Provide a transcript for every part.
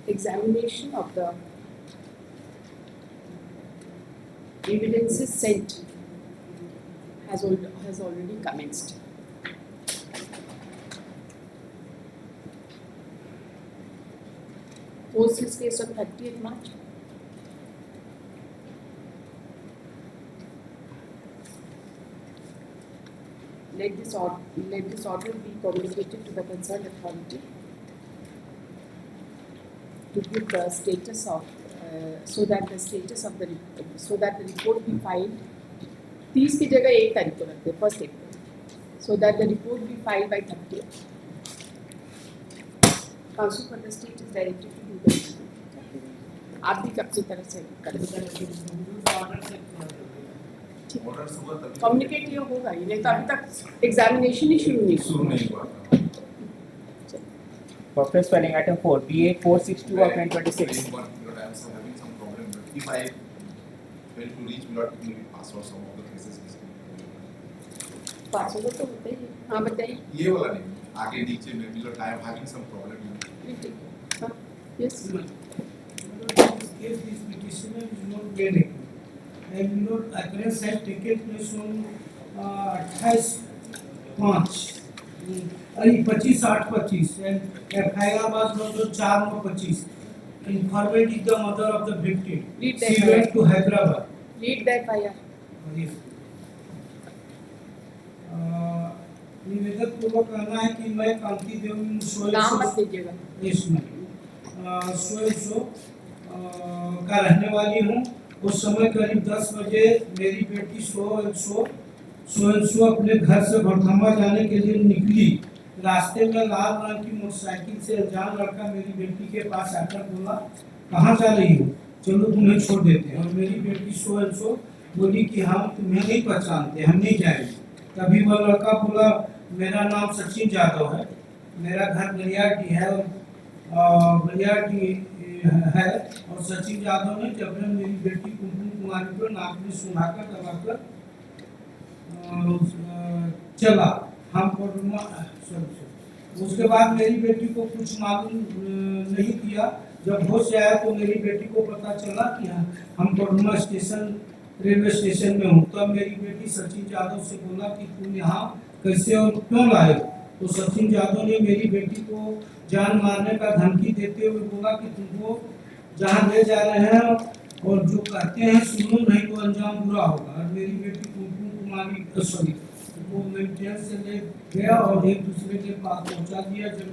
examination of the evidences sent has already commenced. Post this case on 30th March. Let this order be communicated to the concerned authority to give the status of so that the report be filed 30 की जगह 1 तारीख को रखते 1 April, so that the report be filed by 30th. Council for the state is directed to do that. आप भी कब से तरह से कम्युनिकेट ये होगा ही नहीं तो अभी तक एग्जामिनेशन ही शुरू नहीं हुआ. For first filing, item 4, BA 462 of 2026. I'm having some problem. If I fail to reach, will not maybe pass or some of the cases. पास होगा तो होता ही. हाँ बताइए. ये वाला नहीं. आगे नीचे में because I am having some problem. हाँ. Yes. This petitioner is not getting. And occurrence has taken place on 28/5 and 25/8/25 and FIR was also 4/9/25. Informant is the mother of the victim. She went to Hyderabad. Read that FIR. Yes. निवेदन पूर्वक कहना है कि मैं कांति देवी नाम मत लीजिएगा. सो का रहने वाली हूँ. उस समय करीब 10 बजे मेरी बेटी सो अपने घर से भरथम्बा जाने के लिए निकली. रास्ते में लाल रंग की मोटरसाइकिल से अनजान लड़का मेरी बेटी के पास आकर बोला, कहाँ जा रही हो, चलो तुम्हें छोड़ देते हैं. और मेरी बेटी सो बोली कि हम तुम्हें नहीं पहचानते, हम नहीं जाएंगे. तभी वह लड़का बोला, मेरा नाम सचिन यादव है, मेरा घर बलियाटी है और सचिन यादव ने जबरन मेरी बेटी कुमकुम कुमारी को नाक में सुनाकर दबाकर चला. हम उसके बाद मेरी बेटी को कुछ मालूम नहीं किया. जब होश आया तो मेरी बेटी को पता चला कि हम पटना रेलवे स्टेशन में हूँ. तब मेरी बेटी सचिन यादव से बोला कि तुम यहाँ कैसे और क्यों लाए. तो सचिन यादव ने मेरी बेटी को जान मारने का धमकी देते हुए बोला कि तुमको जहाँ ले जा रहे हैं और जो कहते हैं सुनो, नहीं तो अंजाम बुरा होगा. और मेरी बेटी कुमकुम कुमारी वो मेंटेनेंस से ले गया और एक दूसरे के पास पहुँचा दिया. जब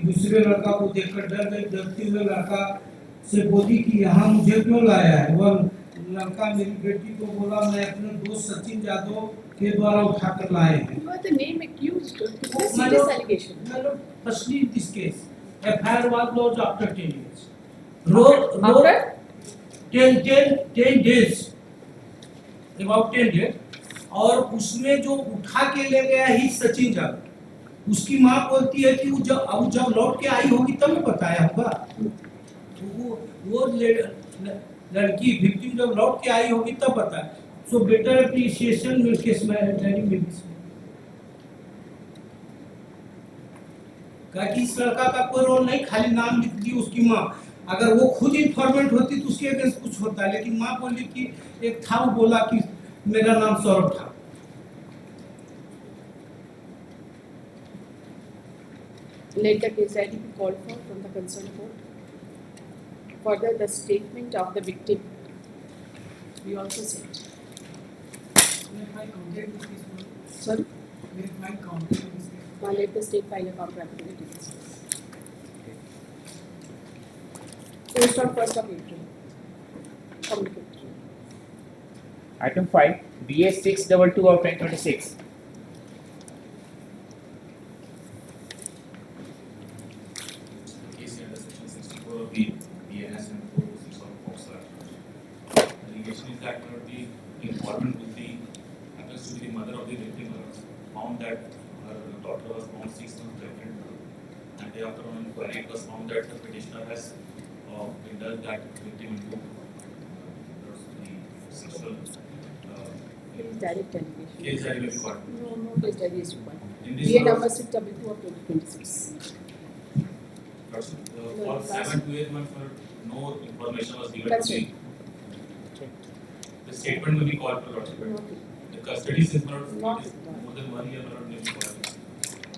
दूसरे लड़का को देखकर डर गई. डरते हुए लड़का से बोली कि यहाँ मुझे क्यों लाया है. वह लड़का मेरी बेटी को बोला, मैं अपने दोस्त सचिन यादव के द्वारा उठाकर लाए हैं. You are the name accused. It's a serious allegation. Firstly, this case, FIR was lodged after 10 years. After 10 days, about 10 days. और उसमें जो उठा के ले गया ही सचिन यादव. उसकी माँ बोलती है कि वो जब लौट के आई होगी तब मैं बताया होगा. वो लड़की विक्टिम जब लौट के आई होगी तब बताया. सो बेटर एप्रिसिएशन में केस में कि इस लड़का का कोई रोल नहीं, खाली नाम लिख दी उसकी माँ. अगर वो खुद इन्फॉर्मेंट होती तो उसके अगेंस्ट कुछ होता है. लेकिन माँ बोली कि एक था, वो बोला कि मेरा नाम सौरभ था. Let the case ID be called for from the concerned court. Further, the statement of the victim we also sent. Sorry? Now let the state file a counter affidavit. Post on 1st of April. Communicate. Item 5, BA 622 of 2026. Case under section 64 of the BNS and 426 of Fox Act. Allegation is that the informant with the happens to be the mother of the victim found that her daughter was found 6 months pregnant, and thereafter on inquiry it was found that the petitioner has indulged that victim into the sexual Direct allegation. case that will be called. No case ID is required. In this BA case- number 622 of 2026. Lordship, No, for that's- 7 to 8 months, no information was given That's to right. the statement will be called for Lordship. Not, The custody since not Not- more than 1 year, not maybe for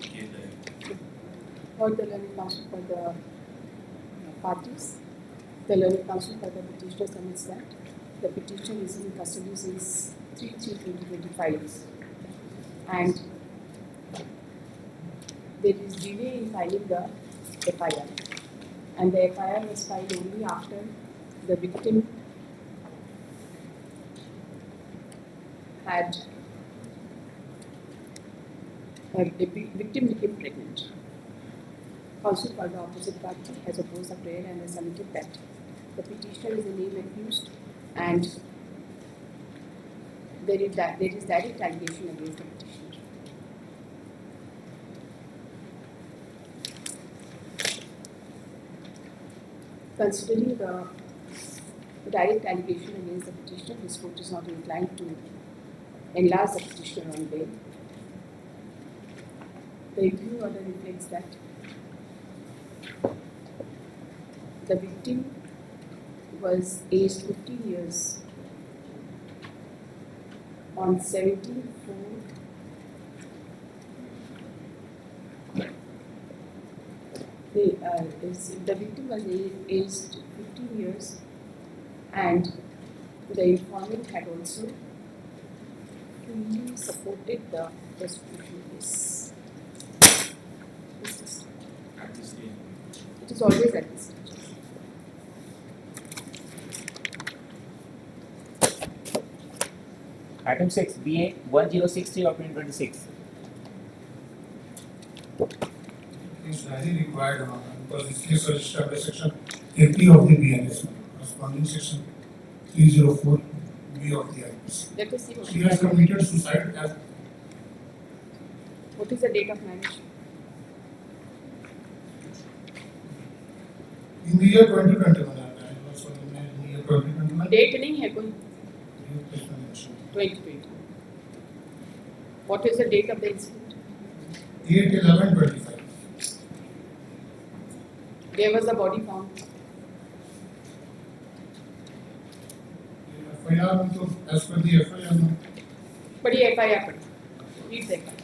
case diary. for the learning council for the parties. The learning council for the petitioner submits that the petitioner is in custody since 3/3/2025 and there is delay in filing the FIR and the FIR was filed only after the victim had the victim became pregnant. Counsel for the opposite party has opposed the prayer and has submitted that the petitioner is a name accused and there is direct allegation against the petitioner. Considering the direct allegation against the petitioner, this court is not inclined to enlarge the petitioner on bail. The review order reflects that the victim was aged 15 years on 17/4. The victim was aged 15 years and the informant had also fully supported the prosecution case. At this stage, It is always at this stage. Item 6, BA 1063 of 2026. Is highly required because this case was registered by section 80 of the BNS, corresponding section 304B of the IPC. Let us see She has committed suicide as what is the date of marriage. in the year 2021. I was in the year 2021. Date नहीं है कोई ये इसमें mention 2020. What is the date of the incident? 8/11/25. Where was the body found? FIR में तो as per the FIR में पढ़िए FIR पढ़िए. Read the FIR.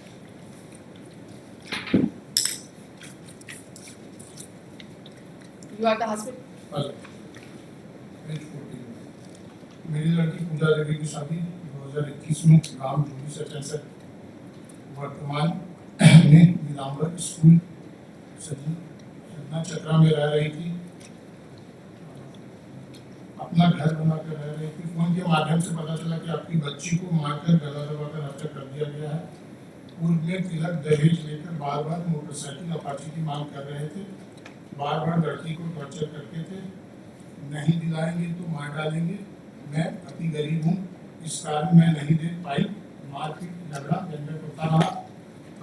You are the husband. Page 14 मेरी लड़की पूजा देवी की शादी 2021 में गांव जूही से कैंसर वर्तमान में नीलांबर स्कूल सजना चक्रा में रह रही थी, अपना घर बनाकर रह रही थी। फोन के माध्यम से पता चला कि आपकी बच्ची को मारकर गला दबाकर हत्या कर दिया गया है। पूर्व में तिलक दहेज लेकर बार बार मोटरसाइकिल अपाची की मांग कर रहे थे, बार बार लड़की को टॉर्चर करते थे, नहीं दिलाएंगे तो मार डालेंगे, मैं अति गरीब हूँ, इस कारण मैं नहीं दे पाई। मारपीट झगड़ा झंझट होता रहा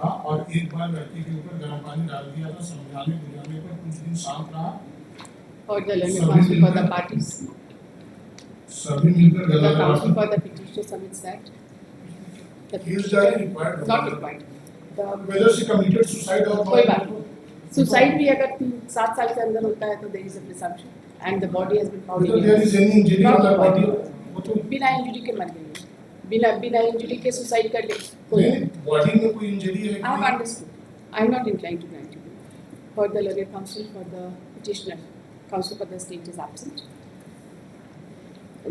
था और एक बार लड़की के ऊपर गर्म पानी डाल दिया था। समझाने बुझाने पर कुछ दिन शांत रहा। Or the learning counsel for the parties. सभी मिलकर The गला counsel दबाकर for the petitioner submits that. The Is that required? not required. The whether she committed suicide or कोई not. बात नहीं. Suicide भी अगर 7 साल के अंदर होता है तो there is a presumption and the body has been found Whether there is any injury Not on her body, required. वो तो बिना इंजरी के मर गई. बिना इंजरी के सुसाइड कर ले नहीं, बॉडी में कोई इंजरी है I have understood. I am not inclined to grant you. For the learned counsel for the petitioner, counsel for the state is absent.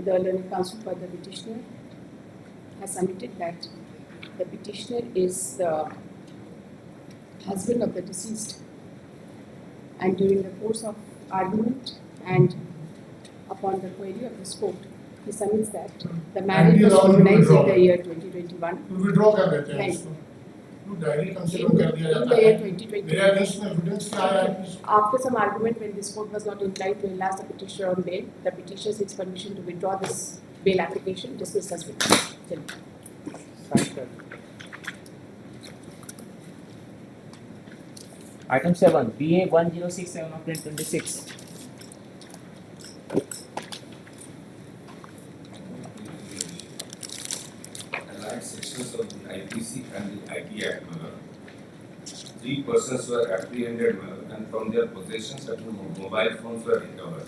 The learned counsel for the petitioner has submitted that the petitioner is the husband of the deceased, and during the course of argument and upon the query of this court, he submits that the marriage was organized in the year 2021. तो withdraw कर देते हैं नहीं. इसको, तो diary consider कर दिया In जाता the है। year 2020. मेरे अगेंस्ट में एविडेंस क्या आया है? After some argument, when this court was not inclined to enlarge the petitioner on bail, the petitioner seeks permission to withdraw this bail application, dismissed as withdrawn. Item 7, BA 1067 of 2026. Allied sections of the IPC and the IT Act, 3 persons were apprehended and from their possession certain mobile phones were recovered.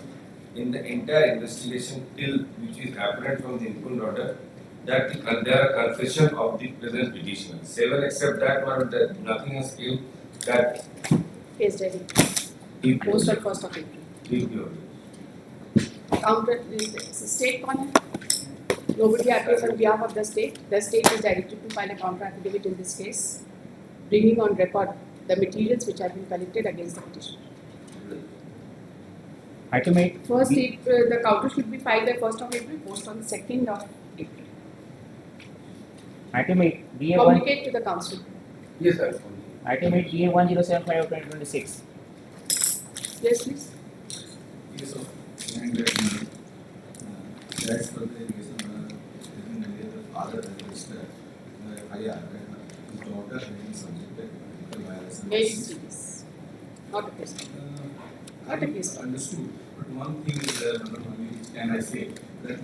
In the entire investigation till which is apparent from the input order that there are confession of the present petitioner. 7 except that one that nothing has came that Case diary. he Post on 1st of April. Counter, state कौन है? Nobody appears on behalf of the state. The state is directed to file a counter affidavit in this case, bringing on record the materials which have been collected against the petitioner. Item 8. First, the counter should be filed by 1st of April, post on 2nd of April. Item 8. BA 1. Communicate to the council. Yes, sir. Item 8. BA 1075 of 2026. Yes, please. Yes, sir. And that's for the reason the father registered FIR his daughter being subjected to violation. Very serious. Not a case. Not a case. Understood. But one thing is there, which can I say that the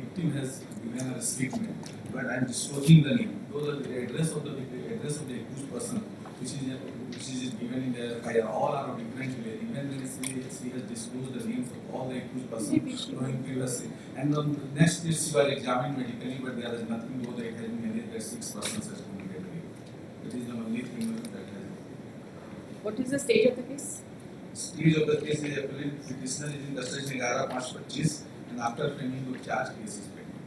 victim has given a statement, but I am disclosing the name. Though the address of the accused person, which is given in the FIR, all are of different way. Even when she has disclosed the names of all the accused persons knowing previously. And on the next day she was examined medically, but there is nothing though that it has been alleged that 6 persons has committed rape. That is the only thing that has. What is the stage of the case? Stage of the case is appellant petitioner is in custody 11/5/25 and after framing of charge case is pending.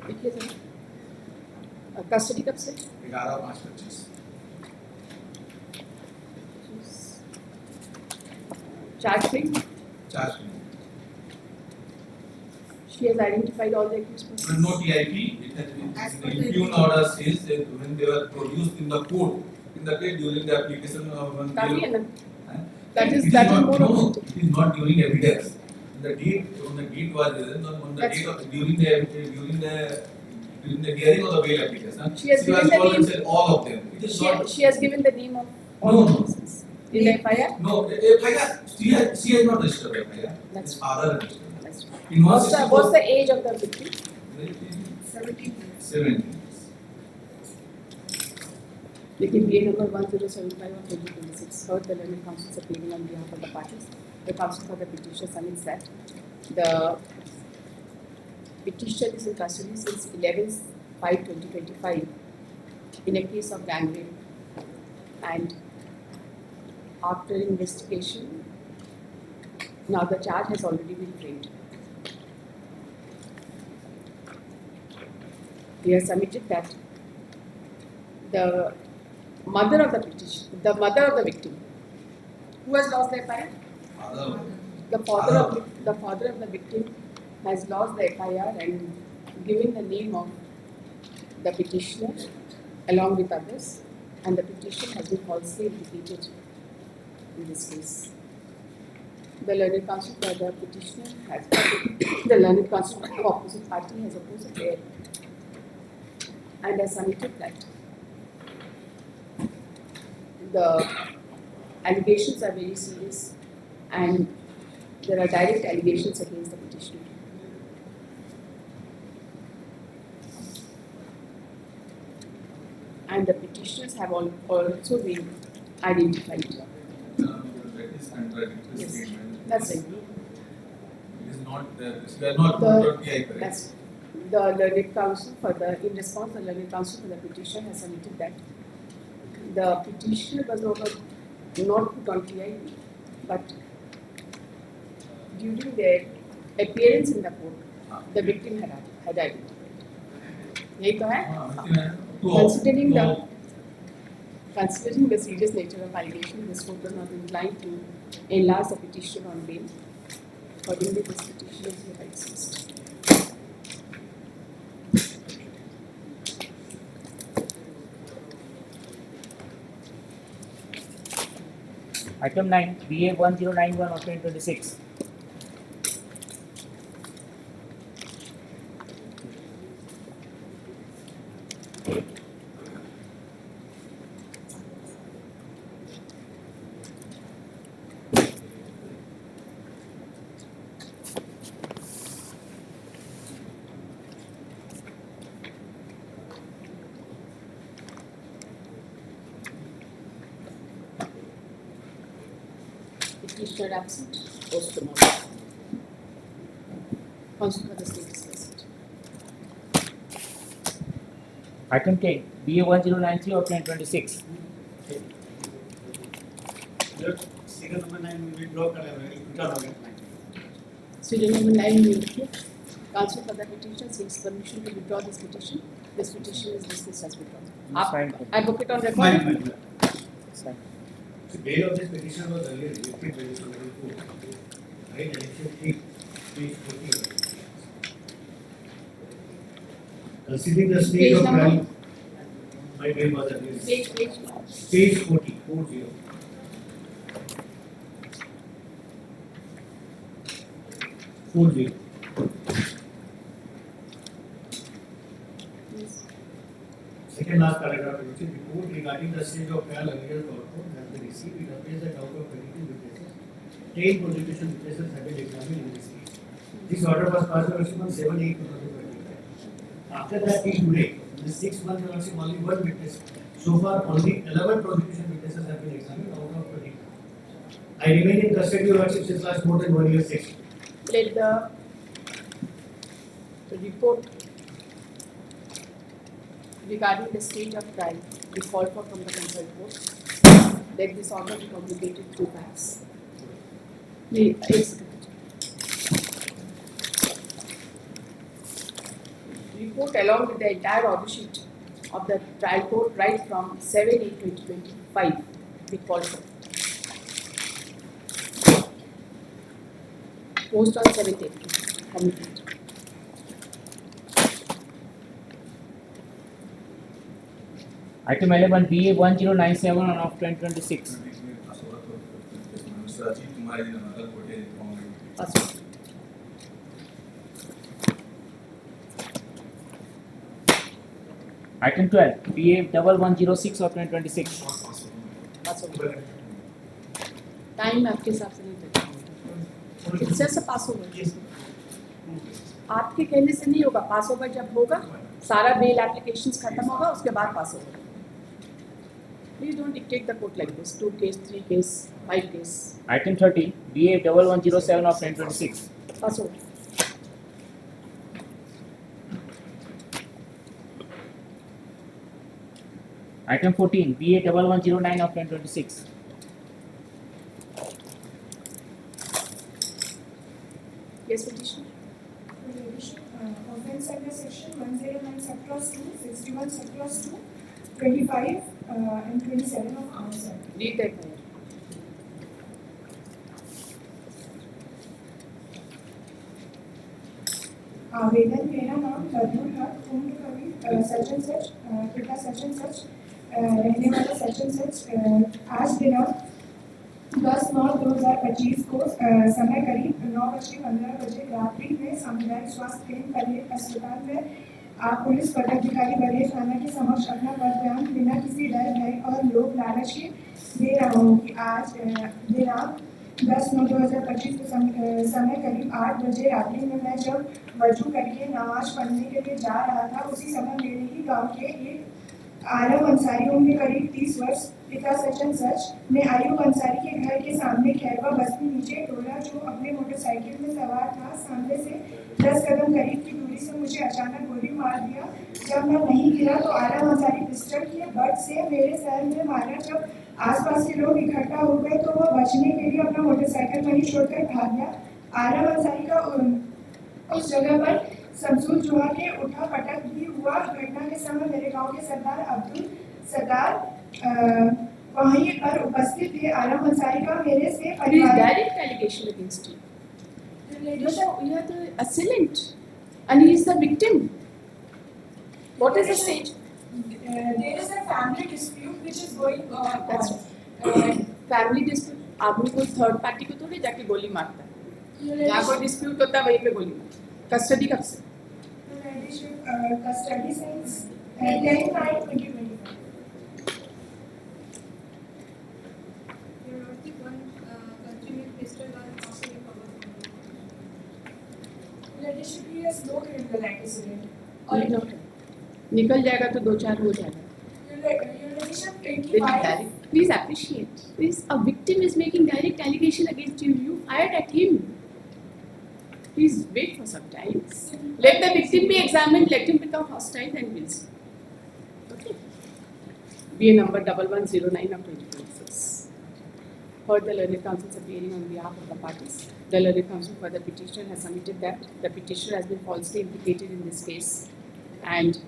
देखिए sir, custody कब से? 11/5/25. Charge frame. Charge pending. She has identified all the accused persons. No TIP, it has been, the impugn order says that when they were produced in the court, in the case during the application of one काफी है ना? Huh? That is not, more no, of it is not during evidence. The date, when the date was there, on the That's date of, during the hearing of the bail application, She has given was the called and name. said all of them. It is not, She has given the name of all No, the no. persons in the FIR. no, FIR, she has not registered FIR. That's His father registered. That's right. In What's the age of the victim? 17. Lekin BA number 1075 of 2026 heard the learned counsel appealing on behalf of the parties. The counsel for the petitioner submits that the petitioner is in custody since 11/5/2025 in a case of gang rape, and after investigation, now the charge has already been framed. We have submitted that the mother of the petition, the mother of the victim, who has lost their FIR? Father. The father of the victim has lost the FIR and given the name of the petitioner along with others, and the petition has been falsely implicated in this case. The learned counsel for the petitioner has the learned counsel for the opposite party has opposed their and has submitted that the allegations are very serious and there are direct allegations against the petitioner. And the petitioners have also been identified. That is contradictory Yes. statement. That's right. It is not there. We are not TI correct. That's the learned counsel for the in response the learned counsel for the petition has submitted that the petitioner was not put on TI, but during their appearance in the court, the victim had identified. यही तो है? Considering the serious nature of allegation, this court was not inclined to enlarge the petition on bail. Accordingly, this petition is hereby dismissed. Item 9. BA 1091 of 2026. Petitioner absent. Post the motion. Council for the status present. Item 10, BA 1093 of 2026. Serial number 9 we withdraw करें Serial number 9 will be Council for the petitioner seeks permission to withdraw this petition. This petition is dismissed as withdrawn. Sign. Advocate on record. Sign. The bail of this petition was earlier rejected by the Supreme Court. Right, election 3, page 40. Considering the state Page of number? trial, my bail was earlier. Page 40, 40. Second last paragraph, which is report regarding the stage of trial earlier court has been received. It appears that out of 22 witnesses, 10 prosecution witnesses have been examined in this case. This order was passed on 7/8/2025. After that, till today, in the 6 months, there was only one witness. So far, only 11 prosecution witnesses have been examined out of 20. I remain in custody of Lordship since last more than 1 year 6. Let the report regarding the stage of trial be called for from the concerned court. Let this order be promulgated through facts. Report along with the entire order sheet of the trial court right from 7/8/2025 be called for. Post on 7th April. Commitment. Item 11, BA 1097 of 2026. Mr. Ajit Kumar is in another court in Bombay. Password. Item 12, BA 1106 of 2026. Password. Time आपके हिसाब से नहीं देगा। जैसे पास over आपके कहने से नहीं होगा। पास ओवर जब होगा सारा बेल एप्लीकेशंस खत्म होगा उसके बाद पास over. You don't dictate the court like this. 2 case, 3 case, 5 case. Item 30, BA 1107 of 2026. Pass over. Item 14, BA 1109 of 2026. Yes, petitioner. Offense under section 109 subclause 2, 61 subclause 2, 25 and 27 of our Act. Read that one. आवेदन मेरा नाम बदरुल हक उम्र कभी such and such पिता such and such रहने वाला such and such आज दिनांक 10/9/2025 को समय करीब 9:15 रात्रि में सामुदायिक स्वास्थ्य केंद्र परेड अस्पताल में आप पुलिस पदाधिकारी बरेज थाना के समक्ष अपना बयान बिना किसी डर भय और लोभ लालच के दे रहा हूँ कि आज दिनांक 10/9/2025 को समय करीब 8 बजे रात्रि में मैं जब वजू करके नमाज पढ़ने के लिए जा रहा था उसी समय मेरे ही गांव के एक आलम अंसारी उम्र करीब 30 वर्ष पिता सचिन सच ने आयुब अंसारी के घर के सामने खैरवा बस्ती नीचे टोला जो अपने मोटरसाइकिल में सवार था सामने से 10 कदम करीब की दूरी से मुझे अचानक गोली मार दिया। जब मैं नहीं गिरा तो आलम अंसारी पिस्टल के बट से मेरे सर में मारा। जब आसपास के लोग इकट्ठा हो गए तो वह बचने के लिए अपना मोटरसाइकिल वहीं छोड़कर भाग गया। आलम अंसारी का उस जगह पर शमसूल जुआ के उठा पटक भी हुआ। घटना के समय मेरे गांव के सरदार अब्दुल सदार वहीं पर उपस्थित थे। आलम अंसारी का मेरे से There is direct allegation against you. You are the assailant and he is the victim. What is the stage? There is a family dispute which is going on. That's right. Family dispute. आदमी कोई third party को थोड़ी जाके गोली मारता है। जहाँ कोई डिस्प्यूट होता है वहीं पे गोली मारता है। कस्टडी कब से? Custody since 10/9/2025. Leadership has no criminal antecedent. निकल जाएगा तो 2-4 हो जाएगा। Your leadership Very 25. direct. Please appreciate. Please, a victim is making direct allegation against you. You fired at him. Please wait for some time. Let the victim be examined. Let him become hostile, and we'll see. Okay. BA number 1109 of 2026. Heard the learned counsels appearing on behalf of the parties. The learned counsel for the petitioner has submitted that the petitioner has been falsely implicated in this case, and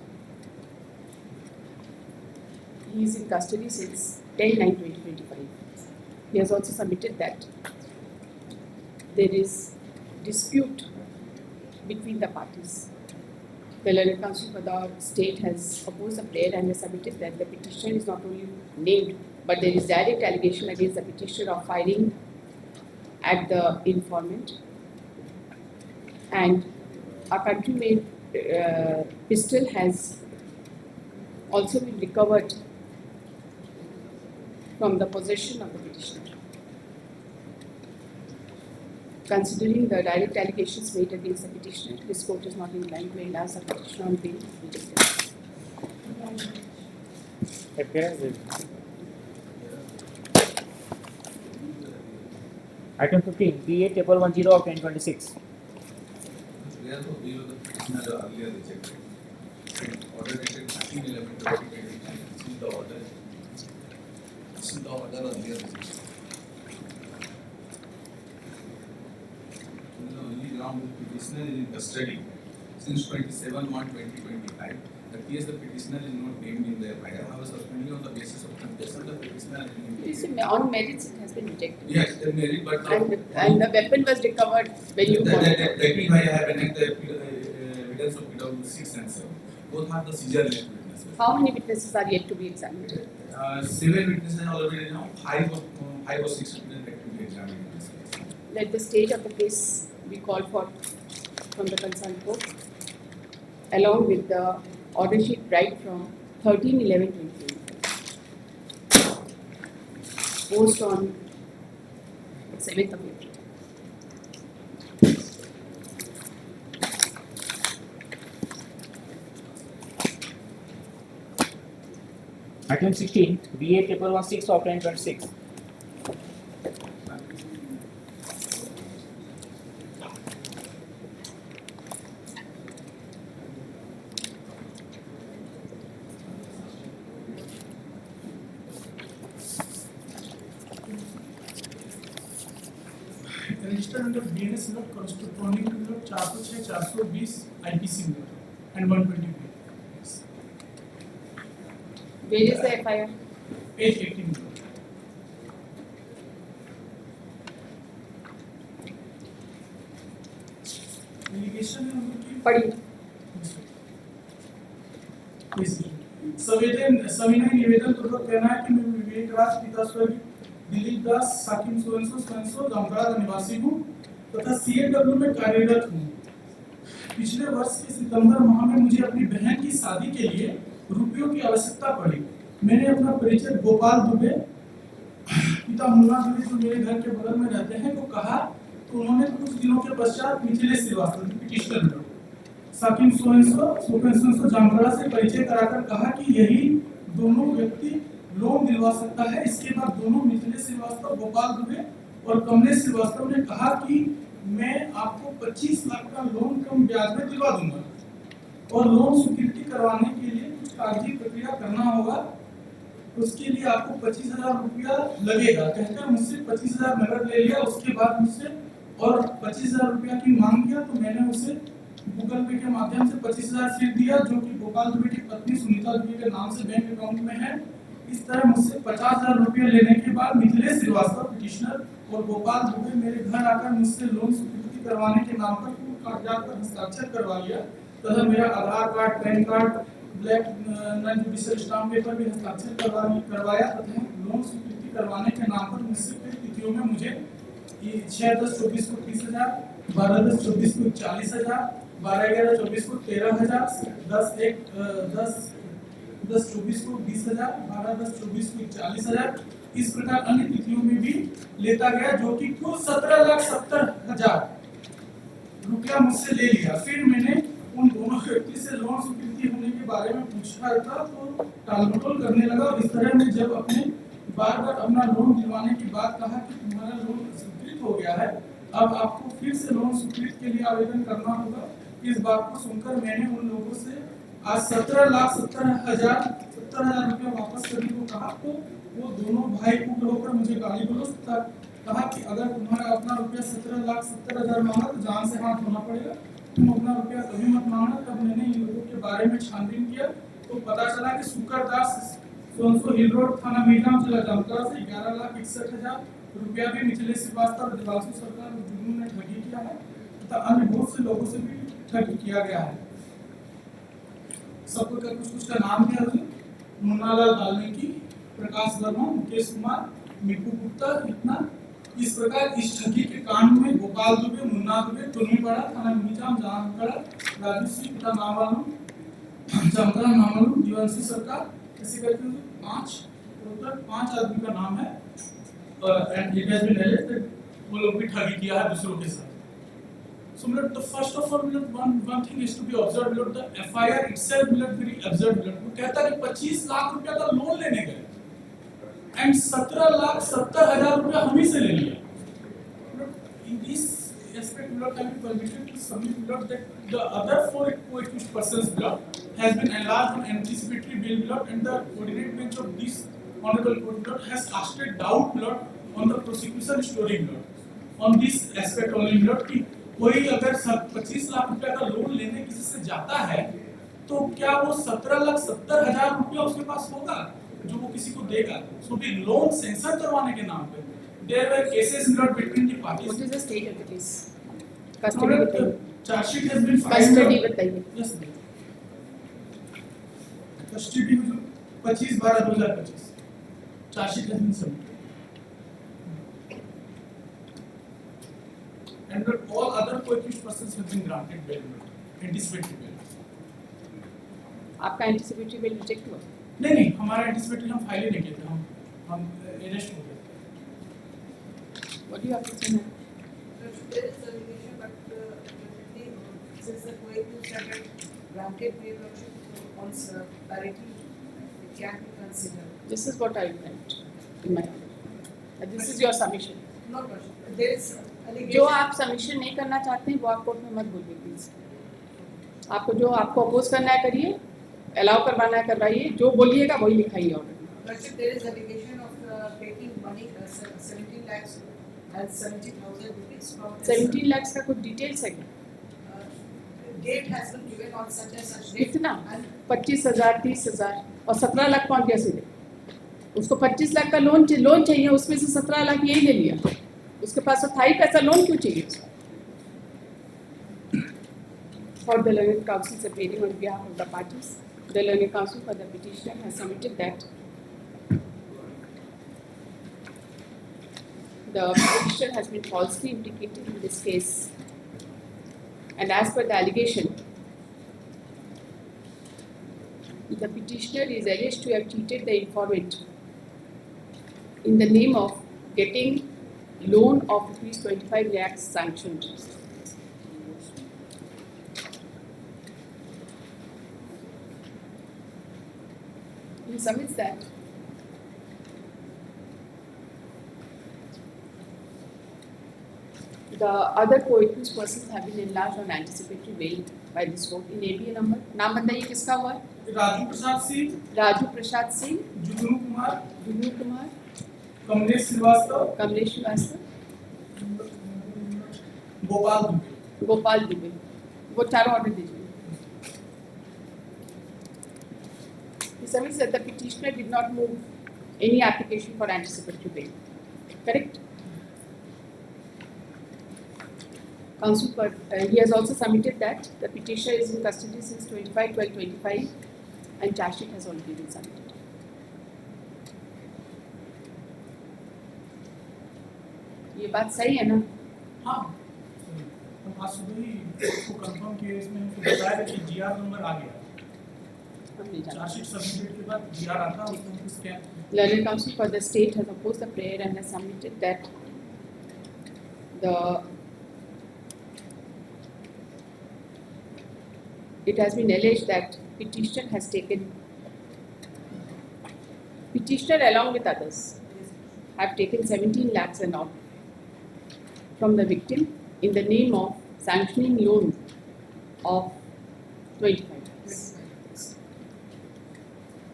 he is in custody since 10/9/2025. He has also submitted that there is dispute between the parties. The learned counsel for the state has opposed the prayer and has submitted that the petitioner is not only named, but there is direct allegation against the petitioner of firing at the informant, and a country-made pistol has also been recovered from the possession of the petitioner. Considering the direct allegations made against the petitioner, this court is not inclined to enlarge the petitioner on bail. Appearance. Item 15, BA 1110 of 2026. Where the bill of the petitioner earlier rejected. Order dated 13/11/2025. This is the order. This is the order earlier rejected. The only ground the petitioner is in custody since 27/1/2025. The case the petitioner is not named in the FIR. However, suspending on the basis of confession, the petitioner has been implicated. On merits, it has been rejected. Yes, the merit, but And the weapon was recovered when you got it. that is why I have annexed the evidence of PW 6 and 7. Both have the seizure-less witnesses. How many witnesses are yet to be examined? 7 witnesses are already now. 5 or 6 witnesses have to be examined in this case. Let the stage of the case be called for from the concerned court, along with the order sheet right from 13/11/2025. Post on 7th of April. Item 16, BA 1116 of 2026. Registered under BNS note corresponding to note 406, 420 IPC note and 120B. Where is the FIR? Page 18 note. Allegation है उनकी पढ़िए. सविनय निवेदन पूर्वक कहना है कि मैं विवेक राज पिता स्वर्गीय दिलीप दास साकिम सोनसो जामताड़ा का निवासी हूँ तथा CAW में कार्यरत हूँ. पिछले वर्ष के सितंबर माह में मुझे अपनी बहन की शादी के लिए रुपयों की आवश्यकता पड़ी. मैंने अपना परिचय गोपाल दुबे पिता मुन्ना दुबे जो मेरे घर के बगल में रहते हैं को कहा तो उन्होंने कुछ दिनों के पश्चात मिथिलेश श्रीवास्तव पिटिशनर साकिम सोनसो जामताड़ा से परिचय कराकर कहा कि यही दोनों व्यक्ति लोन दिलवा सकता है. इसके बाद दोनों मिथिलेश श्रीवास्तव गोपाल दुबे और कमलेश श्रीवास्तव ने कहा कि मैं आपको 25 लाख का लोन कम ब्याज में दिलवा दूंगा और लोन स्वीकृति करवाने के लिए कुछ कागजी प्रक्रिया करना होगा. उसके लिए आपको 25,000 रुपया लगेगा. कहकर मुझसे 25,000 नगद ले लिया. उसके बाद मुझसे और 25,000 रुपया की मांग किया तो मैंने उसे गूगल पे के माध्यम से 25,000 फिर दिया जो कि गोपाल दुबे की पत्नी सुनीता दुबे के नाम से बैंक अकाउंट में है. इस तरह मुझसे 50,000 रुपये लेने के बाद मिथिलेश श्रीवास्तव पिटिशनर और गोपाल दुबे मेरे घर आकर मुझसे लोन स्वीकृति करवाने के नाम पर पूर्ण कागजात पर हस्ताक्षर करवा लिया तथा मेरा Aadhaar card, PAN card, black non judicial stamp paper भी हस्ताक्षर करवाया तथा लोन स्वीकृति करवाने के नाम पर मुझसे कई तिथियों में मुझे 6/10/24 को 30,000, 12/10/24 को 40,000, 12/11/24 को 13,000, 10/10/24 को 20,000, 12/10/24 को 40,000 इस प्रकार अन्य तिथियों में भी लेता गया जो कि कुल 17,70,000 रुपया मुझसे ले लिया. फिर मैंने उन दोनों व्यक्ति से लोन स्वीकृति होने के बारे में पूछा था तो टालमटोल करने लगा और इस तरह मैं जब अपने बार बार अपना लोन दिलवाने के बाद कहा कि तुम्हारा लोन स्वीकृत हो गया है, अब आपको फिर से लोन स्वीकृत के लिए आवेदन करना होगा। इस बात को सुनकर मैंने उन लोगों से आज 17,70,000 रुपया वापस करने को कहा, तो वो दोनों भाई उग्र होकर मुझे गाली गलौज कहा कि अगर तुम्हारा अपना रुपया 17,70,000 मांगा तो जान से हाथ धोना पड़ेगा, तुम अपना रुपया कभी मत मांगना। तब मैंने इन लोगों के बारे में छानबीन किया तो पता चला कि सुकरदास सोनसो हिल रोड थाना मीरनाम जिला जामताड़ा से 11,61,000 रुपया भी निचले श्रीवास्तव और दिवालसु सरकार और जुगनू ने ठगी किया है तथा अन्य बहुत से लोगों से भी ठगी किया गया है। सबको का कुछ का नाम है, मुन्नालाल वाल्मीकि, प्रकाश वर्मा, मुकेश कुमार, मिट्टू गुप्ता, इतना। इस प्रकार इस ठगी के कांड में गोपाल दुबे, मुन्ना दुबे, टोनीपाड़ा थाना मीरनाम जामताड़ा, राजू सिंह तथा नामालूम जामताड़ा नामालूम, जीवनसी सरकार, ऐसे करके टोटल 5 आदमी का नाम है। And it has been alleged that वो लोग भी ठगी किया है दूसरों के साथ। So the first of all, one thing is to be observed. The FIR itself very absurd. वो कहता है कि 25 लाख रुपया का लोन लेने गए and 17,70,000 रुपया हम ही से ले लिया। In this aspect, can be permitted to submit that the other 4 co-accused persons has been enlarged on anticipatory bail and the coordinate bench of this honorable court has casted doubt on the prosecution story on this aspect only कि कोई अगर 25 लाख रुपया का loan लेने किसी से जाता है तो क्या वो 17,70,000 रुपया उसके पास होगा जो वो किसी को देगा? सो भी लोन सेंसर करवाने के नाम पे there were cases between the parties. What is the state of the case? Custody बताइए। Chargesheet has been filed. Custody बताइए। Yes, custody 25/12/2025 chargesheet has been submitted and all other co-accused persons have been granted bail, anticipatory bail. आपका anticipatory bail reject हुआ? नहीं, हमारा anticipatory हम file ही नहीं किए थे, हम अरेस्ट हो गए। What do you have to say now? There is allegation, but since the co-accused have been granted bail on parity, it can be considered. This is what I write in my order. This is your submission. No question. There is allegation. जो आप submission नहीं करना चाहते हैं वो आप court में मत बोलिए प्लीज। आपको जो आपको अपोज करना है करिए, अलाउ करवाना है करवाइए, जो बोलिएगा वही लिखाइए ऑर्डर में। But there is allegation of taking money 17 lakhs and 70,000 rupees from 17 lakh का कुछ डिटेल्स है क्या? Date has been given on such and such date. कितना? And 25,000, 30,000 और 17 लाख कौन कैसे दे? उसको 25 लाख का लोन चाहिए, उसमें से 17 लाख यही ले लिया। उसके पास तो था ही पैसा, लोन क्यों चाहिए उसको? For the learned counsel appearing on behalf of the parties, the learned counsel for the petitioner has submitted that the petitioner has been falsely implicated in this case, and as per the allegation, the petitioner is alleged to have cheated the informant in the name of getting loan of rupees 25 lakhs sanctioned. He submits that the other co-accused persons have been enlarged on anticipatory bail by this court in ABA number. नाम बताइए किसका हुआ? राजू प्रसाद सिंह, राजू प्रसाद सिंह, जुगनू कुमार, कमलेश श्रीवास्तव, गोपाल दुबे। वो चारों order दीजिए। He submits that the petitioner did not move any application for anticipatory bail. Correct? Counsel, he has also submitted that the petitioner is in custody since 25/12/25 and charge sheet has already been submitted. ये बात सही है ना? हाँ, हम आज सुबह ही इसको कंफर्म किए, इसमें हमको बताया कि जीआर नंबर आ गया। चार्जशीट सबमिटेड के बाद जीआर आता है, उसको हम scan. Learned counsel for the state has opposed the prayer and has submitted that it has been alleged that petitioner along with others have taken 17 lakhs and odd from the victim in the name of sanctioning loan of 25 lakhs.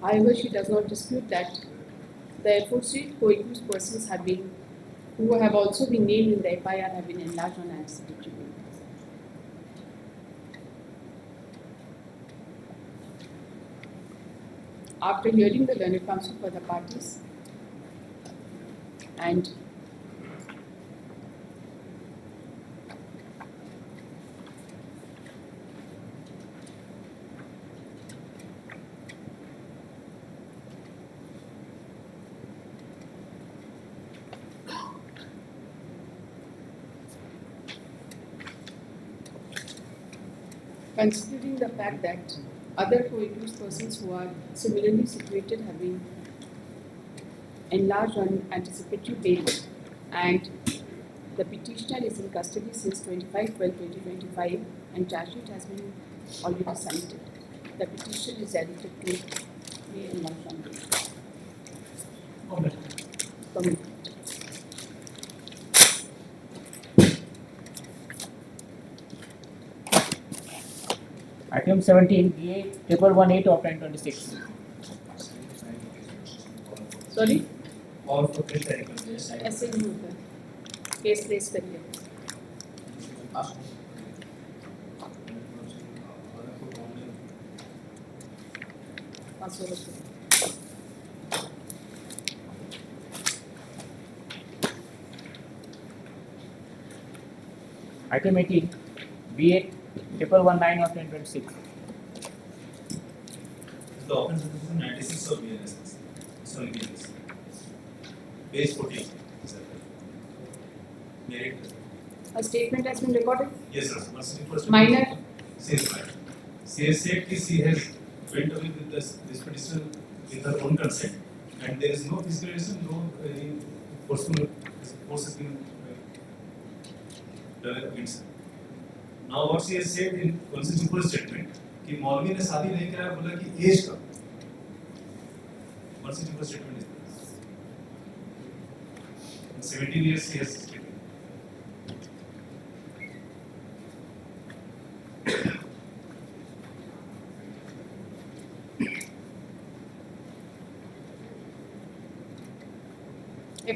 However, she does not dispute that the aforesaid co-accused persons who have also been named in the FIR have been enlarged on anticipatory bail. After hearing the learned counsel for the parties and considering the fact that other co-accused persons who are similarly situated have been enlarged on anticipatory bail and the petitioner is in custody since 25/12/2025 and charge sheet has been already submitted. The petition is directed to be enlarged on bail. Comment. Item 17, DA 1118 of 2026. Sorry? All for 3 तारीख ऐसे नहीं होता case place करिए password Item 18, BA 1119 of 2026. The offense is 96 of BNS. Sorry, BNS. Page 14. Merit. A statement has been recorded. Yes, sir. First Minor. Says minor. She has said that she has went away with this petitioner with her own consent, and there is no physical relation, no forceful force has been done against her. Now what she has said in constitutional statement कि मौलवी ने शादी नहीं कराया बोला कि as का constitutional statement is in 17 years she has stated.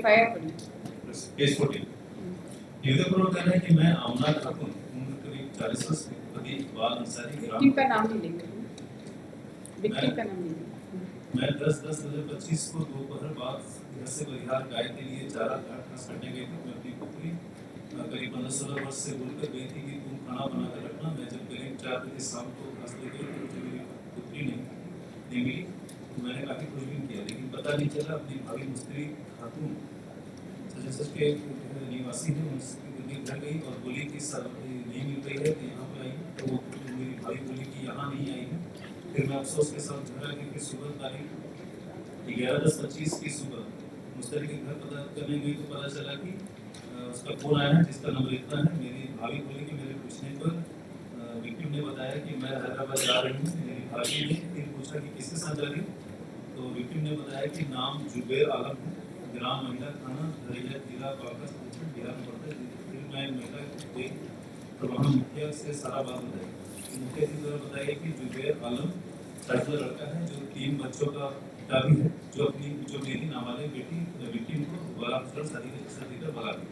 FIR पढ़िए. Page 14. युद्धपूर्व कहना है कि मैं आमना खातून उम्र करीब 40 वर्ष पति बाल अंसारी विक्टिम का नाम नहीं लेंगे. विक्टिम का नाम नहीं लेंगे. मैं 10/10/2025 को दोपहर बाद घर से बलिहार गाय के लिए चारा घास काटने गई थी. मैं अपनी पुत्री करीब 15-16 वर्ष से बोलकर गई थी कि तुम खाना बना कर रखना. मैं जब करीब 4 बजे शाम को घास ले गई तो मुझे मेरी पुत्री नहीं मिली. मैंने काफी खोजबीन किया लेकिन पता नहीं चला. अपनी भाभी मुस्त्री खातून सच के निवासी है उनके घर गई और बोली कि सर नहीं मिल रही है तो यहाँ पर आई. तो मेरी भाई बोली कि यहाँ नहीं आई है. फिर मैं अफसोस के साथ घर आ गई. फिर सुबह तारीख 11/10/25 की सुबह मुस्तरी के घर पता करने गई तो पता चला कि उसका फोन आया है जिसका नंबर इतना है. मेरी भाभी बोली कि मेरे पूछने पर विक्टिम ने बताया कि मैं हैदराबाद जा रही हूँ. मेरी भाभी ने फिर पूछा कि किसके साथ जा रही हूँ तो विक्टिम ने बताया कि नाम जुबेर आलम है. ग्राम महिला थाना धरिया जिला बांका बिहार में पड़ता है. फिर मैं महिला गई तो वहाँ मुखिया से सारा बात बताई. मुखिया जी द्वारा बताया कि जुबेर आलम साइकिल लड़का है जो 3 बच्चों का पिता भी है जो मेरी नाबालिग बेटी विक्टिम को बलात्कार शादी कर भगा दी.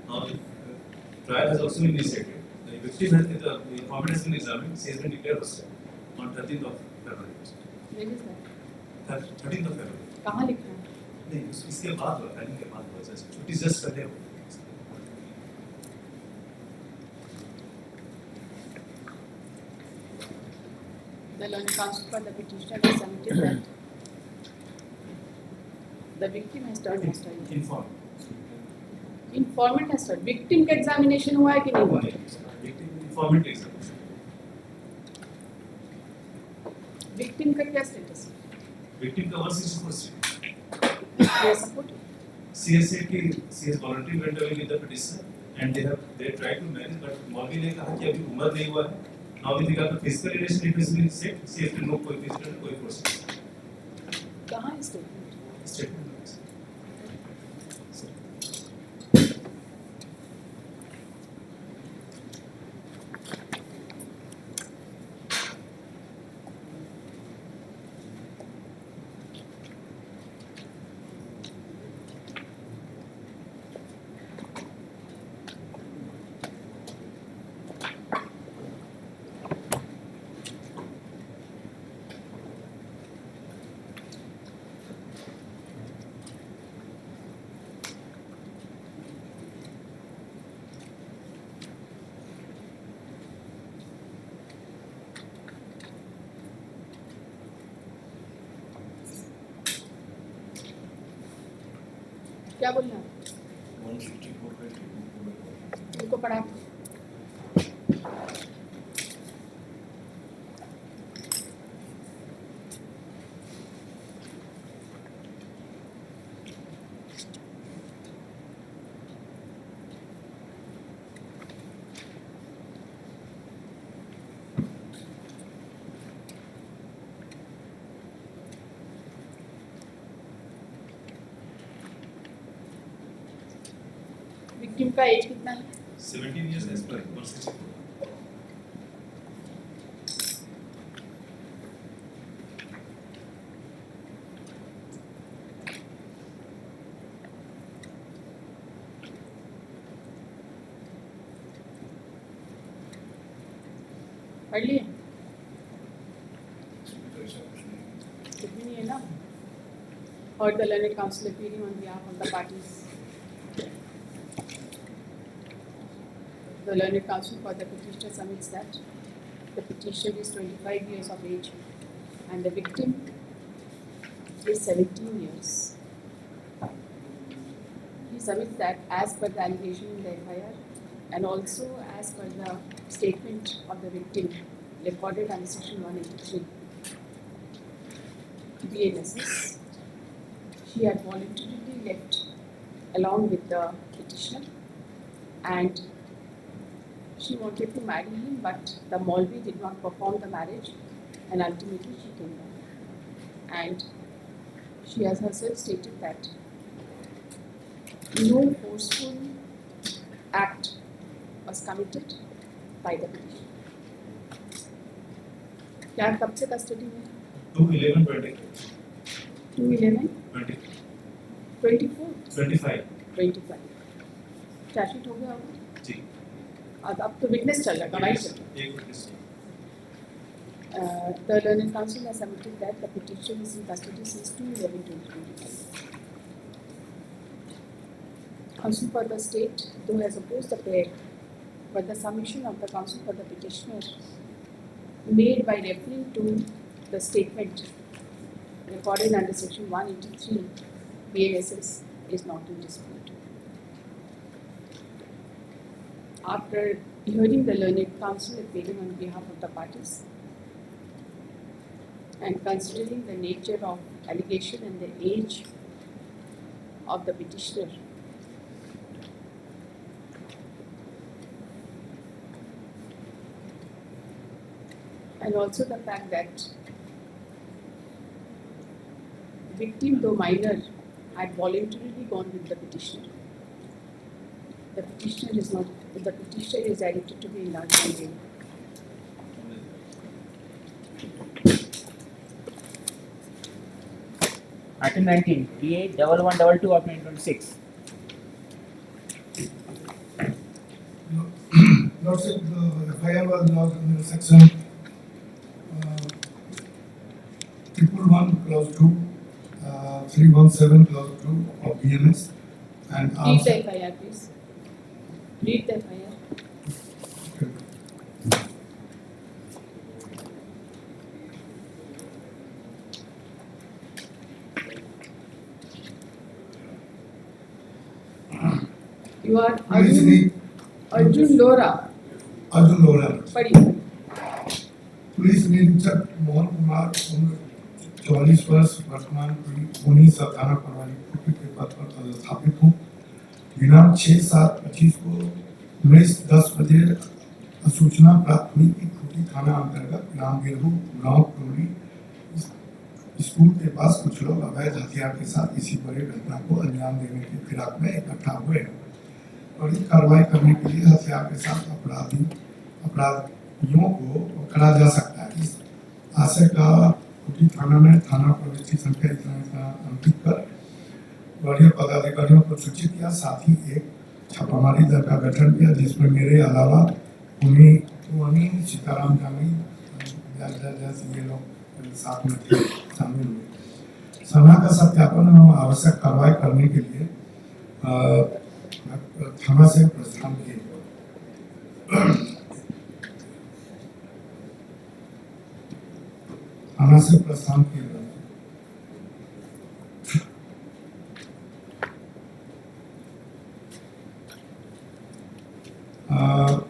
Now the trial has also been initiated. The victim has the informant has been examined. She has been declared hostile on 13th of February. When is that? 13th of February. कहाँ लिखा है? नहीं इसके बाद हुआ. फाइलिंग के बाद हुआ. जस्ट छुट्टी जस्ट कर दिया. The learned counsel for the petitioner has submitted that the victim has turned hostile. Informed. Informant has turned. Victim का examination हुआ है कि नहीं हुआ? Victim informant examination. Victim का क्या status है? Victim का 164. They are supported. She has said कि she has voluntarily went away with the petitioner and they tried to marry but मौलवी ने कहा कि अभी उम्र नहीं हुआ है. Now with regard to physical relation, it has been said she has been no कोई physical कोई force. कहाँ है स्टेटमेंट? Statement. क्या बोलना? 164 उनको पढ़ा विक्टिम का एज कितना है? 17 years as per 164. पढ़ लिए? कुछ भी नहीं है ना? Heard the learned counsel appearing on behalf of the parties. The learned counsel for the petitioner submits that the petitioner is 25 years of age and the victim is 17 years. He submits that as per the allegation in the FIR and also as per the statement of the victim recorded under section 183 BNSS, she had voluntarily left along with the petitioner and she wanted to marry him, but the Maulvi did not perform the marriage and ultimately she came back. And she has herself stated that no forceful act was committed by the petitioner. क्या कब से custody में? 2/11/20. 2/11? 20. 24? 25. 25. Chargesheet हो गया होगा? जी. अब तो witness चल रहा है, गवाही चल रहा एक witness. है। The learned counsel has submitted that the petitioner is in custody since 2/11/2025. Counsel for the state, though has opposed the prayer, but the submission of the counsel for the petitioner made by referring to the statement recorded under section 183 BNSS is not in dispute. After hearing the learned counsel appearing on behalf of the parties and considering the nature of allegation and the age of the petitioner, and also the fact that victim, though minor, had voluntarily gone with the petitioner. The petitioner is directed to be enlarged on bail. Item 19, DA.11.22 of 2026. Lordship, the FIR was lodged under section 111 clause 2, 317 clause 2 of BNS, and Read also. the FIR, please. Read the FIR. You are Arjun Lora. Arjun Lora. पढ़िए. Police निरीक्षक मोहन कुमार उम्र 44 वर्ष, वर्तमान police थाना प्रभारी कुटी के पद पर पदस्थापित हूँ। दिनांक 6/7/25 को 10 बजे सूचना प्राप्त हुई कि कुटी थाना अंतर्गत ग्राम गिरहू गांव टोली स्कूल के पास कुछ लोग अवैध हथियार के साथ किसी बड़ी घटना को अंजाम देने की फिराक में इकट्ठा हुए हैं। बड़ी कार्रवाई करने के लिए हथियार के साथ अपराधियों को पकड़ा जा सकता है। इस आशय का कुटी थाना में थाना प्रविष्टि संख्या इतना अंकित कर वरीय पदाधिकारियों को सूचित किया। साथ ही एक छापामारी दल का गठन किया जिसमें मेरे अलावा उन्हीं सीताराम जानी ये लोग साथ में थे, शामिल हुए। सना का सत्यापन एवं आवश्यक कार्रवाई करने के लिए थाना से प्रस्थान किए। थाना से प्रस्थान किए गए।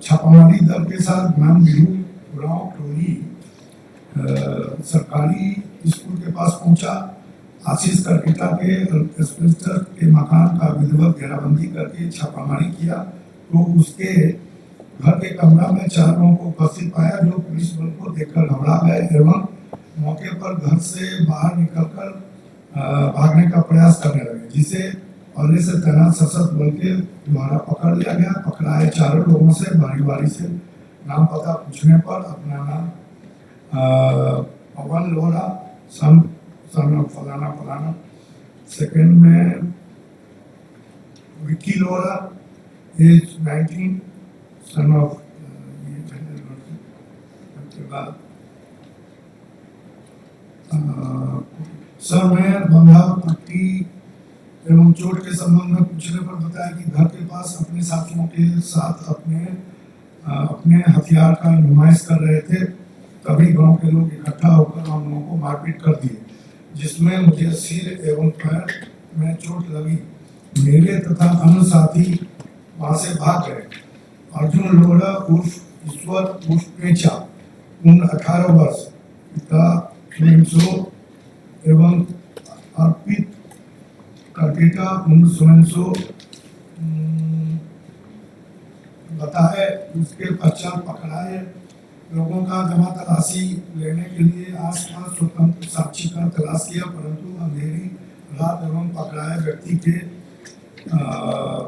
छापामारी दल के साथ नाम गांव टोली सरकारी स्कूल के पास पहुंचा। आशीष करकेटा के इंस्पेक्टर के मकान का विधिवत घेराबंदी करके छापामारी किया तो उसके घर के कमरा में 4 लोगों को उपस्थित पाया जो पुलिस बल को देखकर घबरा गए एवं मौके पर घर से बाहर निकलकर भागने का प्रयास करने लगे, जिसे पहले से तैनात सशस्त्र बल के द्वारा पकड़ लिया गया। पकड़ाए 4 लोगों से बारी से नाम पता पूछने पर अपना नाम पवन लोहरा सन फलाना, सेकंड में Vicky Lohra as 19 son of सर में बंधा पट्टी एवं चोट के संबंध में पूछने पर बताया कि घर के पास अपने साथियों के साथ अपने हथियार का नुमाइश कर रहे थे, तभी गांव के लोग इकट्ठा होकर हम लोगों को मारपीट कर दिए, जिसमें मुझे सिर एवं पैर में चोट लगी। मेरे तथा अन्य साथी वहां से भाग गए। अर्जुन लोहरा उर्फ ईश्वर उर्फ पेचा उम्र 18 वर्ष, पिता एवं अर्पित करकेटा उम्र 16 बताए। उसके पश्चात पकड़ाए लोगों का जमा तलाशी लेने के लिए आसपास स्वतंत्र साक्षी का तलाश किया, परंतु अंधेरी रात एवं पकड़ाए व्यक्ति के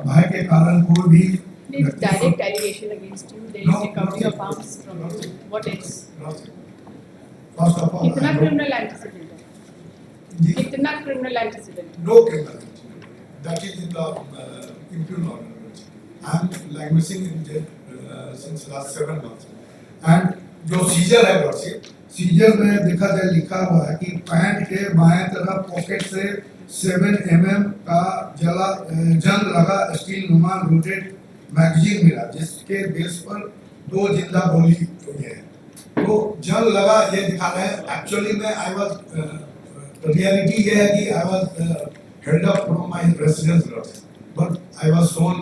भय के कारण कोई भी direct allegation against you. There is recovery of arms from you. What else? First of all, कितना criminal antecedent है? कितना criminal antecedent? No criminal antecedent. That is in the imperial order. I am languishing in jail since last 7 months. And जो scissor है worship, scissor में देखा जाए लिखा हुआ है कि पैंट के बाएं तरफ पॉकेट से 7 mm का जंग लगा स्टील नुमा लोडेड मैगजीन मिला, जिसके बेस पर 2 जिंदा गोली हुई है। तो जंग लगा ये दिखा रहे हैं। एक्चुअली में आई वाज रियलिटी ये है कि I was held up from my residence, but I was shown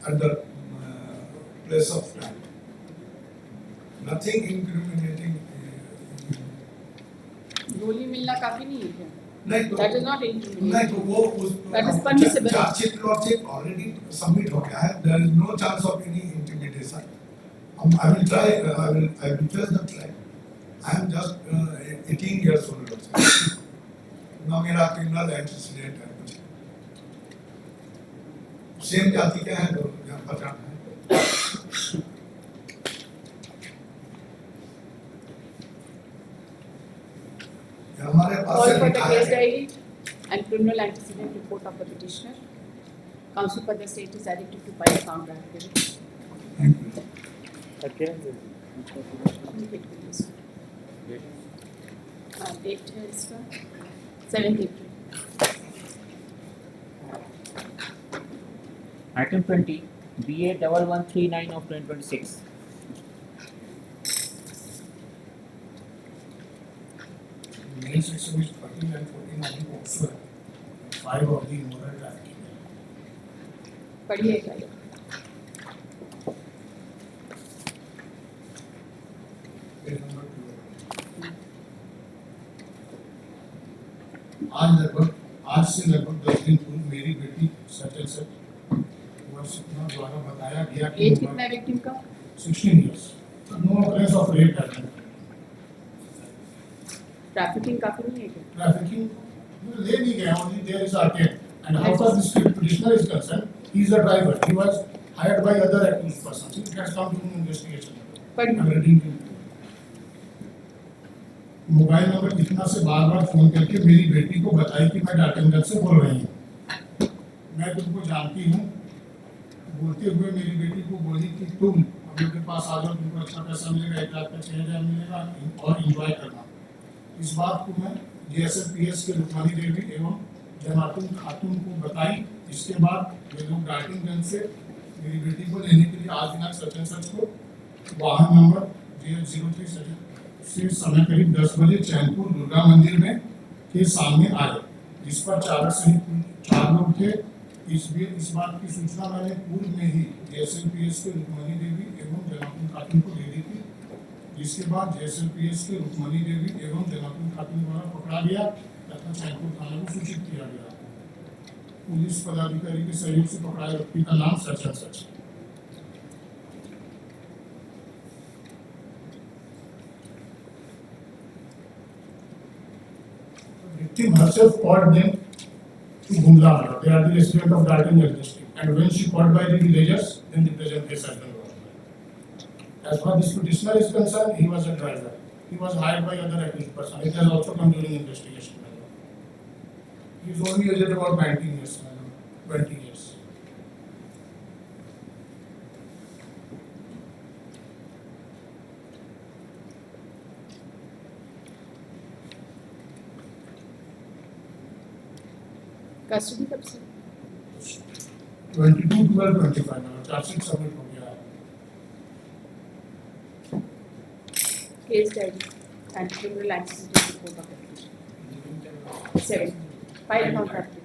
at the place of crime. Nothing incriminating. गोली मिलना काफी नहीं है क्या? नहीं तो That is not incriminating. नहीं तो वो उस That is permissible. Chargesheet logic already submit हो गया है। There is no chance of any intimidation. I will try. I will face the trial. I am just 18 years old. ना मेरा criminal antecedent है कुछ। सेम जाति क्या है तो यहाँ पहचान है। हमारे पास Call for the case diary and criminal antecedent report of the petitioner. Counsel for the state is directed to file a counter affidavit. Thank you. Date is 7th April. Item 20, DA.09.03.2026. of 2026. Main section is 13 and 14 of the POCSO and 5 of the immoral trafficking. पढ़िए क्या ये? Page number 2. आज से लगभग 10 दिन पूर्व मेरी बेटी सच वर्ष द्वारा बताया गया कि एज कितना है विक्टिम का? 16 years. No occurrence of rape has been. Trafficking काफी नहीं है क्या? Trafficking ले नहीं गया, only there is attempt. And how far this petitioner is concerned, he is a driver. He was hired by other accused persons. It has come to investigation. But I'm reading to you. Mobile number इतना से बार-बार phone करके मेरी बेटी को बताई कि मैं डाल्टनगंज से बोल रही हूँ, मैं तुमको जानती हूँ, बोलते हुए मेरी बेटी को बोली कि तुम हम लोग के पास आ जाओ, तुमको अच्छा पैसा मिलेगा, 1 लाख का 6,000 मिलेगा और एंजॉय करना। इस बात को मैं JSLPS के रुक्मानी देवी एवं जनातुन खातून को बताई। इसके बाद वे लोग डाल्टनगंज से मेरी बेटी को लेने के लिए आज दिनांक सच एंड सच को वाहन नंबर JL03 से समय करीब 10 बजे चैनपुर दुर्गा मंदिर में के सामने आए, जिस पर चालक सहित 4 लोग थे। इस बात की सूचना मैंने पूर्व में ही JSLPS के रुक्मणी देवी एवं जनातुन खातून को दे दी थी, जिसके बाद JSLPS के रुक्मणी देवी एवं जनातुन खातून द्वारा पकड़ा गया तथा चैनपुर थाना को सूचित किया गया। पुलिस पदाधिकारी के सहयोग से पकड़ाए व्यक्ति का नाम सच है सच। Victim herself called them to Gumla. They are the resident of Dartmouth district, and when she called by the villagers, then the present case has been brought. As far as this petitioner is concerned, he was a driver. He was hired by other accused person. It has also come during investigation. He is only aged about 19 years, 20 years. Custody कब से? 22/12/25 chargesheet submit हो गया है। Case diary and criminal accident report of application 7 file not active.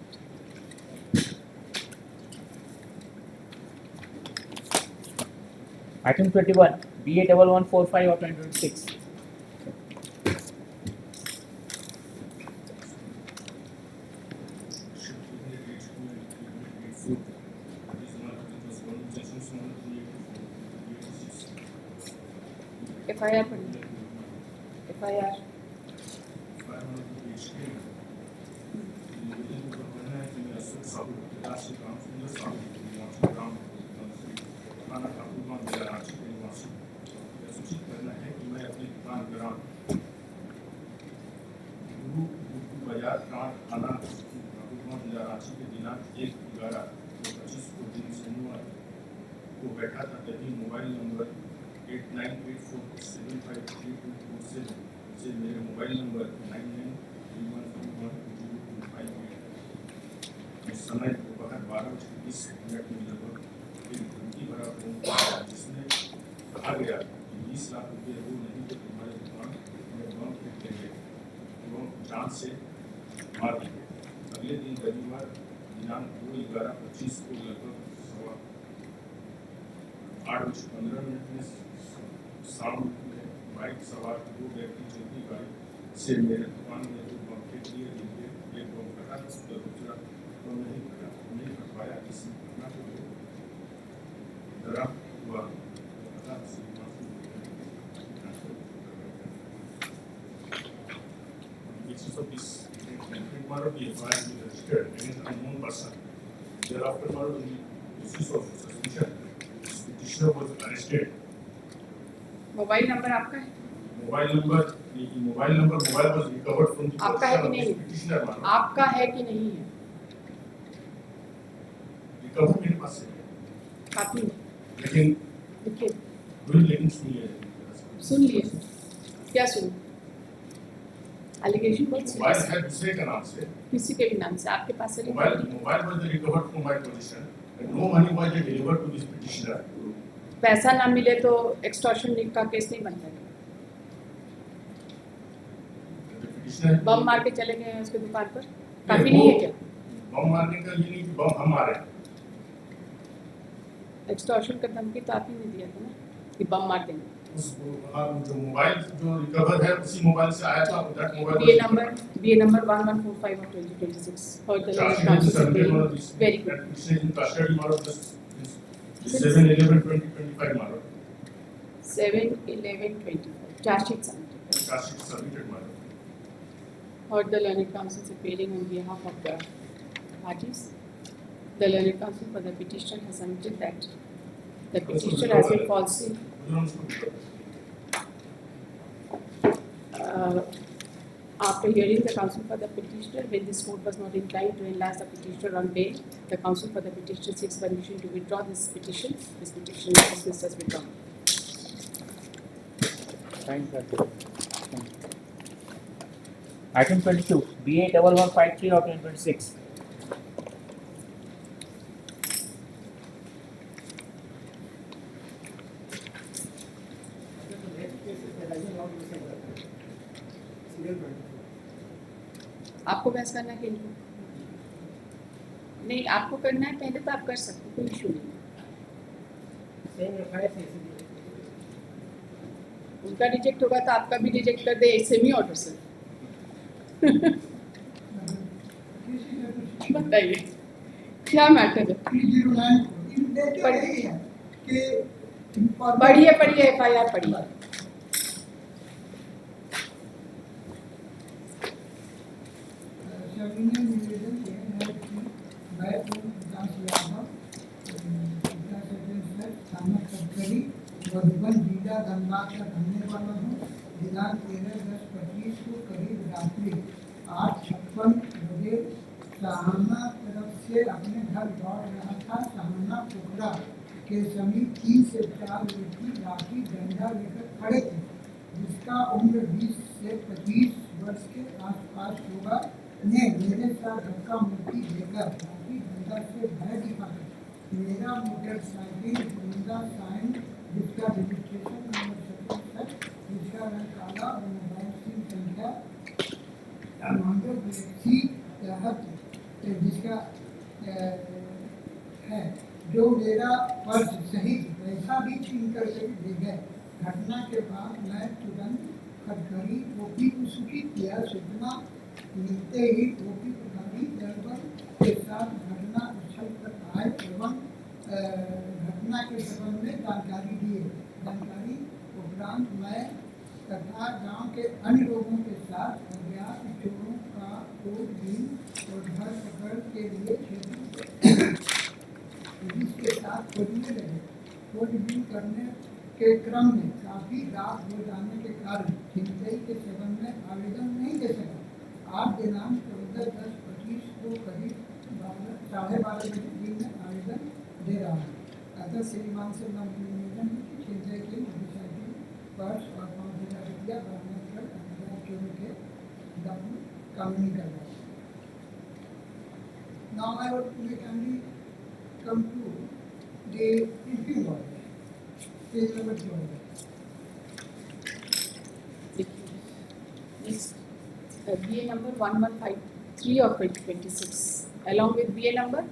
Item 21, DA.09.03.2026. of 2026. FIR पढ़िए। FIR सूचित करना है कि मैं अपनी दुकान ग्राम बाजार थाना जिला रांची के दिनांक 1/11/2025 को दिन सोमवार को बैठा था, तभी मोबाइल नंबर 8984753247 से मेरे मोबाइल नंबर 9931210258 इस समय दोपहर 12:20 में लगभग एक धमकी भरा फोन आया, जिसमें कहा गया कि 20 लाख रुपये वो नहीं तो तुम्हारे दुकान में बम फेंक देंगे एवं जान से मार देंगे। अगले दिन रविवार दिनांक 2/11/25 को लगभग 8:15 में शाम में बाइक सवार 2 व्यक्ति चलती गाड़ी से मेरे दुकान में 2 बम फेंक दिए, जिनके एक बम फटा तो दूसरा बम नहीं फट पाया। इस घटना को डरा हुआ basis of this matter be advised with the registered against an unknown person. Thereafter, on the basis of suspicion, this petitioner was arrested. Mobile number आपका है? Mobile number was recovered from the आपका है कि नहीं? petitioner matter. आपका है कि नहीं है? recover मेरे पास है, काफी लेकिन लिखिए। लेकिन सुनिए, सुन लिए। क्या सुन? एलिगेशन बहुत मोबाइल सीरियस है दूसरे का नाम से, किसी के भी नाम से आपके पास है? Mobile was recovered from my possession and no money was delivered to this petitioner. पैसा ना मिले तो एक्सटॉर्शन का केस नहीं बनता है। The petitioner बम मार के चले गए हैं उसके दुकान पर, काफी नहीं है क्या? बम मारने का ये नहीं कि बम हम मारे, एक्सटॉर्शन का धमकी तो आप ही ने दिया था ना कि बम मार देंगे। उस जो मोबाइल जो रिकवर है उसी मोबाइल से आया था। That mobile BA number 1145 of 2026 for the last very good 7/11/2025 model 7/11/25 charge sheet submitted. submitted model heard the learned counsel appearing on behalf of the parties. The learned counsel for the petitioner has submitted that the petitioner has been falsely after hearing the counsel for the petitioner, when this court was not inclined to enlarge the petitioner on bail, the counsel for the petitioner seeks permission to withdraw this petition. This petition is dismissed as withdrawn. Item 22, DA.11.53 of 2026. आपको बहस करना है कि इनको? नहीं, आपको करना है पहले तो आप कर सकते हो, कोई इशू नहीं। उनका रिजेक्ट होगा तो आपका भी रिजेक्ट कर दे सेमी ऑर्डर से। बताइए क्या मैटर है? पढ़िए FIR पढ़िए। मधुबन जिला धनबाद का रहने वाला हूँ। दिनांक 13/10/25 को करीब रात्रि 8:56 बजे सहाना तरफ से अपने घर लौट रहा था। सहाना पोखरा के समीप 3 से 4 व्यक्ति लाठी डंडा लेकर खड़े थे, जिसका उम्र 20 से 25 वर्ष के आसपास होगा, ने मेरे साथ धक्का मुक्की देकर लाठी डंडा से भय दिखाकर मेरा मोटरसाइकिल होंडा साइन जिसका रजिस्ट्रेशन नंबर 67, जिसका रंग काला और मोबाइल सिम संख्या जिसका है, जो मेरा पर्स सहित पैसा भी छीन कर ले गए। घटना के बाद मैं तुरंत खटखरी ओपी को सूचित किया। सूचना मिलते ही ओपी प्रभारी दल के साथ घटना स्थल पर आए एवं घटना के संबंध में जानकारी दिए। जानकारी उपरांत मैं तथा गांव के अन्य लोगों के साथ अज्ञात चोरों का खोजबीन और धरपकड़ के लिए पुलिस के साथ खोजने लगे। खोजबीन करने के क्रम में काफी रात हो जाने के कारण छिनतई के संबंध में आवेदन नहीं दे सका। 8 दिनांक 14/10/25 को करीब 12:30 बजे दिन में आवेदन दे रहा है। अतः श्रीमान से निवेदन है कि छिनतई की मोटरसाइकिल, पर्स और 5,000 रुपया बरामद कर अज्ञात चोरों के दम कानूनी कार्रवाई। Now I would kindly come to the impugn order. Page number 12. Next, BA number 1153 of 2026, along with BA number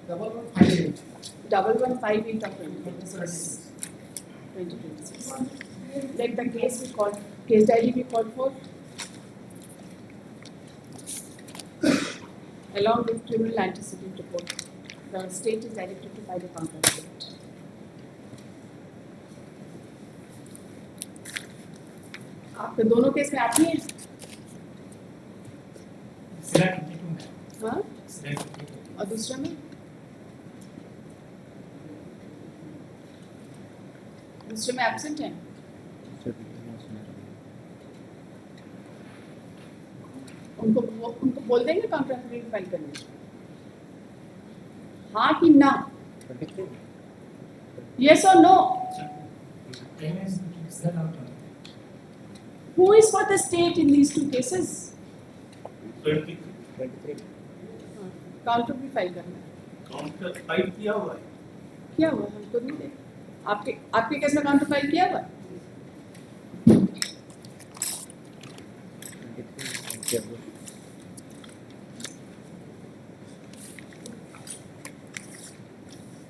1158. 1158 of 2026. Let the case be called, case diary be called for, along with criminal antecedent report. The state is directed to file a counter report. आपके दोनों case में आती हैं? हाँ? और दूसरे में? दूसरे में एब्सेंट हैं? उनको बोल देंगे काउंटर एफिडेविट फाइल करने, हाँ कि ना? Yes or no? Who is for the state in these two cases? 23. Counter भी फाइल करना है। काउंटर फाइल किया हुआ है। क्या हुआ? हमको नहीं देखा। आपके केस में काउंटर फाइल किया हुआ है?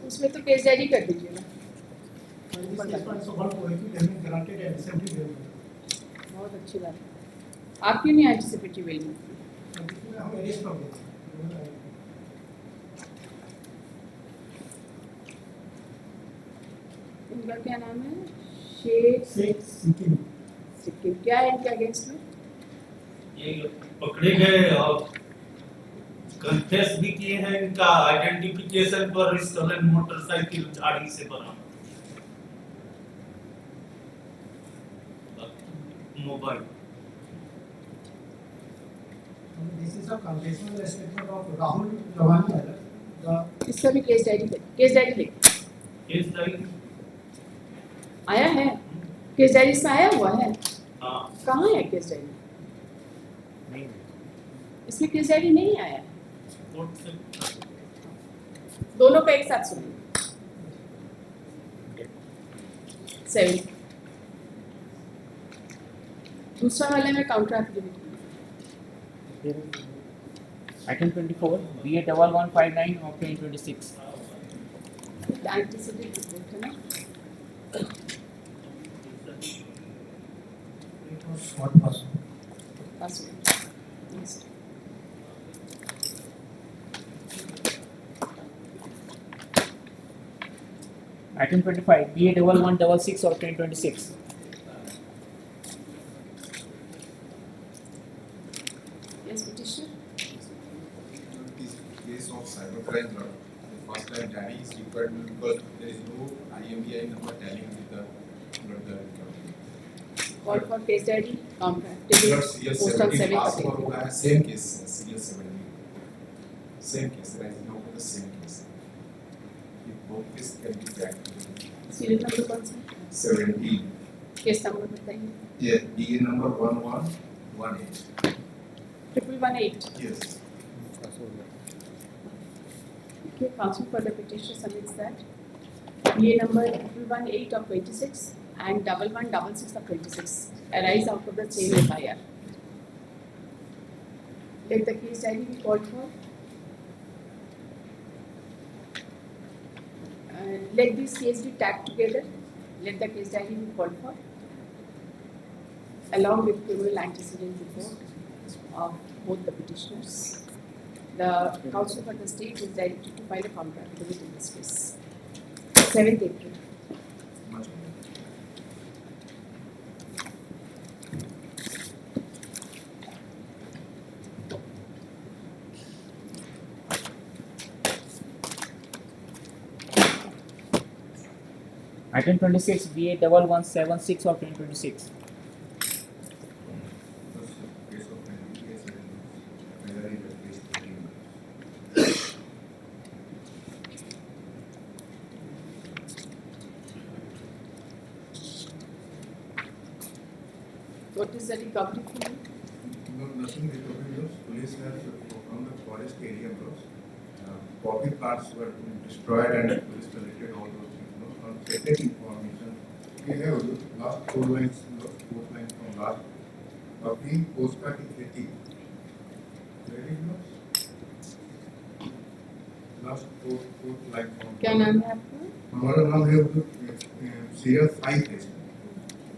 उसमें तो केस डायरी कर दीजिए ना। बहुत अच्छी बात है। आप क्यों नहीं एंटिसिपेटरी वेल में? इनका क्या नाम है? शेख सिक्किम सिक्किम, क्या है इनके अगेंस्ट में? ये लोग पकड़े गए और कन्फेस भी किए हैं। इनका आइडेंटिफिकेशन पर स्टोलन मोटरसाइकिल झाड़ी से बना mobile. This is a confessional statement of Rahul Rawani. इसका भी केस डायरी लिख, केस डायरी लिख। केस डायरी आया है, केस डायरी इसमें आया हुआ है। हाँ कहाँ है केस डायरी? नहीं, इसमें केस डायरी नहीं आया है। कोर्ट से दोनों का एक साथ सुनिए। 7 दूसरा वाले में counter affidavit. Item 24, BA 1159 of 2026. Antecedent report है ना? पास हो गया। Next. Item 25, BA 1166 of 2026. Yes, petitioner. This case of cybercrime law, the first time daddy is required because there is no IMEI number telling with the Call for case diary, counter serial activity, post on 7 pass April. होगा है same case serial 70 same case rising over the same case if both case can be tracked serial number कौन सा? 17 case number बताइए। yeah DA number 1118 1118. yes Okay, counsel for the petitioner submits that DA number 1118 of 26 and 1166 of 26 arise out of the same FIR. Let the case diary be called for. Let these cases be tagged together. Let the case diary be called for, along with criminal antecedent report of both the petitioners. The counsel for the state is directed to file a counter affidavit in this case. 7th April. much better. Item 26, BA 1176 of 2026. Case of case whether in the case 13 What is the recovery for you? No, nothing recovery loss. Police has from the forest area loss. Poppy parts were destroyed and police collected all those things. No, on second information, we have last 4 lines, fourth line from last. Poppy postcard in खेती. Very loss. Last fourth line from. क्या नाम है आपका? हमारा नाम है serial 5 है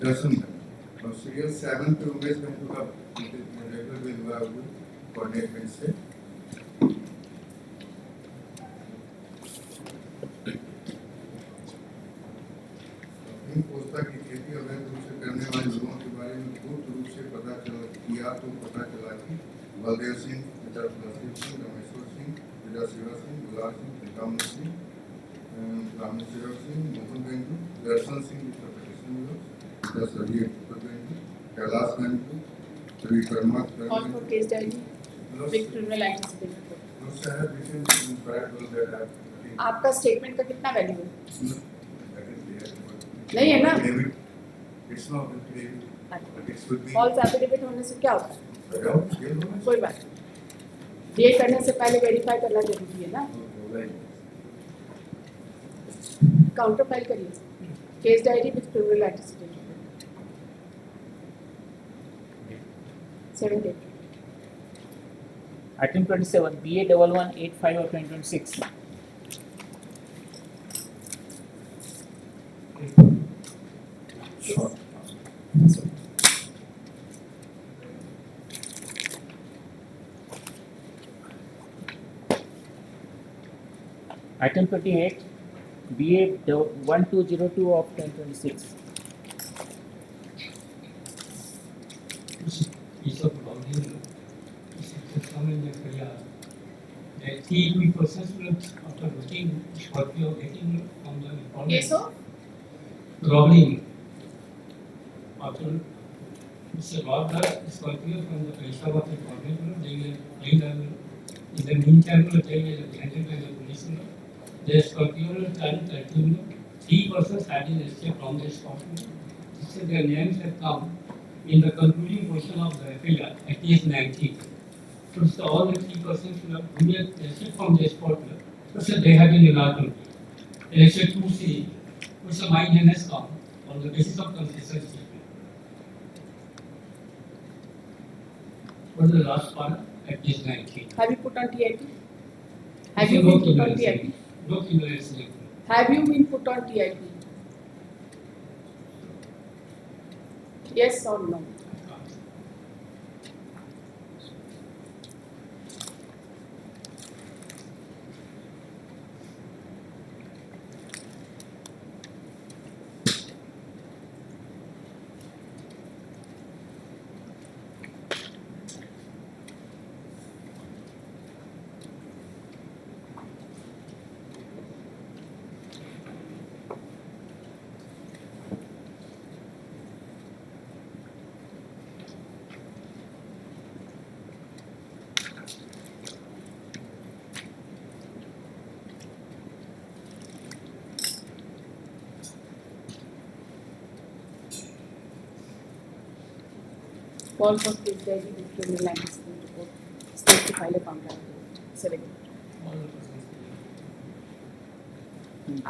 दर्शन है और सीरियल 7 पे उमेश बंधु का रेगुलर बिल हुआ है कोऑर्डिनेट से इन पोस्टा की खेती अवैध रूप से करने वाले लोगों के बारे में गुप्त रूप से पता चला कि बलदेव सिंह, पिता नसीब सिंह, रमेश्वर सिंह, पिता शिवा सिंह, गुलाब सिंह, पिता सिंह, रामेश्वर सिंह, मोहन बेंगू, दर्शन Singh, Kailash बेंगू, Vikrama Call for case diary with criminal antecedent report. आपका स्टेटमेंट का कितना वैल्यू है? नहीं है ना? फॉल्स एफिडेविट होने से क्या होता है? कोई बात नहीं, ये करने से पहले वेरीफाई करना जरूरी है ना। काउंटर फाइल करिए, case diary with criminal antecedent 7 April. Item 27, BA 1185 of 2026. Sure. Item 28, BA 1202 of 2026. piece of property, come in the area. The three persons after looking Scorpio getting from the informant. Case of Robbing. After Mr. robbed the Scorpio from the place of the informant, they in the meantime, they were handled by the police. The Scorpio turned 13. Three persons had been escaped from the spot. So their names have come in the concluding portion of the FIR at case 19. So all the three persons who have escaped from the spot, so they have been evaluated. Except 2C, which the mine has come on the basis of confession statement. What is the last part at case 19? have you put on TIP? Have you been put on TIP? No criminalization. Have you been put on TIP? Yes or no? Call for case diary with criminal antecedent report. State to file a counter. Select.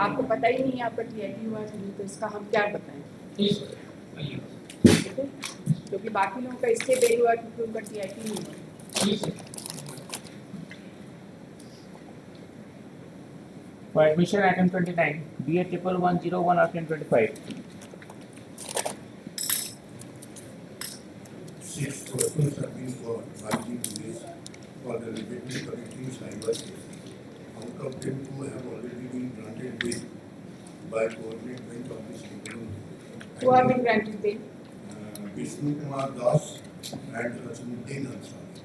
आपको पता ही नहीं है आपका TIP हुआ है तो इसका हम क्या बताएं? ठीक है? क्योंकि बाकी लोगों का इसलिए बेल हुआ क्योंकि उनका TIP नहीं हुआ. For admission, item 29, BA 1101 of 2025. 6 persons have been charged police for the repeatedly committing cyber cases. Out of them, 2 have already been granted bail by coordinate bench of this tribunal. Who have been granted bail? Vishnu Kumar Das and Hasanuddin Ansari.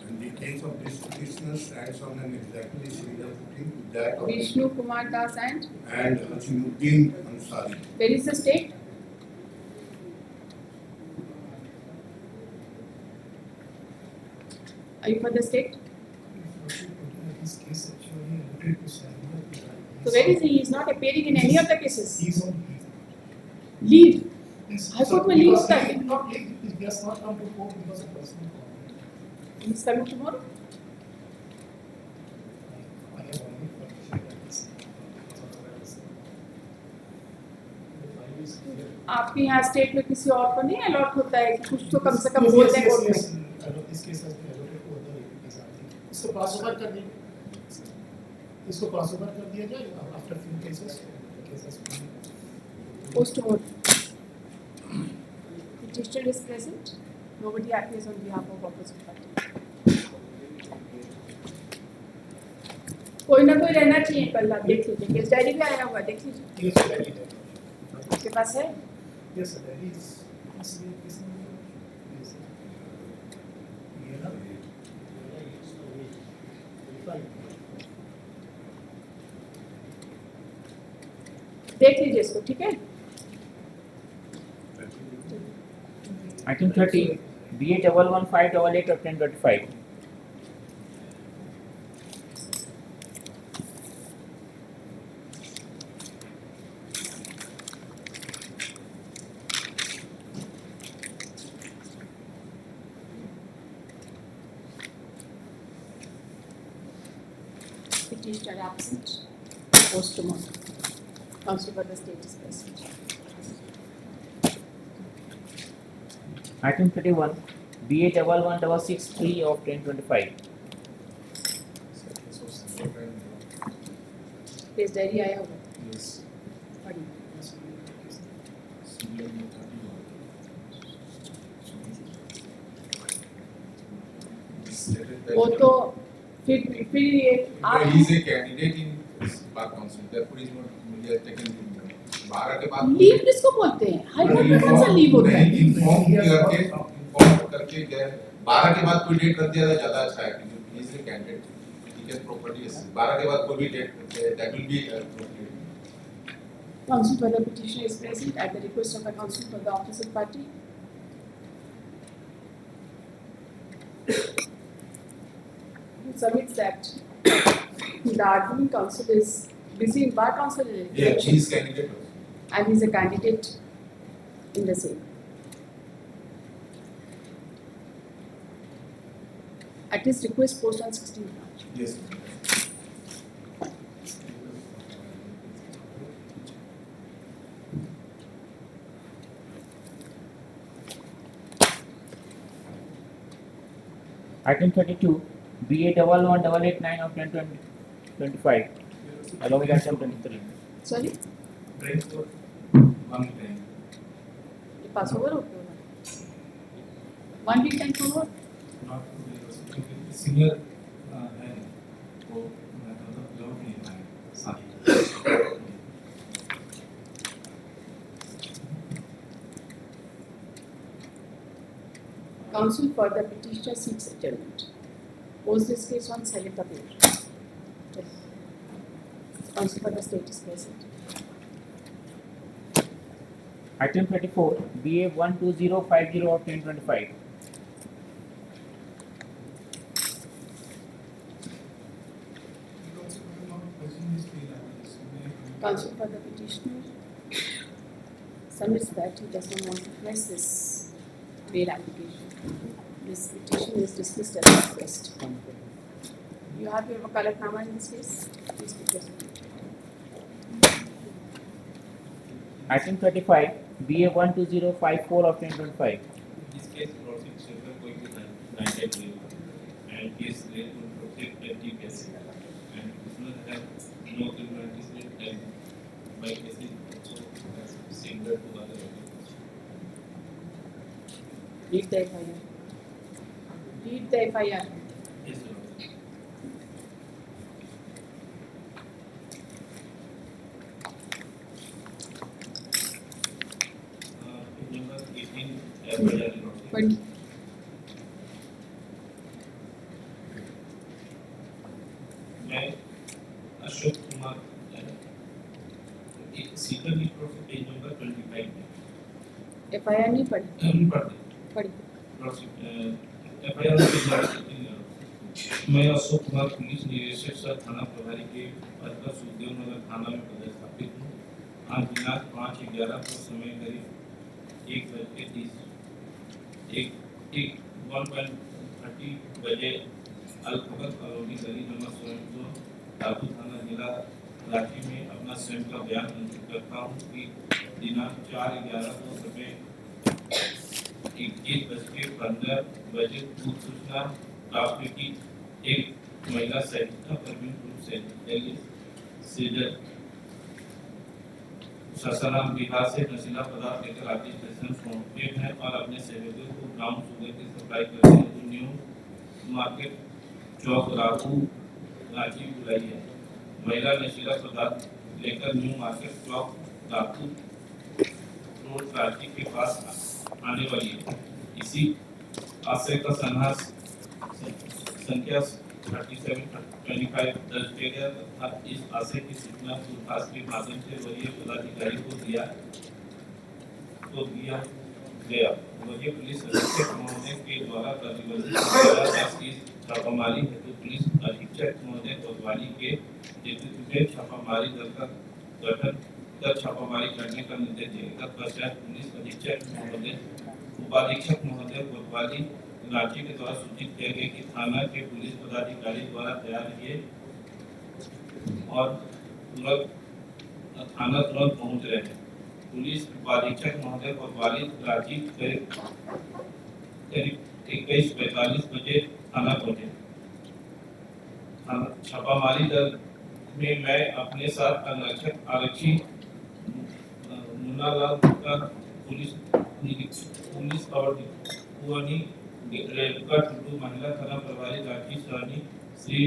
And the case of this petitioner stands on an exactly similar footing to that of Vishnu Kumar Das and Hasanuddin Ansari. where is the state? Are you for the state? So where is he? He is not appearing in any of the cases. He's on Leave. leave. I thought we leave Because that. he did not leave. He has not come to court because of personal problem. He is coming tomorrow. I have only for this. आपके यहाँ state में किसी और को नहीं allot होता है कि कुछ तो कम से कम बोल दें कोर्ट में. This case has been allocated to other APPs, I think. इसको पास ओवर कर दिया. इसको पास ओवर कर दिया जाए after few cases. Cases. Post-mortem. The petitioner is present. Nobody appears on behalf of opposite party. कोई ना कोई रहना चाहिए कल आप देख लीजिए. केस डायरी भी आया हुआ देख लीजिए. Yes, that is. आपके पास है? Yes, sir, that is. Yes. देख लीजिए इसको ठीक है. Item 30, BA 111588 of 2025. Petitioner absent. Post-mortem. Constable the state is present. Item 31, BA 11663 of 2025. Case diary आया होगा. Yes. पढ़िए. वो तो फिर ये आप He is a candidate in bar council, therefore he is not taken in 12 के बाद लीव किसको बोलते हैं? हाई कोर्ट में कौन सा लीव होता है? इन्फॉर्म करके गए 12 के बाद कोई डेट रख दिया तो ज्यादा अच्छा है क्योंकि is the candidate he can properly 12 के बाद कोई भी date that will be Counsel for the petitioner is present at the request of the counsel for the opposite party. He submits that the arguing counsel is busy in bar council yeah she is candidate and he is a candidate in the same. At his request, post on 16th March. yes Item 32, BA 11889 of 2025, along with item 23. Sorry? Brains for one time. ये पास over हो गया? 1 week time forward? Not क्योंकि senior है वो मतलब लौट नहीं पाए साथ Counsel for the petitioner seeks adjournment. Post this case on silent appeal. Yes. Counsel for the state is present. Item 34, BA 12050 of 2025. Counsel for the petitioner submits that he does not want to press this bail application. This petition is dismissed as request. You have your wakalatnama in this case? Please be present. Item 35, BA 12054 of 2025. This case proceeds several going to 98 leave and case rate will proceed 20 cases and prisoner have no criminal history and by cases also similar to other offenses. Read the FIR. Read the FIR. Yes, sir. Number 18 FIR. 20. मैं Ashok Kumar Sikar lead professor page number 25 में FIR नहीं पढ़ी? हम पढ़ते पढ़ी. FIR मैं Ashok Kumar police निरीक्षक सह थाना प्रभारी के पद पर सुखदेव नगर थाना में पदस्थापित हूँ. आज दिनांक 5/11 को समय करीब 1:30 बजे अलखबर कॉलोनी गली नंबर 16 दादू थाना जिला रांची में अपना स्वयं का बयान अंकित करता हूँ कि दिनांक 4/11 को समय 21:15 बजे पूर्व सूचना प्राप्त हुई कि एक महिला सहित प्रवीण रूप से सासाराम बिहार से नशीला पदार्थ लेकर आके स्टेशन पहुंचे हैं और अपने सहयोगियों को ब्राउन शुगर की सप्लाई करते हुए न्यू मार्केट चौक राहू रांची बुलाई है. महिला नशीला पदार्थ लेकर न्यू मार्केट चौक राहू रोड रांची के पास आने वाली है. इसी आशय का संख्या 3725 दर्ज किया गया तथा इस आशय की सूचना दूरभाष के माध्यम से वरीय पदाधिकारी को दिया गया. वरीय पुलिस अधीक्षक महोदय के द्वारा प्रतिबंधित की छापामारी हेतु पुलिस अधीक्षक महोदय कोतवाली के नेतृत्व में छापामारी दल का गठन कर छापामारी करने का निर्देश दिया. तत्पश्चात पुलिस अधीक्षक महोदय उपाधीक्षक महोदय कोतवाली रांची के द्वारा सूचित किया गया कि थाना के पुलिस पदाधिकारी द्वारा तैयार किए और थाना तुरंत पहुंच रहे हैं. पुलिस उपाधीक्षक महोदय कोतवाली रांची करीब 21:45 बजे थाना पहुंचे. छापामारी दल में मैं अपने साथ अंगरक्षक आरक्षी मुन्नालाल गुप्ता पुलिस और रेणुका टुडू महिला थाना प्रभारी रांची सहनी श्री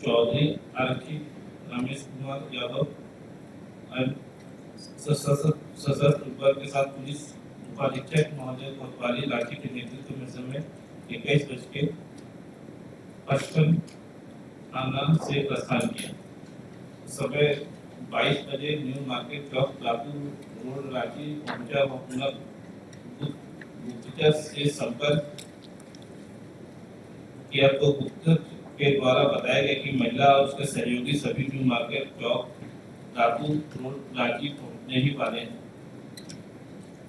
चौधरी आरक्षी रमेश कुमार यादव सशस्त्र बल के साथ पुलिस उपाधीक्षक महोदय कोतवाली लाठी के नेतृत्व में समय 21:55 से प्रस्थान किया। समय 22 बजे न्यू मार्केट चौक लातूर रोड रांची पहुंचा व पुनः गुप्तचर से संपर्क किया तो गुप्तचर के द्वारा बताया गया कि महिला और उसके सहयोगी सभी न्यू मार्केट चौक लातूर रोड रांची पहुंचने ही वाले हैं।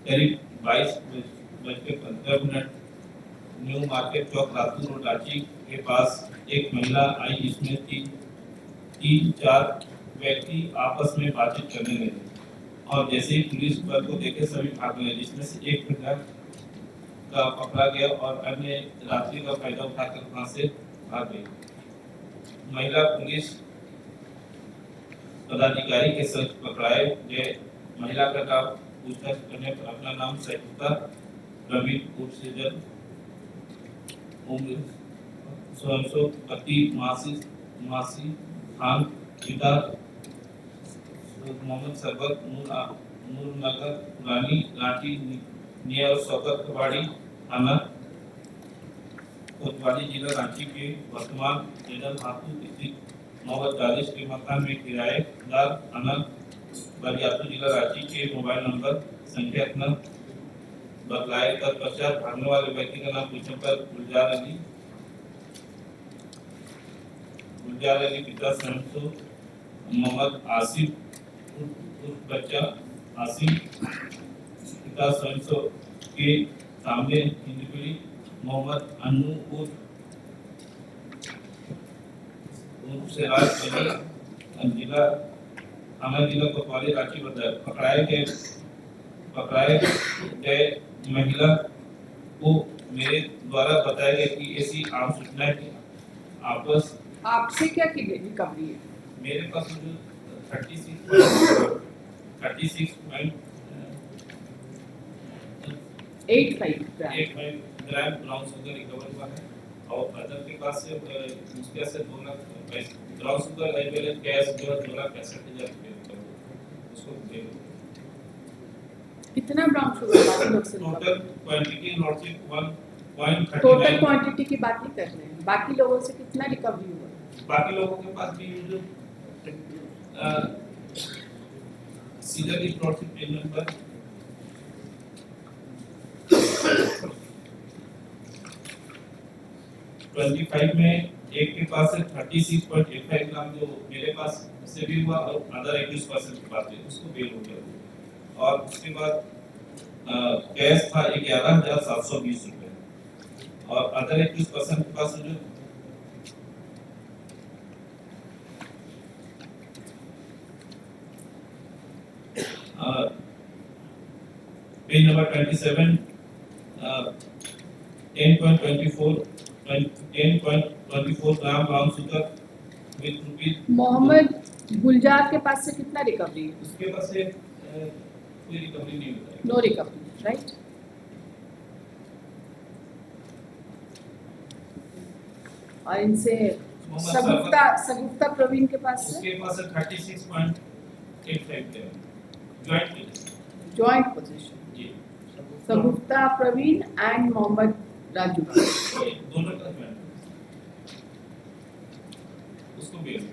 करीब 22:15 न्यू मार्केट चौक लातूर रोड रांची के पास एक महिला आई जिसमें तीन चार व्यक्ति आपस में बातचीत करने लगे और जैसे ही पुलिस बल को देखे सभी भाग गए, जिसमें से एक महिला का पकड़ा गया और अन्य रात्रि का फायदा उठाकर वहां से भाग गई। महिला पुलिस पदाधिकारी के साथ पकड़ाए गए। महिला का नाम पूछताछ करने पर अपना नाम सहिता प्रवीण उर्फ सेजल उम्र 16 मासी खान पिता मोहम्मद सरबत नूर नगर पुरानी लाठी नियर शौकत कबाड़ी थाना कोतवाली जिला रांची के वर्तमान जनरल हाथू स्थित 940 के मकान में किराएदार अनंत बरियातू जिला रांची के मोबाइल नंबर संख्या बदलाए तत्पश्चात भागने वाले व्यक्ति का नाम पूछने पर गुलजार अली पिता संतो मोहम्मद आसिफ बच्चा आसिफ पिता संतो के सामने हिंदुपीढ़ी मोहम्मद अन्नू उर्फ सिराज अली जिला कोतवाली रांची पकड़ाए गए महिला को मेरे द्वारा बताया गया कि ऐसी आम सूचना है कि आपसे क्या की रिकवरी है? मेरे पास जो 36 ग्राम ब्राउन शुगर रिकवर हुआ है और अदर के पास से उसके से 2 lakh brown sugar as well as cash जो 2,65,000 रुपये उसको दे। कितना brown sugar total quantity logic 1.39 total quantity की बात नहीं कर रहे हैं, बाकी लोगों से कितना रिकवरी हुआ? बाकी लोगों के पास भी जो सीधा की लॉजिक पेज नंबर 25 में एक के पास है 36.85 ग्राम जो मेरे पास से भी हुआ और अदर 21% के पास है उसको बेल हो गया। और उसके बाद कैश था 11,720 रुपए और अदर 21% के पास जो page number 27 10.24 gram brown sugar with rupees. Mohammed Gulzar के पास से कितना रिकवरी है? उसके पास से कोई रिकवरी नहीं होता है। No recovery, right? और इनसे सगुप्ता प्रवीण के पास से? उसके पास है 36.85 जॉइंट पोजीशन जी। सगुप्ता प्रवीण एंड मोहम्मद राजू दोनों का जॉइंट उसको बेल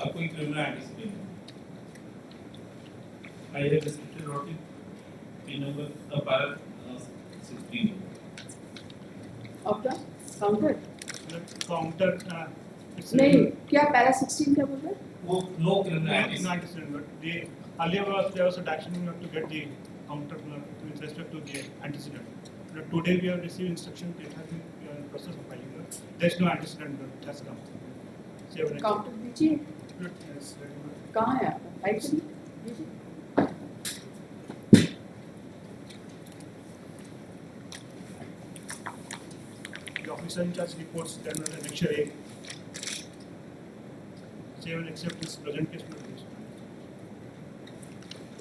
अब कोई criminal anticipate I have restricted notice P number para 16 और क्या काउंटर काउंटर नहीं क्या पैरा 16 क्या बोल रहे हैं? वो no criminal antecedent but the earlier there was a action we have to get the counter with respect to the antecedent. Today we have received instruction it has been in process of filing. There is no antecedent that has come. Counter दीजिए कहाँ है आपका file दीजिए the officer in charge reports then the lecture A. Say will accept this present case notice.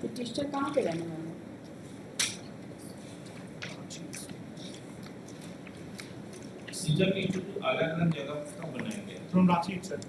Petitioner कहाँ पे रहने वाला है? सीजन की जो अलग-अलग जगह का बनाया गया from Ranchi itself.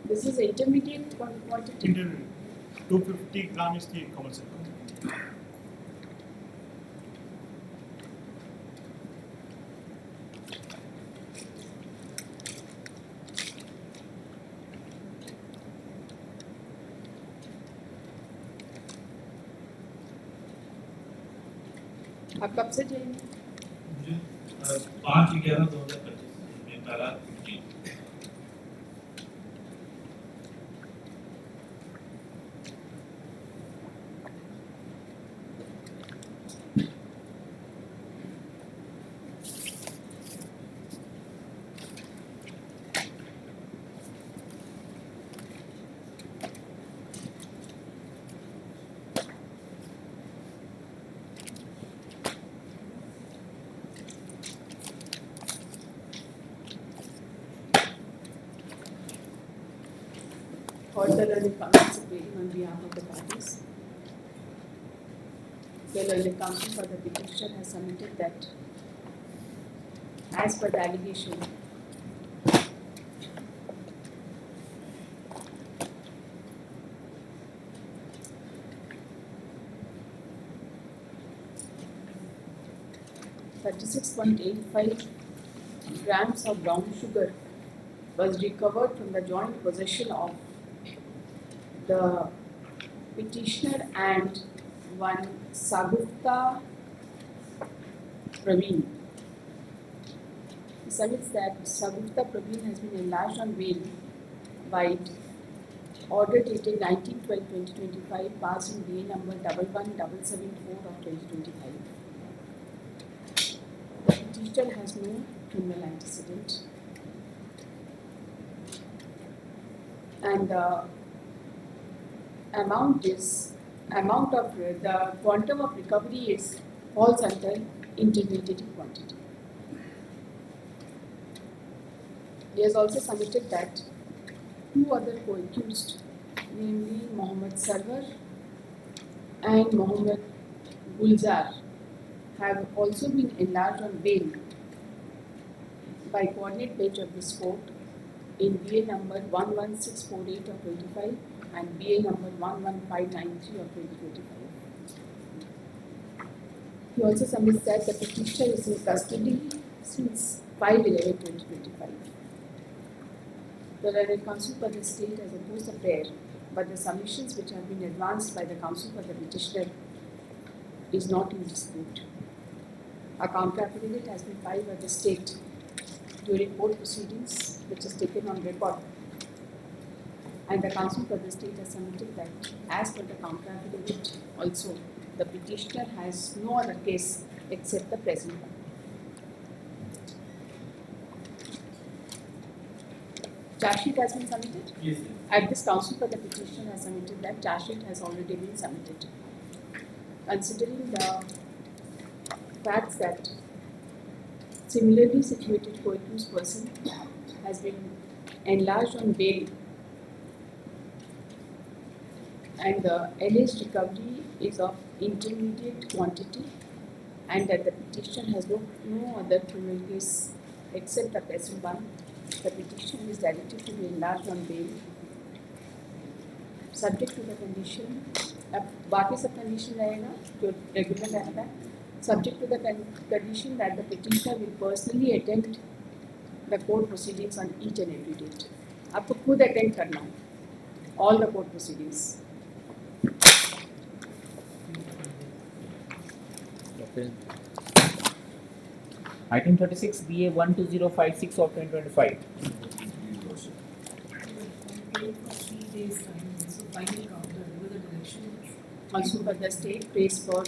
This is intermediate quantity. Intermediate. 250 gram is the commercial quantity. आप कब से जाएंगे? मुझे 5/11/2025 में पहला 15। Or the learned counsel appearing on behalf of the parties. The learned counsel for the petitioner has submitted that, as per the allegation, (36.85 grams of brown sugar was recovered from the joint possession of the petitioner and one Sagupta Praveen. He submits that Sagupta Praveen has been enlarged on bail by order dated 19/12/2025, passed in DA number 11774 of 2025. The petitioner has no criminal antecedent, and the quantum of recovery falls under intermediate quantity. He has also submitted that two other co-accused, namely Mohammed Sarwar and Mohammed Gulzar, have also been enlarged on bail by coordinate bench of this court in BA number 11648 of 25 and BA number 11593 of 2025. He also submits that the petitioner is in custody since 5/11/2025. The learned counsel for the state has opposed the prayer, but the submissions which have been advanced by the counsel for the petitioner is not in dispute. A counter affidavit has been filed by the state during court proceedings, which is taken on record. And the counsel for the state has submitted that, as per the counter affidavit, also the petitioner has no other case except the present one. Charge sheet has been submitted? Yes. At this, counsel for the petitioner has submitted that charge sheet has already been submitted. Considering the facts that similarly situated co-accused person has been enlarged on bail and the alleged recovery is of intermediate quantity and that the petitioner has no other criminal case except the present one, the petition is directed to be enlarged on bail subject to the condition. अब बाकी सब condition रहेगा जो regular रहता है, subject to the condition that the petitioner will personally attend the court proceedings on each and every date. आपको खुद attend करना है all the court proceedings. Item 36 BA 12056 of 2025. Also for the state pays for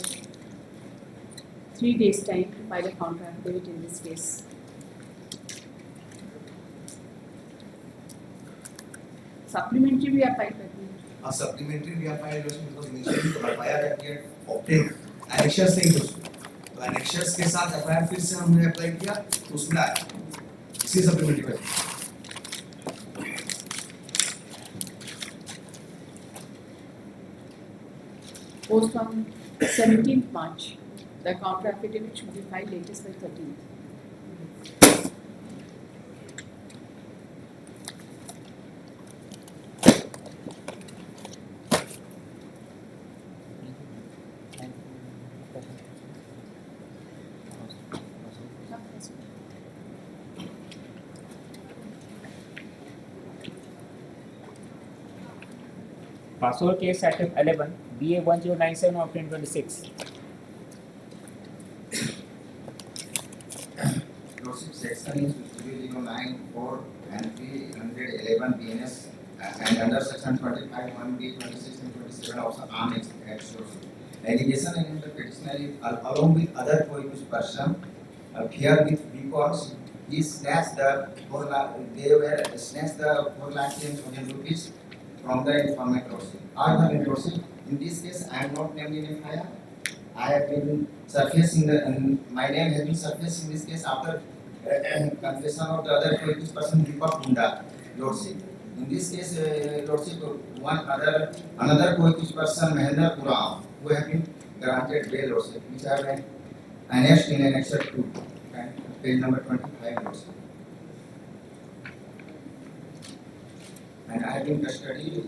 3 days time to file a counter affidavit in this case. Supplementary भी आप file करते हैं? A supplementary we have filed because initially the FIR that we had obtained annexures से ही दोस्तों, तो annexures के साथ FIR फिर से हमने अप्लाई किया, तो उसमें आया, इसी supplementary पर. Post on 17th March, the counter affidavit should be filed latest by 13th. Password case item 11, DA.09.07 of 2026. Lordship, section is 009(4) and 311 BNS and under section 25 1B 26 and 27 of the Armed Acts. Allegation against the petitioner is along with other co-accused person appear with because he snatched the 4 lakh rupees from the informant Lordship. However, Lordship, in this case, I am not named in FIR. I have been surfacing my name has been surfaced in this case after confession of the other co-accused person Deepak Munda, Lordship. In this case, Lordship, another co-accused person Mahendra Purao, who have been granted bail, Lordship, which have been annexed in Annexure 2, page number 25, Lordship. And I have been custody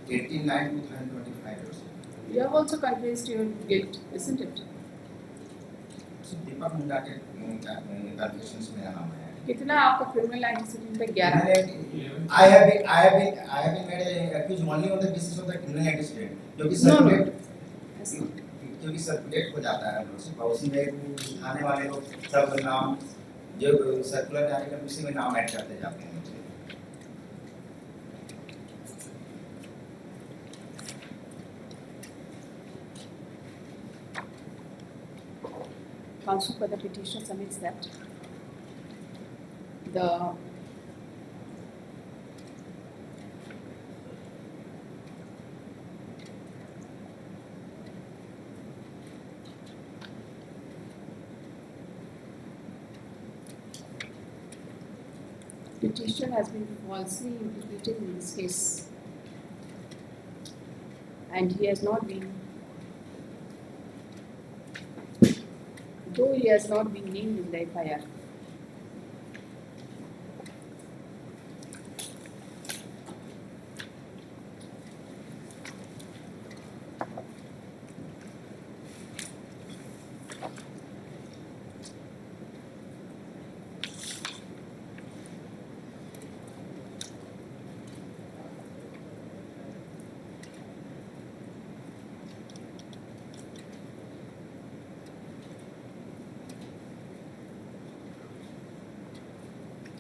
18/9/2025, Lordship. You have also confessed your guilt, isn't it? दीपक मुंडा के confessions मेरा नाम है. कितना आपका criminal antecedent है? 11. I have been made accused only on the basis of the criminal antecedent, जो कि circulate हो जाता है लोग और उसी में आने वाले लोग सब नाम जो सर्कुलर जाने का उसी में नाम ऐड करते जाते हैं. Counsel for the petitioner submits that the petitioner has been falsely implicated in this case, and he has not been, though he has not been named in the FIR.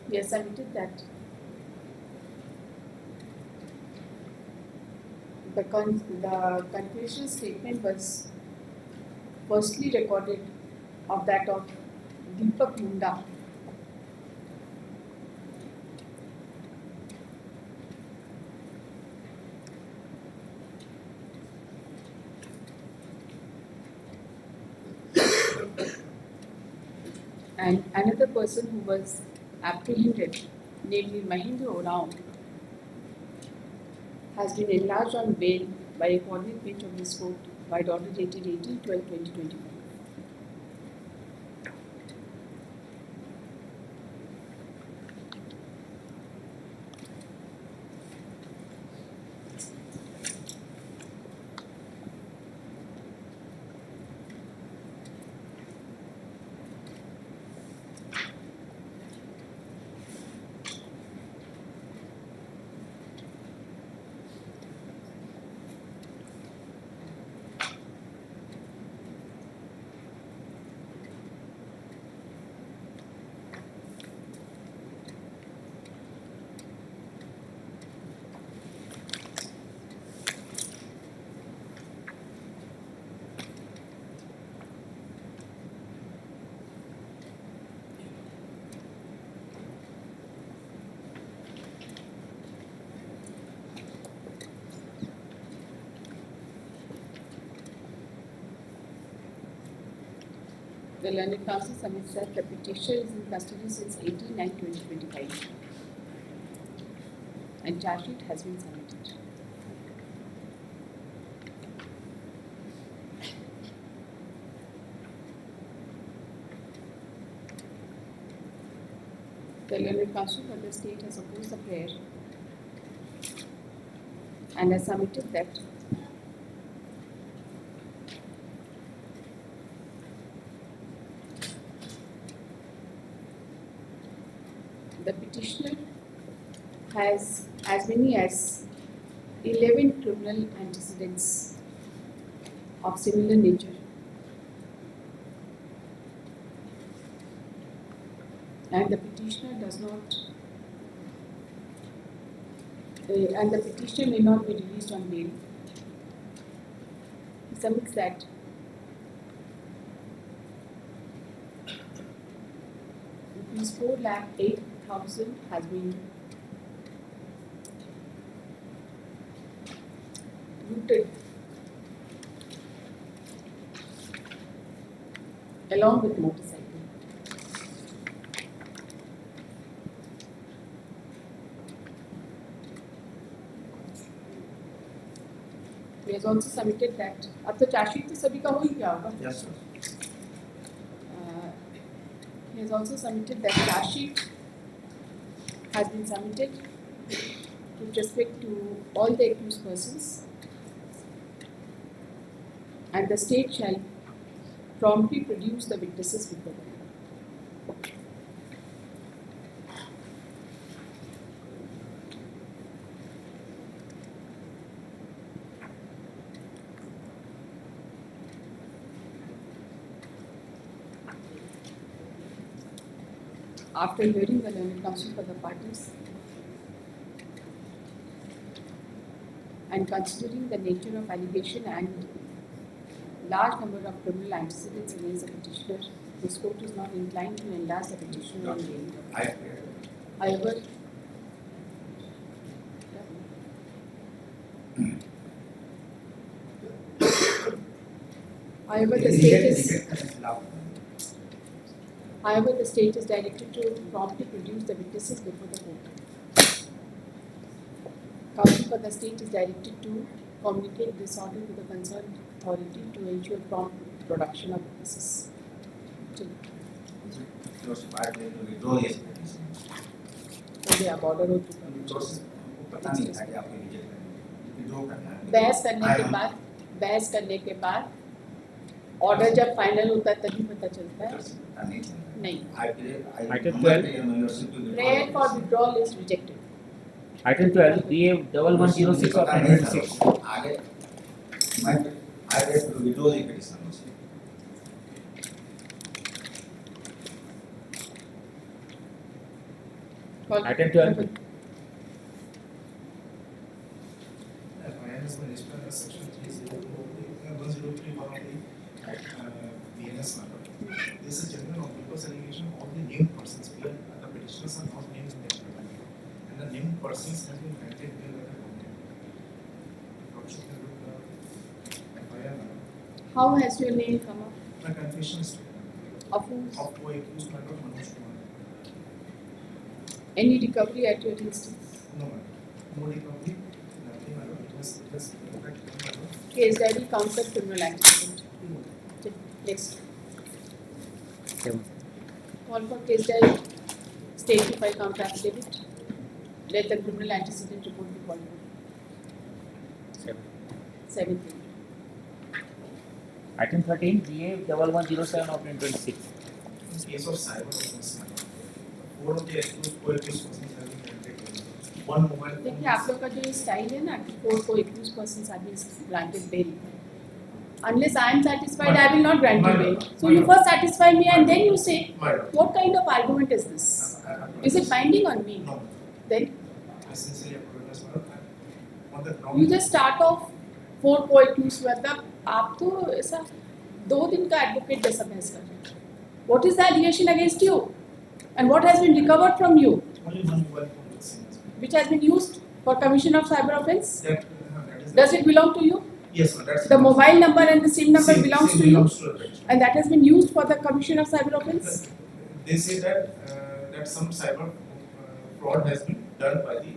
He has submitted that the confession statement was firstly recorded of that of Deepak Munda. And another person who was apprehended, namely Mahendra Purao, has been enlarged on bail by a coordinate bench of this court by order dated 18/12/2025. The learned counsel submits that the petitioner is in custody since 18/9/2025 and charge sheet has been submitted. The learned counsel for the state has opposed the prayer and has submitted that the petitioner has as many as 11 criminal antecedents of similar nature. And the petitioner does not, and the petitioner may not be released on bail. He submits that rupees 4,08,000 has been looted along with motorcycle. He has also submitted that. अब तो chargesheet तो सभी का हो ही गया होगा. Yes, sir. He has also submitted that charge sheet has been submitted with respect to all the accused persons, and the state shall promptly produce the witnesses before them. After hearing the learned counsel for the parties and considering the nature of allegation and large number of criminal antecedents against the petitioner, this court is not inclined to enlarge the petitioner on bail. However, the state is directed to promptly produce the witnesses before the court. Counsel for the state is directed to communicate this order to the concerned authority to ensure prompt production of witnesses. So they are border हो चुका है. बहस करने के बाद order जब final होता है तभी पता चलता है. नहीं. Item 12. Prayer for withdrawal is rejected. Item 12. DA.11.06 of 2026. I have to withdraw the petition. Item 12. FIR has been registered as section 103 of the BNS matter. This is a general omnibus allegation of the named persons where the petitioners are not named in the document, and the named persons have been granted bail by the government. FIR matter. How has your name come up? My confession is Of who? of co-accused matter Manoj Kumar. Any recovery at your instance? No, ma'am. No recovery, nothing, madam. It was Case diary counts as criminal antecedent. Next. Call for case diary. State to file counter affidavit. Let the criminal antecedent report be called for. 7. Item 13. DA.11.07 of 2026. In case of cyber offense, four of the accused co-accused persons have been granted bail. One mobile phone. देखिए आप लोग का जो ये style है ना कि 4 co-accused persons have been granted bail. Unless I am satisfied, I will not grant you bail. So you first satisfy me and then you say, what kind of argument is this? Is it binding on me? No. Then I sincerely apologize, madam. On the ground. you just start off 4 co-accused मतलब आप तो ऐसा 2 दिन का advocate जैसा बहस कर रहे हैं. What is the allegation against you? And what has been recovered from you? Only one mobile phone was seen. Which has been used for commission of cyber offense? That is Does it belong to you? Yes, ma'am. That's The mobile number and the SIM number belongs to you, belongs to the and that has been used for the commission of cyber offense. They say that that some cyber fraud has been done by the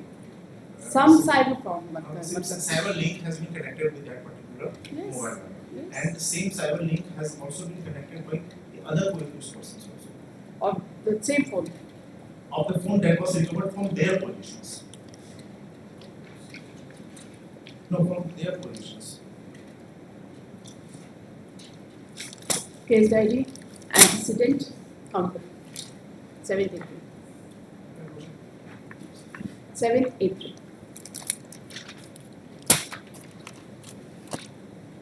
Some cyber fraud. some cyber link has been connected with that particular Yes. mobile number, Yes. and the same cyber link has also been connected by the other co-accused persons also. Of the same phone. Of the phone that was recovered from their positions. No, from their positions. Case diary, antecedent, counter. 7th April. 7th April.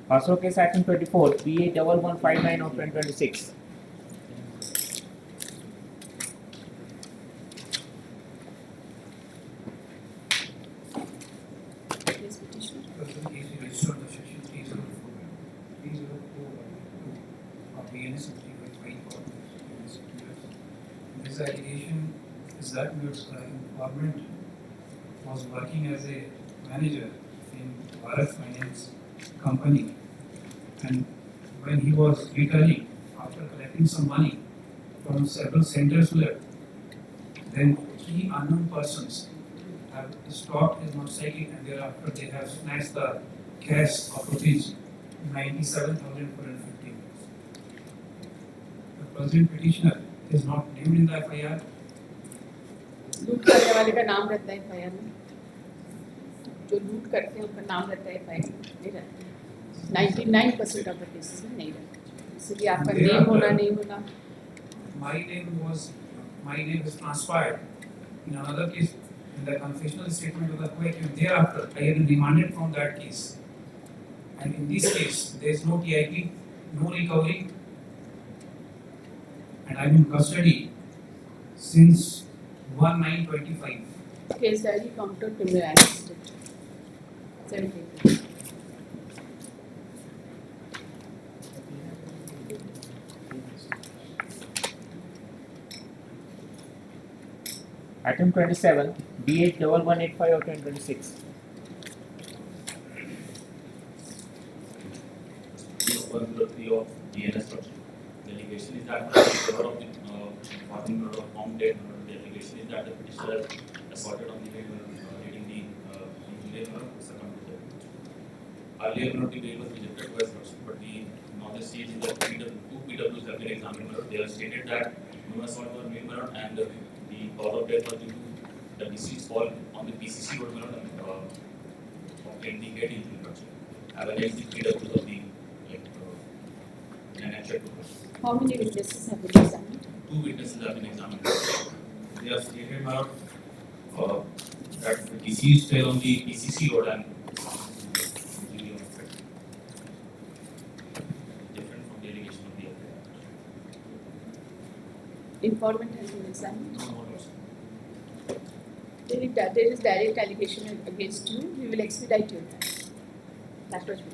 Also case item 24 DA1159 of 2026. Yes, petitioner. Present case is registered under section 304 of BNS 55 This allegation is that your informant was working as a manager in Bharat Finance company, and when he was returning after collecting some money from several centers left, then three unknown persons have stopped his motorcycle and thereafter they have snatched the cash of rupees 97,450. The present petitioner is not named in the FIR. लूट करने वाले का नाम रहता है FIR में, जो लूट करते हैं उनका नाम रहता है एफआईआर में, नहीं रहता है 99% ऑफ द केसेस में नहीं रहता, इसलिए आपका नेम होना नहीं होना. My name is transpired in another case in the confessional statement of the acquittal. Thereafter, I have been remanded from that case, and in this case, there is no TIP, no recovery, and I am in custody since 1/9/25. Case diary counter criminal accident. 17. Item 27 DH1185 of 2026. Responsibility of DNS structure. The allegation is that the of the foreign of form date, the allegation is that the petitioner assaulted on the leading the engineer second to the earlier not the bill was rejected by structure, but the knowledge stage is that two PWs have been examined. They have stated that no assault was made and the cause of death was due to the deceased fall on the PCC road of indicate injury structure. Average the PWs of the How many witnesses have been examined? 2 witnesses have been examined. They have stated that the deceased fell on the PCC road and different from the allegation of the other. Informant has been examined. No. There is direct allegation against you, we will expedite your time. That's what we did.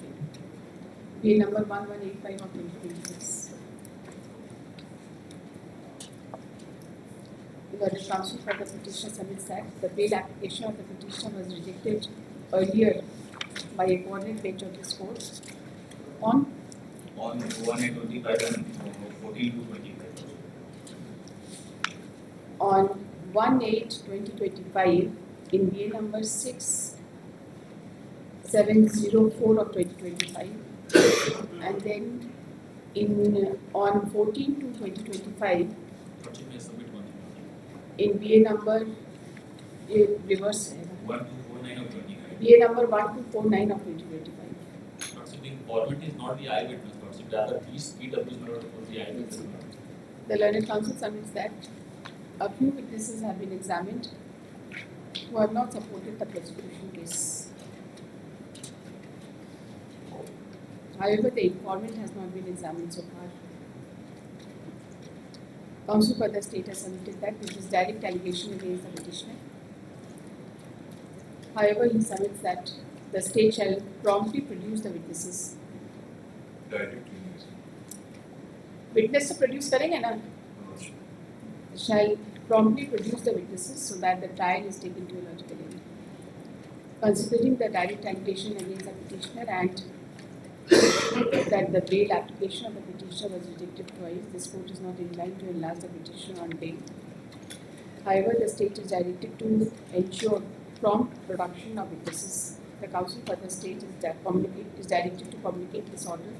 Bill number 1185 of 2026. The counsel for the petitioner submits that the bail application of the petitioner was rejected earlier by a coordinate bench of this court on 1/8/25 and 14/2/25. On 1/8/2025 in BA number 6704 of 2025, and then on 14/2/2025 in BA number reverse 1249 of 25. BA number 1249 of 2025. So the informant is not the eyewitness, but rather these PWs are the eyewitness. The learned counsel submits that a few witnesses have been examined who have not supported the prosecution case. However, the informant has not been examined so far. Counsel for the state has submitted that this is direct allegation against the petitioner. However, he submits that the state shall promptly produce the witnesses. Witness to produce करेंगे ना? Shall promptly produce the witnesses so that the trial is taken to a logical end. Considering the direct allegation against the petitioner and that the bail application of the petitioner was rejected twice, this court is not inclined to enlarge the petitioner on bail. However, the state is directed to ensure prompt production of witnesses. The counsel for the state is directed to communicate this order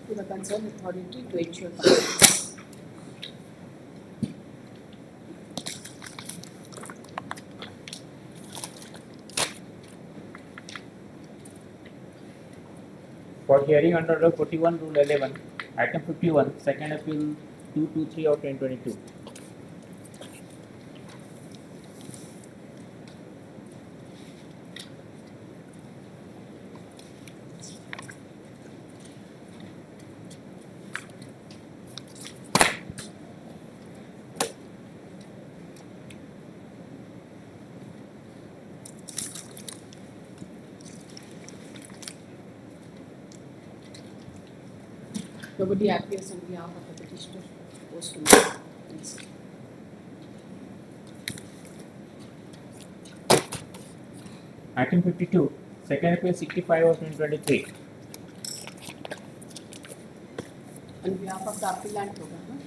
to the concerned authority to ensure compliance. For hearing under Rule 41 Rule 11, Item 51, Second Appeal 223 of 2022. Nobody appears on behalf of the petitioner. Opposed to me. Please. Item 52, second appeal 65 of 2023. On behalf of the appellant होगा ना?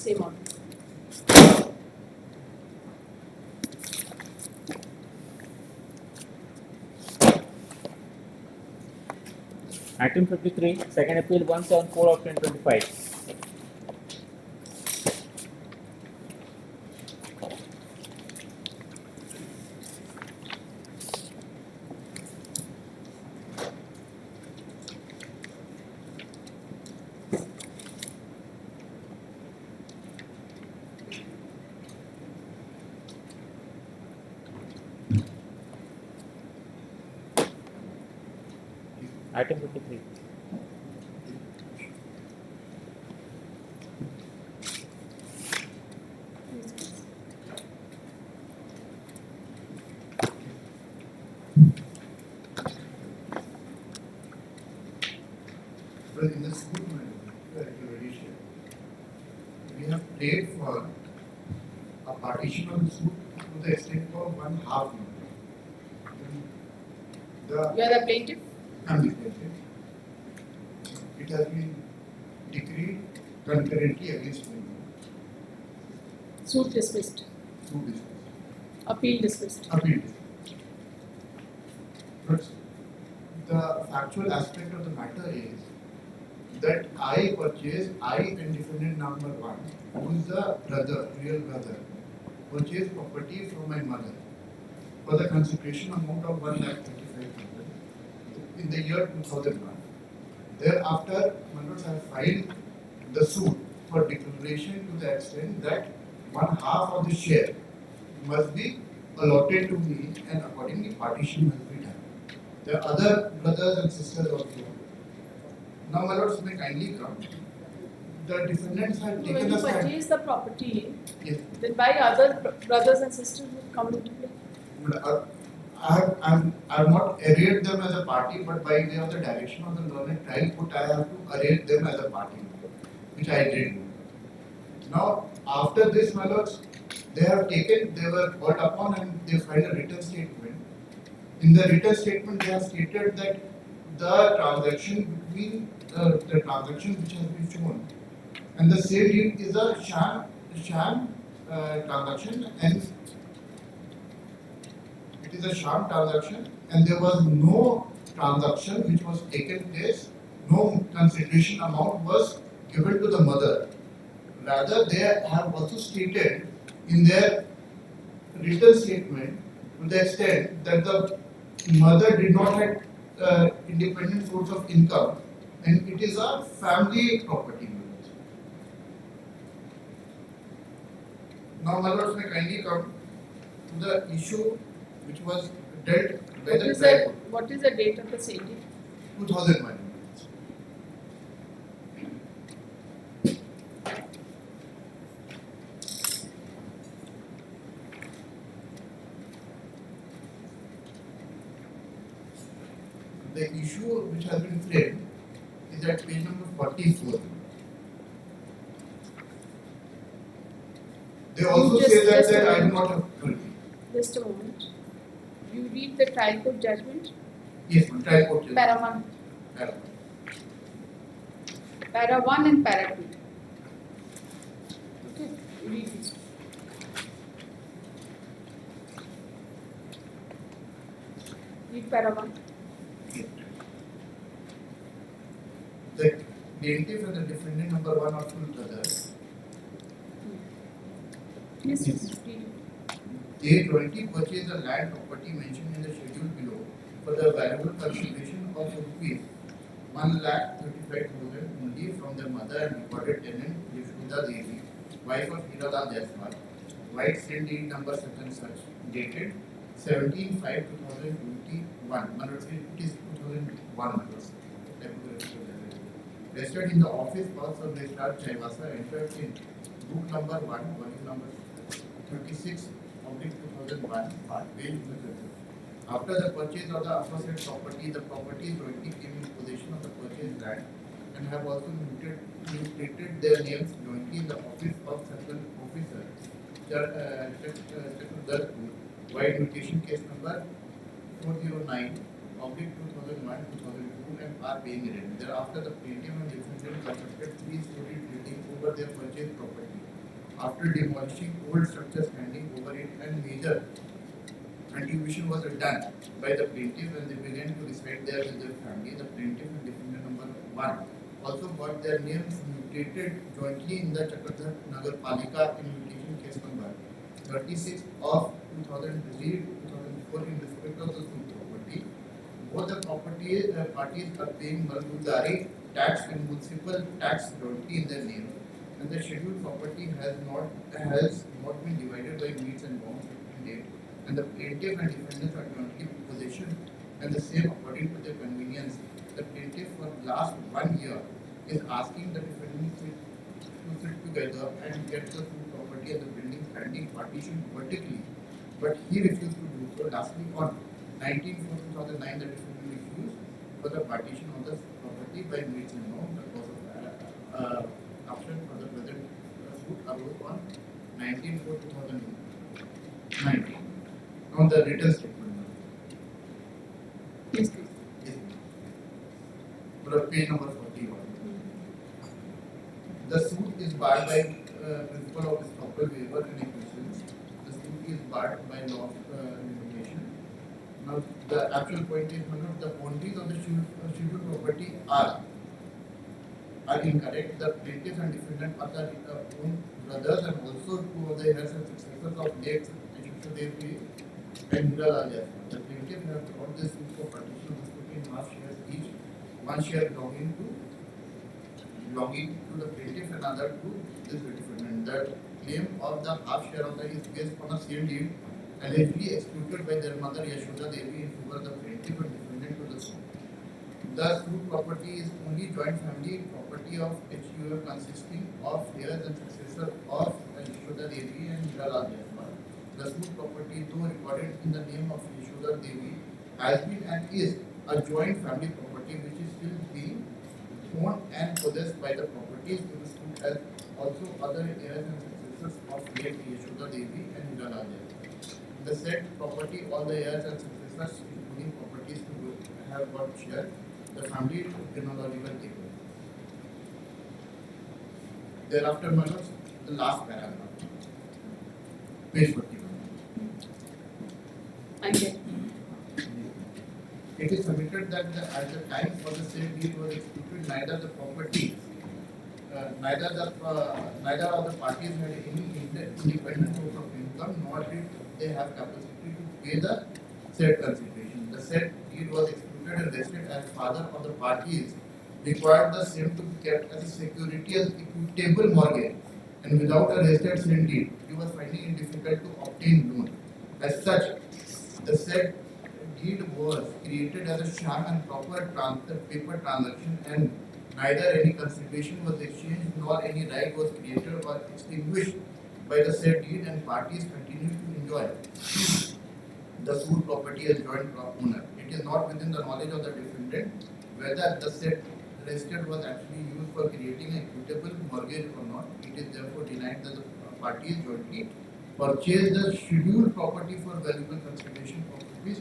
Same order. Item 53, second appeal 174 of 2025. Item 53. Well, in the school regulation, we have prayed for a partition of the school to the extent of 1/2 meter. You are the plaintiff? I'm the plaintiff. It has been decreed concurrently against me. Suit dismissed. Suit dismissed. Appeal dismissed. Appeal dismissed. But the factual aspect of the matter is that I and defendant number 1, who is the brother, real brother, purchased property from my mother for the consideration amount of 1,35,000 in the year 2001. Thereafter, Manoj have filed the suit for declaration to the extent that 1/2 of the share must be allotted to me and accordingly partition must be done. There are other brothers and sisters also. Now, my lords, may kindly come. The defendants have When taken you a stand. purchase the property, Yes. then why other brothers and sisters would come into play? I have not arrayed them as a party, but by way of the direction of the learned trial court, I have to array them as a party, which I did. Now, after this, my lords, they were called upon and they filed a written statement. In the written statement, they have stated that the transaction which has been shown and the sale deed is a sham transaction, and it is a sham transaction, and there was no transaction which was taken place, no consideration amount was given to the mother. Rather, they have also stated in their written statement to the extent that the mother did not have independent source of income, and it is a family property. Now, my lords, may kindly come to the issue which was dealt by the trial. What is the date of the sale deed? 2001. The issue which has been framed is at page number 44. They also say that I do not have authority. Just a moment. You read the trial court judgment? Yes, ma'am, trial court judgment. Para 1. Para. Para 1 and para 2. Okay, read this. Read para 1. The plaintiff and the defendant number 1 are full brothers. Yes, read. They jointly purchased the land property mentioned in the schedule below for the valuable consideration of rupees 1,35,000 only from their mother and recorded tenant Yashoda Devi, wife of Hiralal Jaiswal, white sale deed number such and such, dated 17/5/2021. It is 2001. rested in the office of Mr. Chaivasa entered in book number 1, volume number 36 of 2001, page 230. After the purchase of the aforesaid property, the property jointly came in possession of the purchased land and have also mutated their names jointly in the office of Circle Officer, Chakradarpur, wide mutation case number 409 of 2001-2002 and are being read. Thereafter, the plaintiff and defendant constructed 3-story building over their purchased property. After demolishing old structures standing over it and major contribution was done by the plaintiff and they began to reside there with their family. The plaintiff and defendant number 1 also got their names mutated jointly in the Chakradhar Nagar Palika in mutation case number 36 of 2003-2004 in respect of the property. Both the property parties are paying Malgudari tax and municipal tax jointly in their name, and the scheduled property has not been divided by meets and bounds in date, and the plaintiff and defendants are jointly in possession and the same according to their convenience. The plaintiff for last 1 year is asking the defendants to sit together and get the full property and the building standing partition vertically, but he refused to do so. Lastly, on 19/4/2009, the defendant refused for the partition of the property by meets and bounds. The cause of option for the present suit arose on 19/4/2019. On the written statement. Yes, please. Yes. Page number 41. The suit is barred by principle of estoppel waiver and acquiescence. The suit is barred by law of limitation. Now, the actual point is the boundaries of the scheduled property are incorrect. The plaintiff and defendant are the own brothers and also 2 of the heirs and successors of late Devi and Hira. The plaintiff have brought this suit for partition of the 14 half shares each, 1 share belonging to the plaintiff and other to this defendant. The claim of the half share of the is based on a sale deed allegedly executed by their mother Yashoda Devi in favor of the plaintiff and defendant to the suit. The suit property is only joint family property of HUF consisting of heirs and successors of Yashoda Devi and Hira. The suit property, though recorded in the name of Yashoda Devi, has been and is a joint family property which is still being owned and possessed by the properties to the suit as also other heirs and successors of late Yashoda Devi and Hira. The said property, all the heirs and successors, including properties to have got share, the family genealogical table. Thereafter, the last paragraph, page 41. And then it is submitted that at the time for the sale deed was executed, neither the property, neither of the parties had any independent source of income, nor did they have capacity to pay the said consideration. The said deed was executed and vested as father of the parties required the same to be kept as a security as equitable mortgage, and without a vested sale deed, he was finding it difficult to obtain loan. As such, the said deed was created as a sham and proper paper transaction, and neither any consideration was exchanged nor any right was created or extinguished by the said deed, and parties continue to enjoy the suit property as joint owner. It is not within the knowledge of the defendant whether the said estate was actually used for creating an equitable mortgage or not. It is therefore denied that the parties jointly purchased the scheduled property for valuable consideration of rupees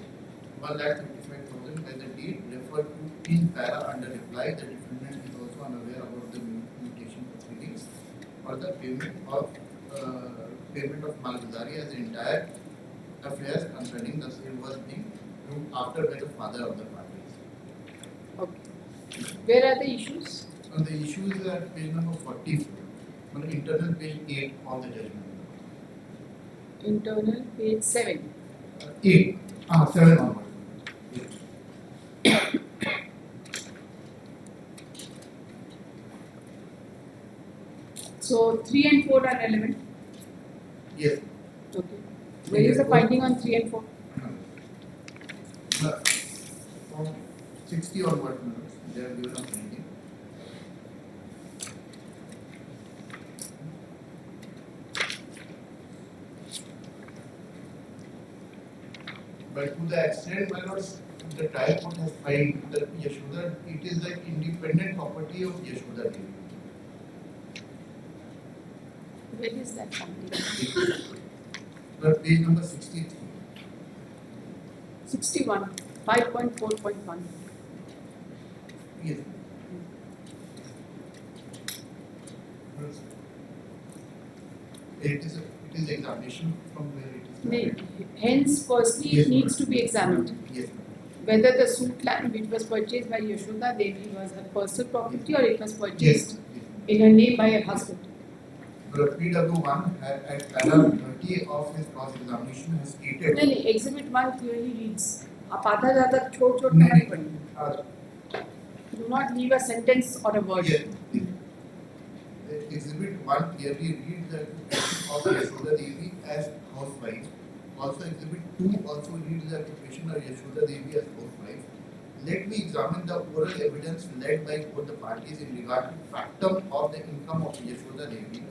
1,35,000 by the deed referred to in para under reply. The defendant is also unaware about the mutation proceedings or the payment of Malgudari as the entire affairs concerning the sale was being proved after by the father of the parties. okay. Where are the issues? And the issues are at page number 44, on internal page 8 of the judgment. Internal page 7. 8, 7 onward. So 3 and 4 are relevant. Yes. Okay. Where is the finding on 3 and 4? From 60 onward, they are given a finding. But to the extent, my lords, the trial court has filed that Yashoda, it is like independent property of Yashoda Devi. Where is that something? Page number 63. 61, 5.4.1. Yes. It is examination from where it is. Hence, firstly, Yes, it needs to be examined. Yes. Whether the suit land which was purchased by Yashoda Devi was her personal property or it was purchased in her name by her husband. The PW1 at paragraph 30 of his cross-examination has stated. No, Exhibit 1 clearly reads. आप आधा ज़्यादा छोड़ मत पढ़िए. Do not leave a sentence or a word. Yes. Exhibit 1 clearly reads the occupation of Yashoda Devi as housewife. Also, Exhibit 2 also reads the occupation of Yashoda Devi as housewife. Let me examine the oral evidence led by both the parties in regard to factum of the income of Yashoda Devi.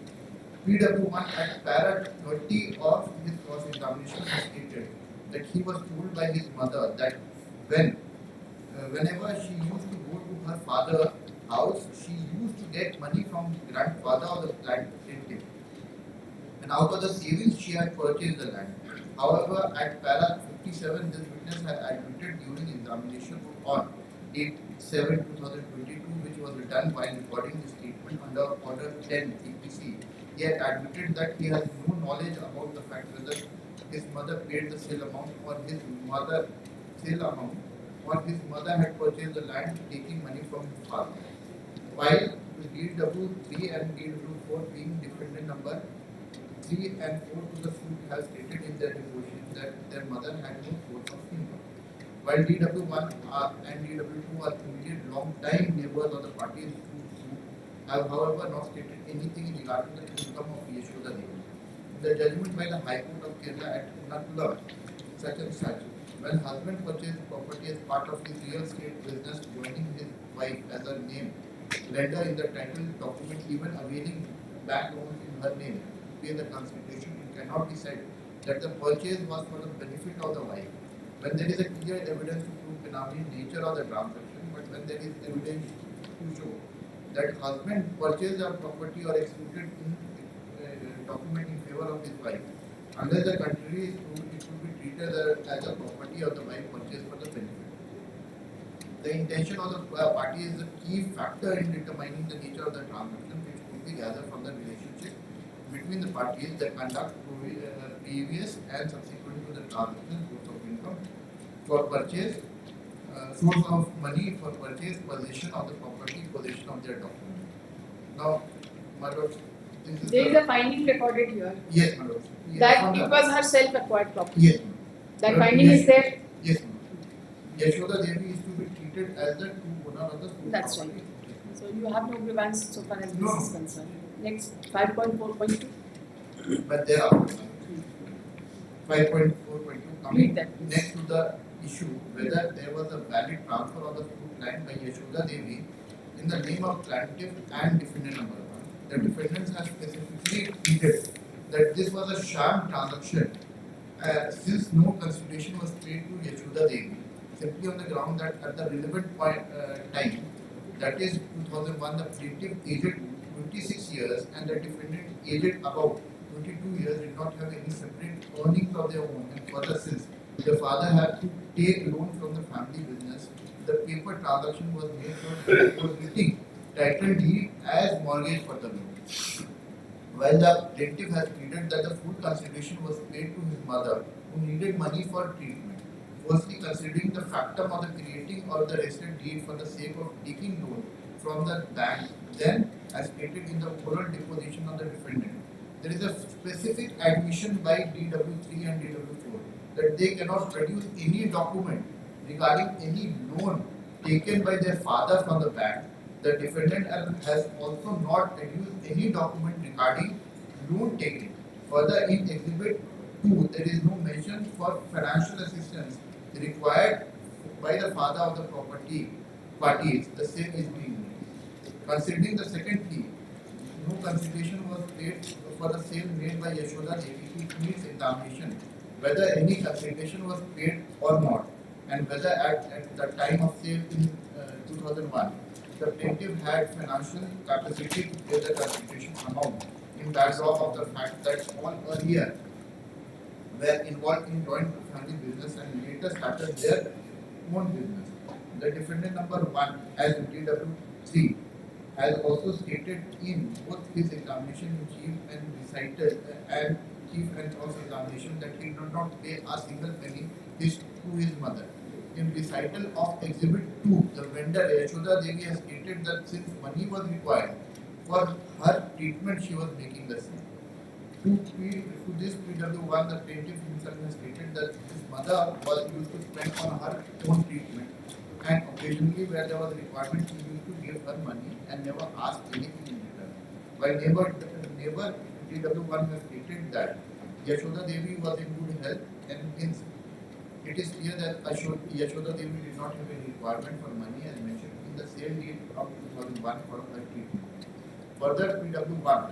PW1 at para 30 of his cross-examination has stated that he was told by his mother that whenever she used to go to her father's house, she used to get money from grandfather or the plaintiff. And out of the savings, she had purchased the land. However, at para 57, this witness had admitted during examination on date 7/2022, which was done while recording the statement under Order 10 TPC. He had admitted that he has no knowledge about the fact whether his mother paid the sale amount or his mother had purchased the land taking money from his father. While DW3 and DW4 being defendant number 3 and 4 to the suit have stated in their deposition that their mother had no source of income. While DW1 and DW2 are immediate long-time neighbors of the parties who have, however, not stated anything in regard to the income of Yashoda Devi. The judgment by the High Court of Kerala at Ernakulam, such and such, when husband purchased property as part of his real estate business, joining his wife as her name, lender in the title document, even availing bank loans in her name, pay the consideration, it cannot be said that the purchase was for the benefit of the wife. When there is a clear evidence to prove Benami nature of the transaction, but when there is evidence to show that husband purchased a property or executed in document in favor of his wife, unless the contrary is proved, it will be treated as a property of the wife purchased for the benefit. The intention of the party is the key factor in determining the nature of the transaction, which could be gathered from the relationship between the parties, the conduct previous and subsequent to the transaction, source of income for purchase, source of money for purchase, possession of the property, possession of their document. Now, my lord, there is a finding recorded here. Yes, my lord. That it was her self-acquired property. Yes. That finding is there. Yes. Yashoda Devi is to be treated as the true owner of the school. That's right. So you have no grievance so far as this is concerned. Next, 5.4.2. But there are 5.4.2 coming next to the issue whether there was a valid transfer of the fruit land by Yashoda Devi in the name of plaintiff and defendant number 1. The defendants have specifically pleaded that this was a sham transaction since no consideration was paid to Yashoda Devi, simply on the ground that at the relevant time, that is 2001, the plaintiff aged 26 years and the defendant aged about 22 years did not have any separate earnings of their own, and further since the father had to take loan from the family business, the paper transaction was made for written title deed as mortgage for the loan. While the plaintiff has pleaded that the full consideration was paid to his mother, who needed money for treatment, firstly considering the factum of the creating or the registered deed for the sake of taking loan from the bank, then as stated in the oral deposition of the defendant, there is a specific admission by DW3 and DW4 that they cannot produce any document regarding any loan taken by their father from the bank. The defendant has also not produced any document regarding loan taken. Further, in Exhibit 2, there is no mention for financial assistance required by the father of the property parties. The same is being made. Considering the second plea, no consideration was paid for the sale made by Yashoda Devi to meet examination. whether any consideration was paid or not, and whether at the time of sale in 2001, the plaintiff had financial capacity to pay the consideration amount in backdrop of the fact that all earlier were involved in joint family business and later started their own business. The defendant number 1 as DW3 has also stated in both his examination in chief and recited and chief and cross examination that he did not pay a single penny to his mother. In recital of Exhibit 2, the vendor Yashoda Devi has stated that since money was required for her treatment, she was making the same. To this PW1, the plaintiff himself has stated that his mother was used to spend on her own treatment, and occasionally where there was a requirement, she used to give her money and never asked anything in return. While neighbor PW1 has stated that Yashoda Devi was in good health, and hence it is clear that Yashoda Devi did not have a requirement for money as mentioned in the sale deed of 2001 for her treatment. Further, PW1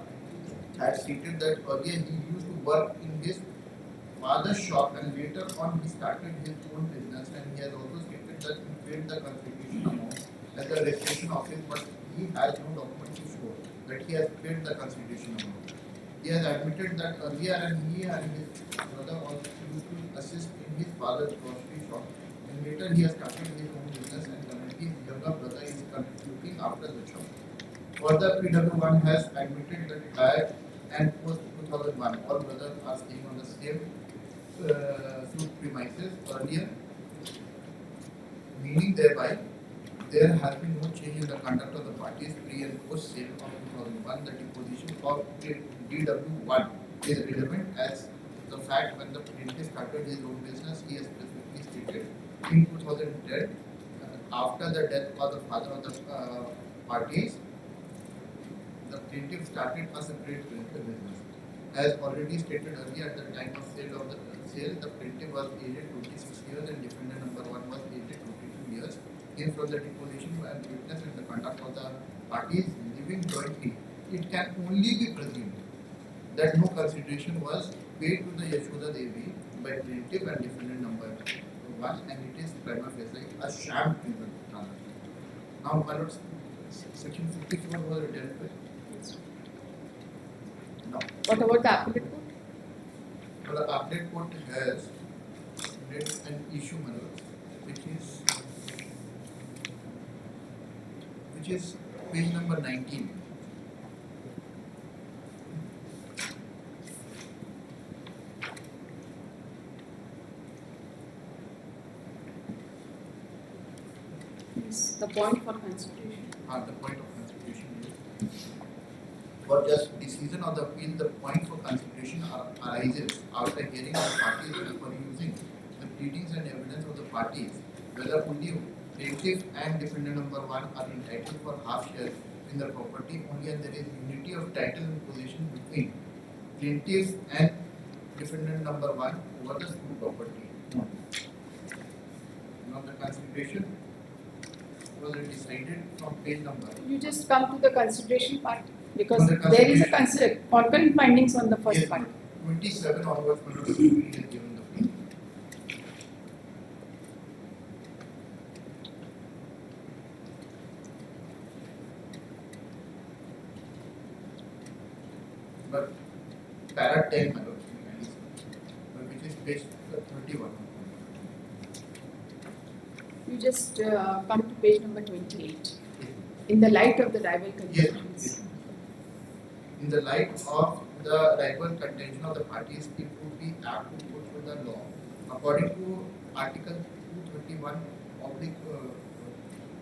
had stated that earlier he used to work in his father's shop and later on he started his own business, and he has also stated that he paid the contribution amount at the registration office, but he has no document to show that he has paid the contribution amount. He has admitted that earlier and he and his brother also used to assist in his father's grocery shop, and later he has started his own business and currently his younger brother is looking after the shop. Further, PW1 has admitted that prior and post 2001, all brothers are staying on the same suit premises earlier, meaning thereby there has been no change in the conduct of the parties pre and post sale of 2001. The deposition of DW1 is relevant as the fact when the plaintiff started his own business, he has specifically stated in 2010, after the death of the father of the parties, the plaintiff started a separate business. As already stated earlier, at the time of sale, the plaintiff was aged 26 years and defendant number 1 was aged 22 years. Hence, from the deposition and witness and the conduct of the parties living jointly, it can only be presumed that no consideration was paid to the Yashoda Devi by plaintiff and defendant number 1, and it is prima facie a sham transaction. Now, my lords, section 54 was dealt with. No. What about the appellate court? Well, the appellate court has read an issue, my lords, which is page number 19. Yes, the point for consideration. The point of consideration is for just decision of the appeal, the point for consideration arises after hearing of the parties and for using the pleadings and evidence of the parties, whether only plaintiff and defendant number 1 are entitled for half share in the property only, and there is unity of title and possession between plaintiff and defendant number 1 over the school property. Now the consideration was decided from page number. You just come to the consideration part because there is a concurrent findings on the first part. 27 onwards, we have given the plea. But para 10, my lord, which is page 31. You just come to page number 28. In the light of the rival contentions. Yes. In the light of the rival contention of the parties, it would be apt to put to the law. According to Article 231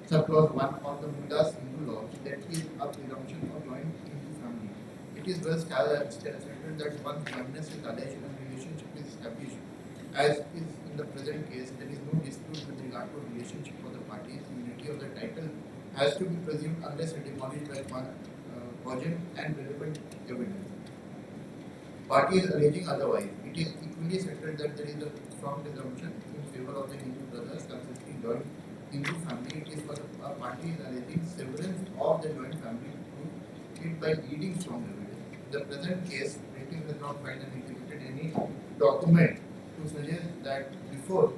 subclause 1 of the Mudas Hindu law, that is a presumption of joint Hindu family. It is well stated that once jointness is alleged and relationship is established, as is in the present case, there is no dispute with regard to relationship of the parties. Unity of the title has to be presumed unless demolished by cogent and relevant evidence. Party is alleging otherwise. It is equally settled that there is a strong presumption in favor of the Hindu brothers consisting joint Hindu family. It is for the party is alleging severance of the joint family to it by leading strong evidence. In the present case, plaintiff has not filed and executed any document to suggest that before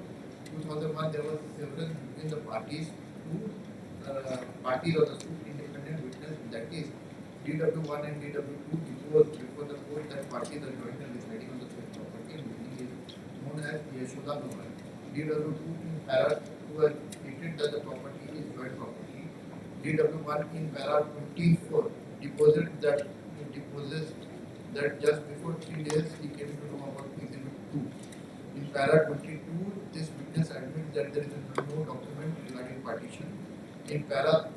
2001 there was severance between the parties to parties of the suit independent witness, that is DW1 and DW2 before the court that parties are joint and deciding on the same property and meaning is known as Yashoda Novel. DW2 in para 2 has stated that the property is joint property. DW1 in para 24 deposes that just before 3 days he came to know about exhibit 2. In para 22, this witness admits that there is no document regarding partition. In para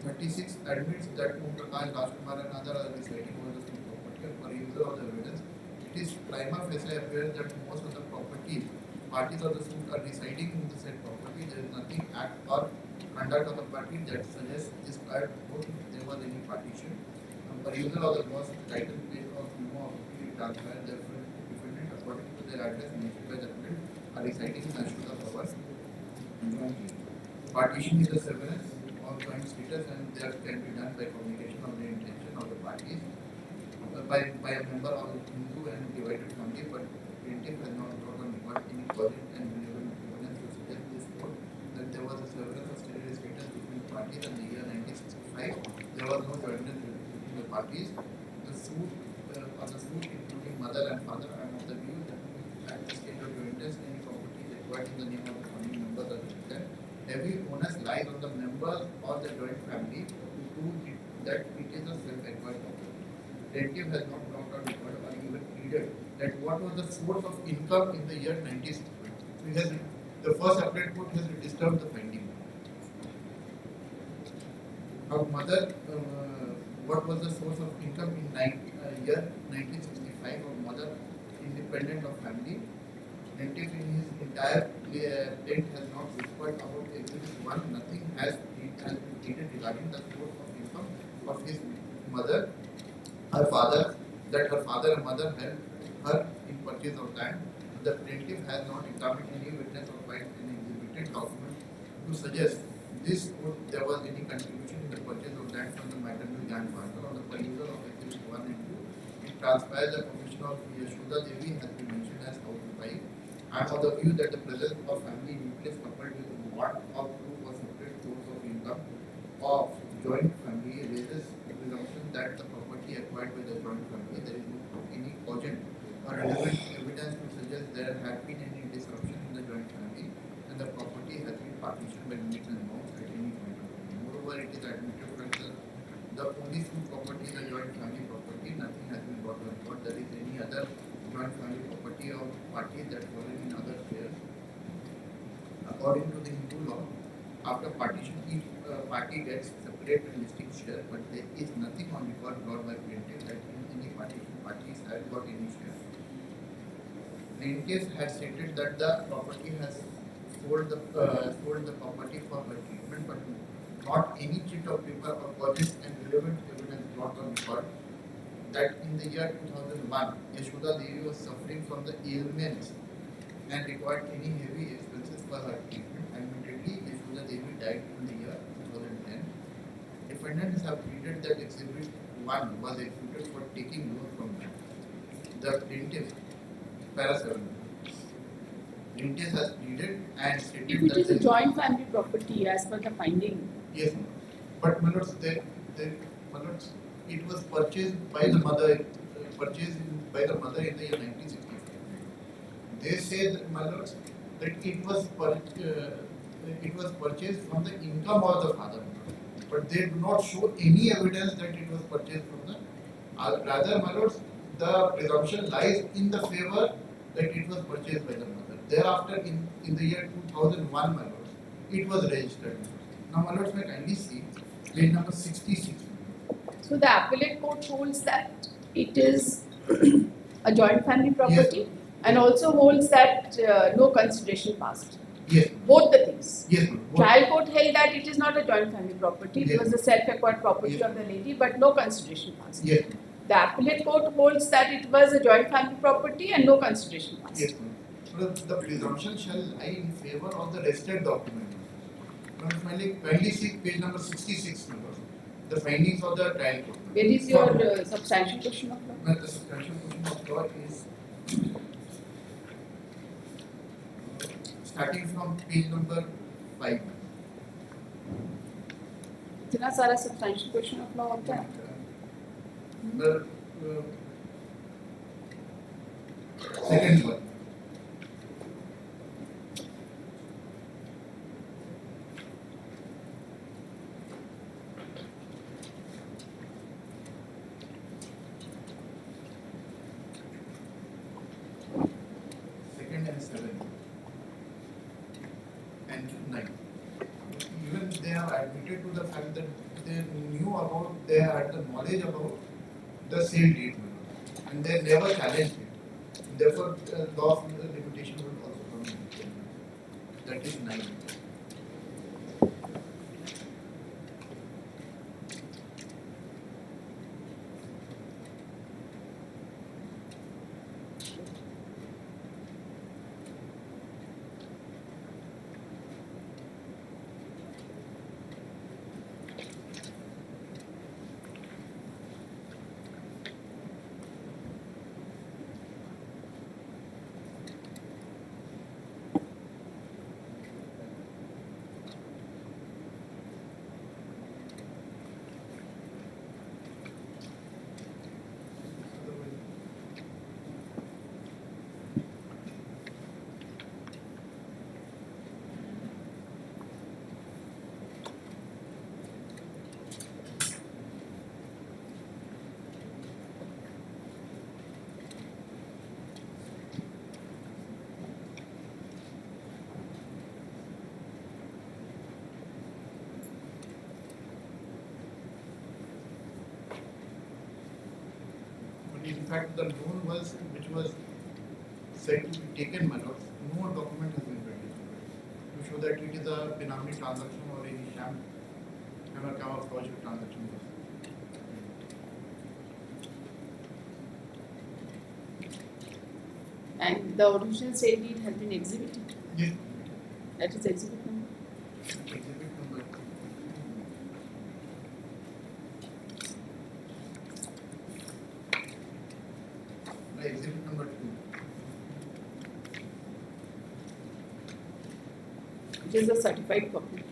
36 admits that Om Prakash, Rajkumar and others are residing over the same property and for user of the evidence. It is prima facie appears that most of the property parties of the suit are residing in the said property. There is nothing act or conduct of the party that suggests this prior both if there was any partition. And for user of the boss, title page of memo of transfer, therefore defendant according to their address mentioned by the defendant are residing in Ashura Power. Partition is a severance of joint status and that can be done by communication of the intention of the parties by a member of the Hindu and divided family, but plaintiff has not brought on record any cogent and relevant evidence to suggest this court that there was a severance of status between the parties in the year 1965. There was no jointness between the parties. The suit, including mother and father, are of the view that at the stage of jointness, any property is acquired in the name of the family members of the decedent. Heavy onus lies on the members of the joint family to prove that it is a self-acquired property. Plaintiff has not brought on record or even pleaded that what was the source of income in the year 1960. The first appellate court has disturbed the finding. Our mother, what was the source of income in year 1965? Our mother, independent of family. Plaintiff in his entire plaint has not whispered about exhibit 1. Nothing has been pleaded regarding the source of income of his mother, her father, that her father and mother helped her in purchase of land. The plaintiff has not examined any witness or filed any exhibited document to suggest this court there was any contribution in the purchase of land from the maternal grandfather on the perusal of exhibit 1 and 2. It transpires the commission of Yashoda Devi has been mentioned as house wife. I am of the view that the presence of family nucleus coupled with one of proof or separate source of income of joint family raises the presumption that the property acquired by the joint family, there is no any cogent or relevant evidence to suggest there had been any disruption in the joint family and the property has been partitioned by means and bounds at any point of time. Moreover, it is admitted that the only two property is a joint family property, nothing has been brought on record. There is any other joint family property or parties that fall in other shares. According to the Hindu law, after partition, each party gets separate and distinct share, but there is nothing on record brought by plaintiff that in any partition parties have got any share. Plaintiff has stated that the property has sold the property for her treatment, but not any sheet of paper or cogent and relevant evidence brought on record that in the year 2001, Yashoda Devi was suffering from the ailments and required any heavy expenses for her treatment. Admittedly, Yashoda Devi died in the year 2010. Defendants have pleaded that exhibit 1 was executed for taking loan from them. The plaintiff, para 7. Plaintiff has pleaded and stated if it that is a joint family property as per the finding. Yes, but my lords, it was purchased by the mother. In the year 1965. They say that, my lords, that it was purchased from the income of the father, but they do not show any evidence that it was purchased from the. Rather, my lords, the presumption lies in the favor that it was purchased by the mother. Thereafter, in the year 2001, my lords, it was registered. Now, my lords, may kindly see page number 66. So the appellate court holds that it is a joint family property, yes, and also holds that no consideration passed. Yes. Both the things. Yes. Trial court held that it is not a joint family property, it yes, was a self-acquired property yes, of the lady, but no consideration passed. Yes. The appellate court holds that it was a joint family property and no consideration passed. Yes, the presumption shall lie in favor of the rested document. Kindly see page number 66, the findings of the trial court. Where is your substantial question of law? The substantial question of law is starting from page number 5. इतना सारा substantial question of law होता है. Second one. Second and 7 and 9. Even they have admitted to the fact that they knew about, they had the knowledge about the sale date, and they never challenged it. Therefore, the law of the limitation would also come in. That is 9. In fact, the loan was, which was said to be taken, my lord, no document has been produced to show that it is a Benami transaction or any sham or fraudulent transaction. And the original sale deed has been exhibited. Yes. That is exhibit number. Exhibit number 2. Exhibit number 2. It is a certified copy.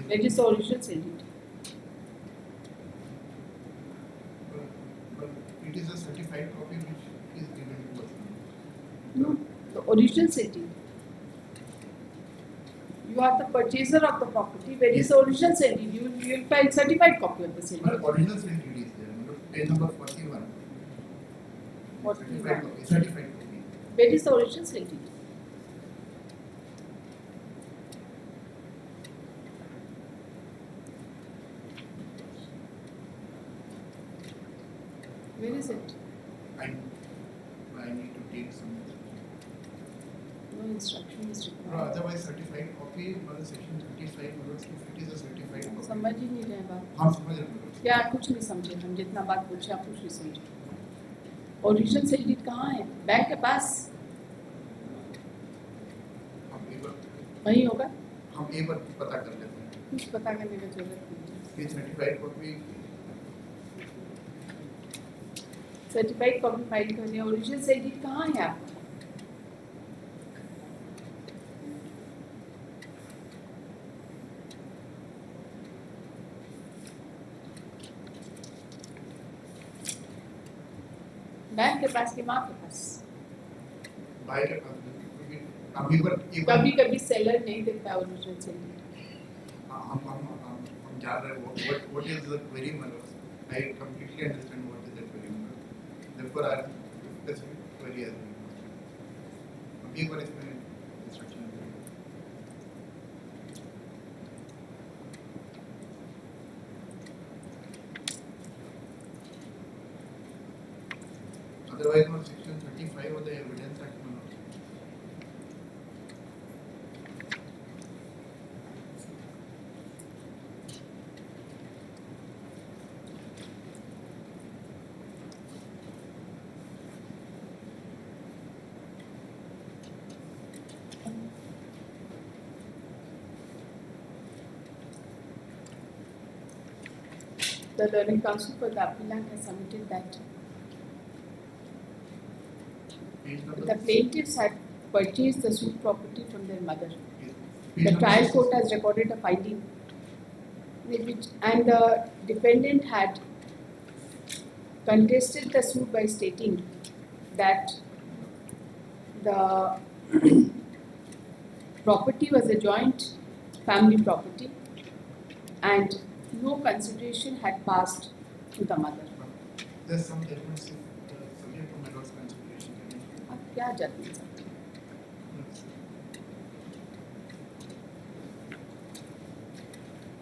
That is the original sale deed. But it is a certified copy which is given to us. No, the original sale deed. You are the purchaser of the property. Where is the original sale deed? You will file certified copy of the sale deed. Original sale deed is there. Page number 41. Certified copy. Certified copy. Where is the original sale deed? Where is it? I need to take some. No instruction is No, required. otherwise certified copy, section 55, if it is a certified copy. समझ ही नहीं रहे बात. हाँ समझ रहे हैं. क्या कुछ नहीं समझे हम जितना बात पूछे आप कुछ नहीं समझे. ओरिजिनल सेल डीड कहाँ है? बैंक के पास. वहीं होगा. हम एक बार पता कर लेते हैं. कुछ पता करने की जरूरत नहीं. ये certified copy. Certified copy file करनी है. ओरिजिनल सेल डीड कहाँ है आपका? बैंक के पास कि माँ के पास? भाई के पास. कभी कभी सेलर नहीं देता ओरिजिनल सेल डीड. हम जान रहे हैं what is the query, मतलब I completely understand what is the query. Therefore I specific query as well. हम एक बार इसमें instruction. Otherwise, on section 35 of the Evidence Act, The learning council for the appellant has submitted that the plaintiffs had purchase the suit property from their mother. The trial court has recorded a finding and the defendant had contested the suit by stating that the property was a joint family property and no consideration had passed to the mother. There's some elements subject to my lord's consideration. अब क्या जज सकते?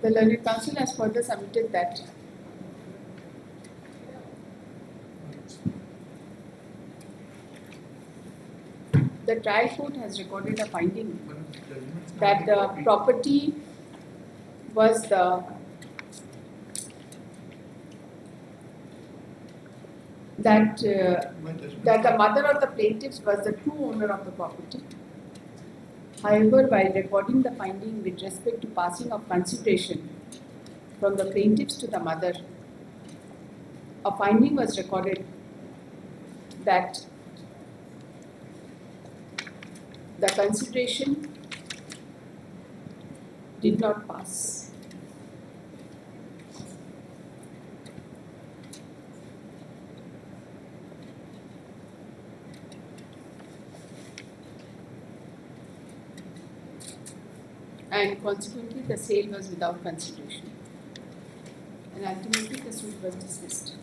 The learned counsel has further submitted that the trial court has recorded a finding that the property was that the mother of the plaintiffs was the true owner of the property. However, while recording the finding with respect to passing of consideration from the plaintiffs to the mother, a finding was recorded that the consideration did not pass. And consequently, the sale was without consideration. And ultimately, the suit was dismissed.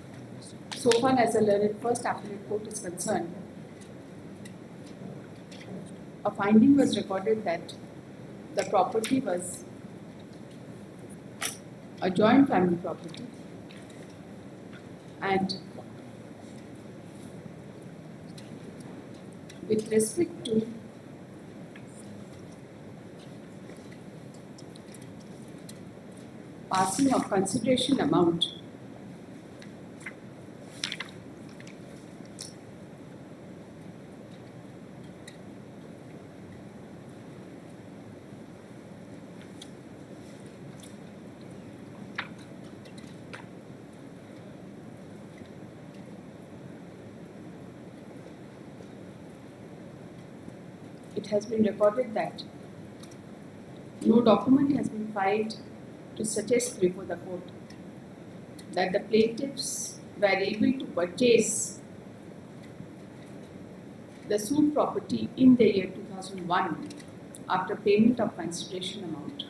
So far as the learned first appellate court is concerned, a finding was recorded that the property was a joint family property and with respect to passing of consideration amount, it has been recorded that no document has been filed to suggest before the court that the plaintiffs were able to purchase the suit property in the year 2001 after payment of consideration amount.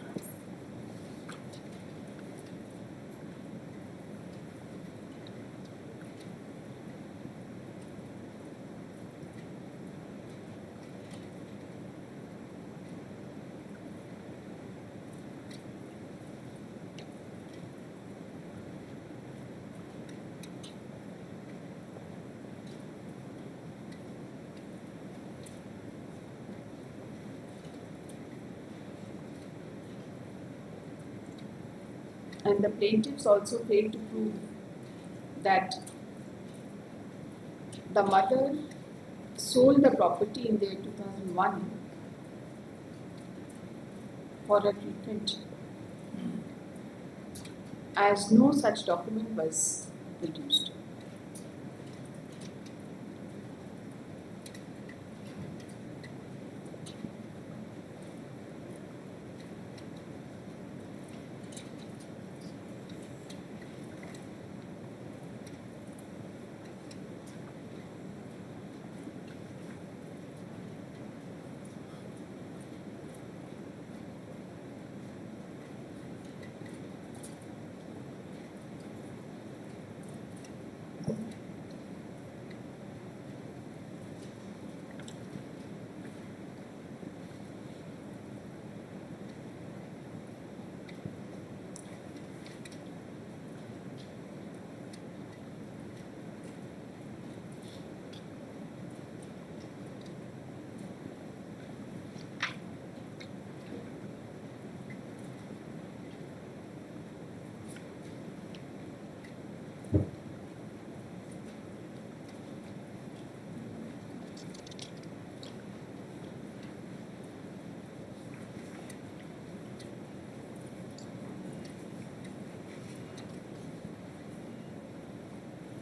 And the plaintiffs also failed to prove that the mother sold the property in the year 2001 for a treatment, as no such document was produced.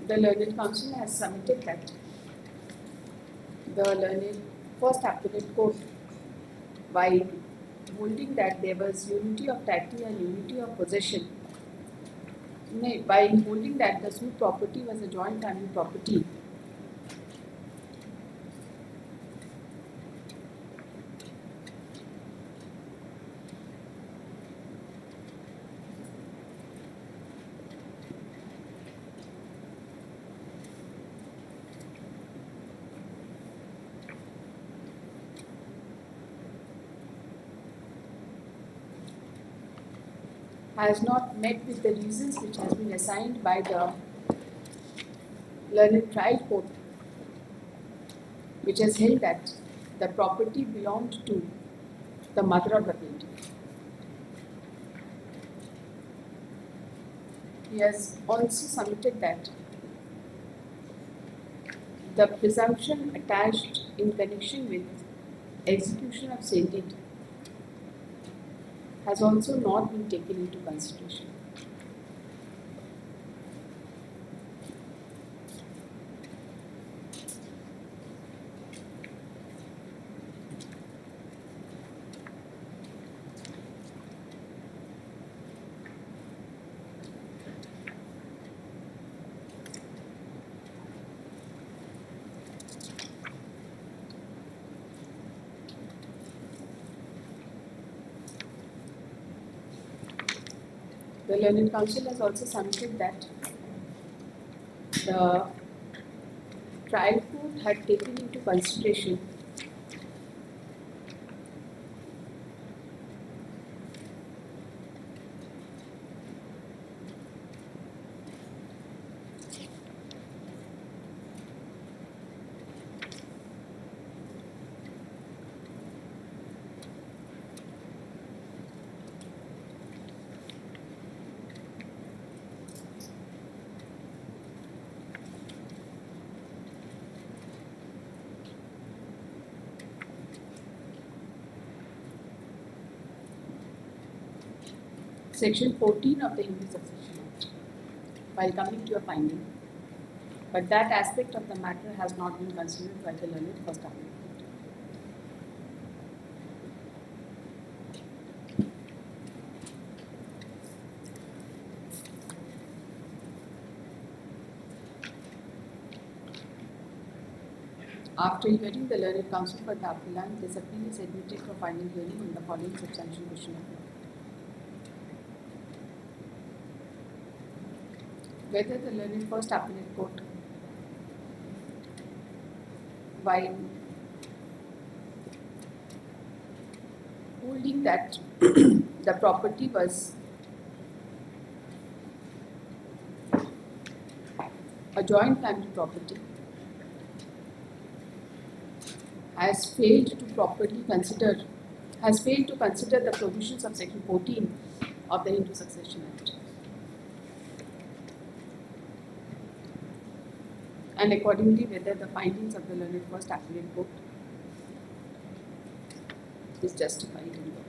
The learned counsel has submitted that the learned First Appellate Court by holding that there was unity of title and unity of possession. By holding that the suit property was a joint family property, has not met with the reasons which has been assigned by the learned trial court, which has held that the property belonged to the mother of the plaintiff. He has also submitted that the presumption attached in connection with execution of sale deed has also not been taken into consideration. The learned counsel has also submitted that the trial court had taken into consideration Section 14 of the Hindu Succession Act while coming to a finding, but that aspect of the matter has not been considered by the learned first appellate court. After hearing the learned counsel for the appellant, this appeal is admitted for final hearing on the following substantial question of law. Whether the learned first appellate court, while holding that the property was a joint family property, has failed to consider the provisions of Section 14 of the Hindu Succession Act. And accordingly, whether the findings of the learned first appellate court is justified in law.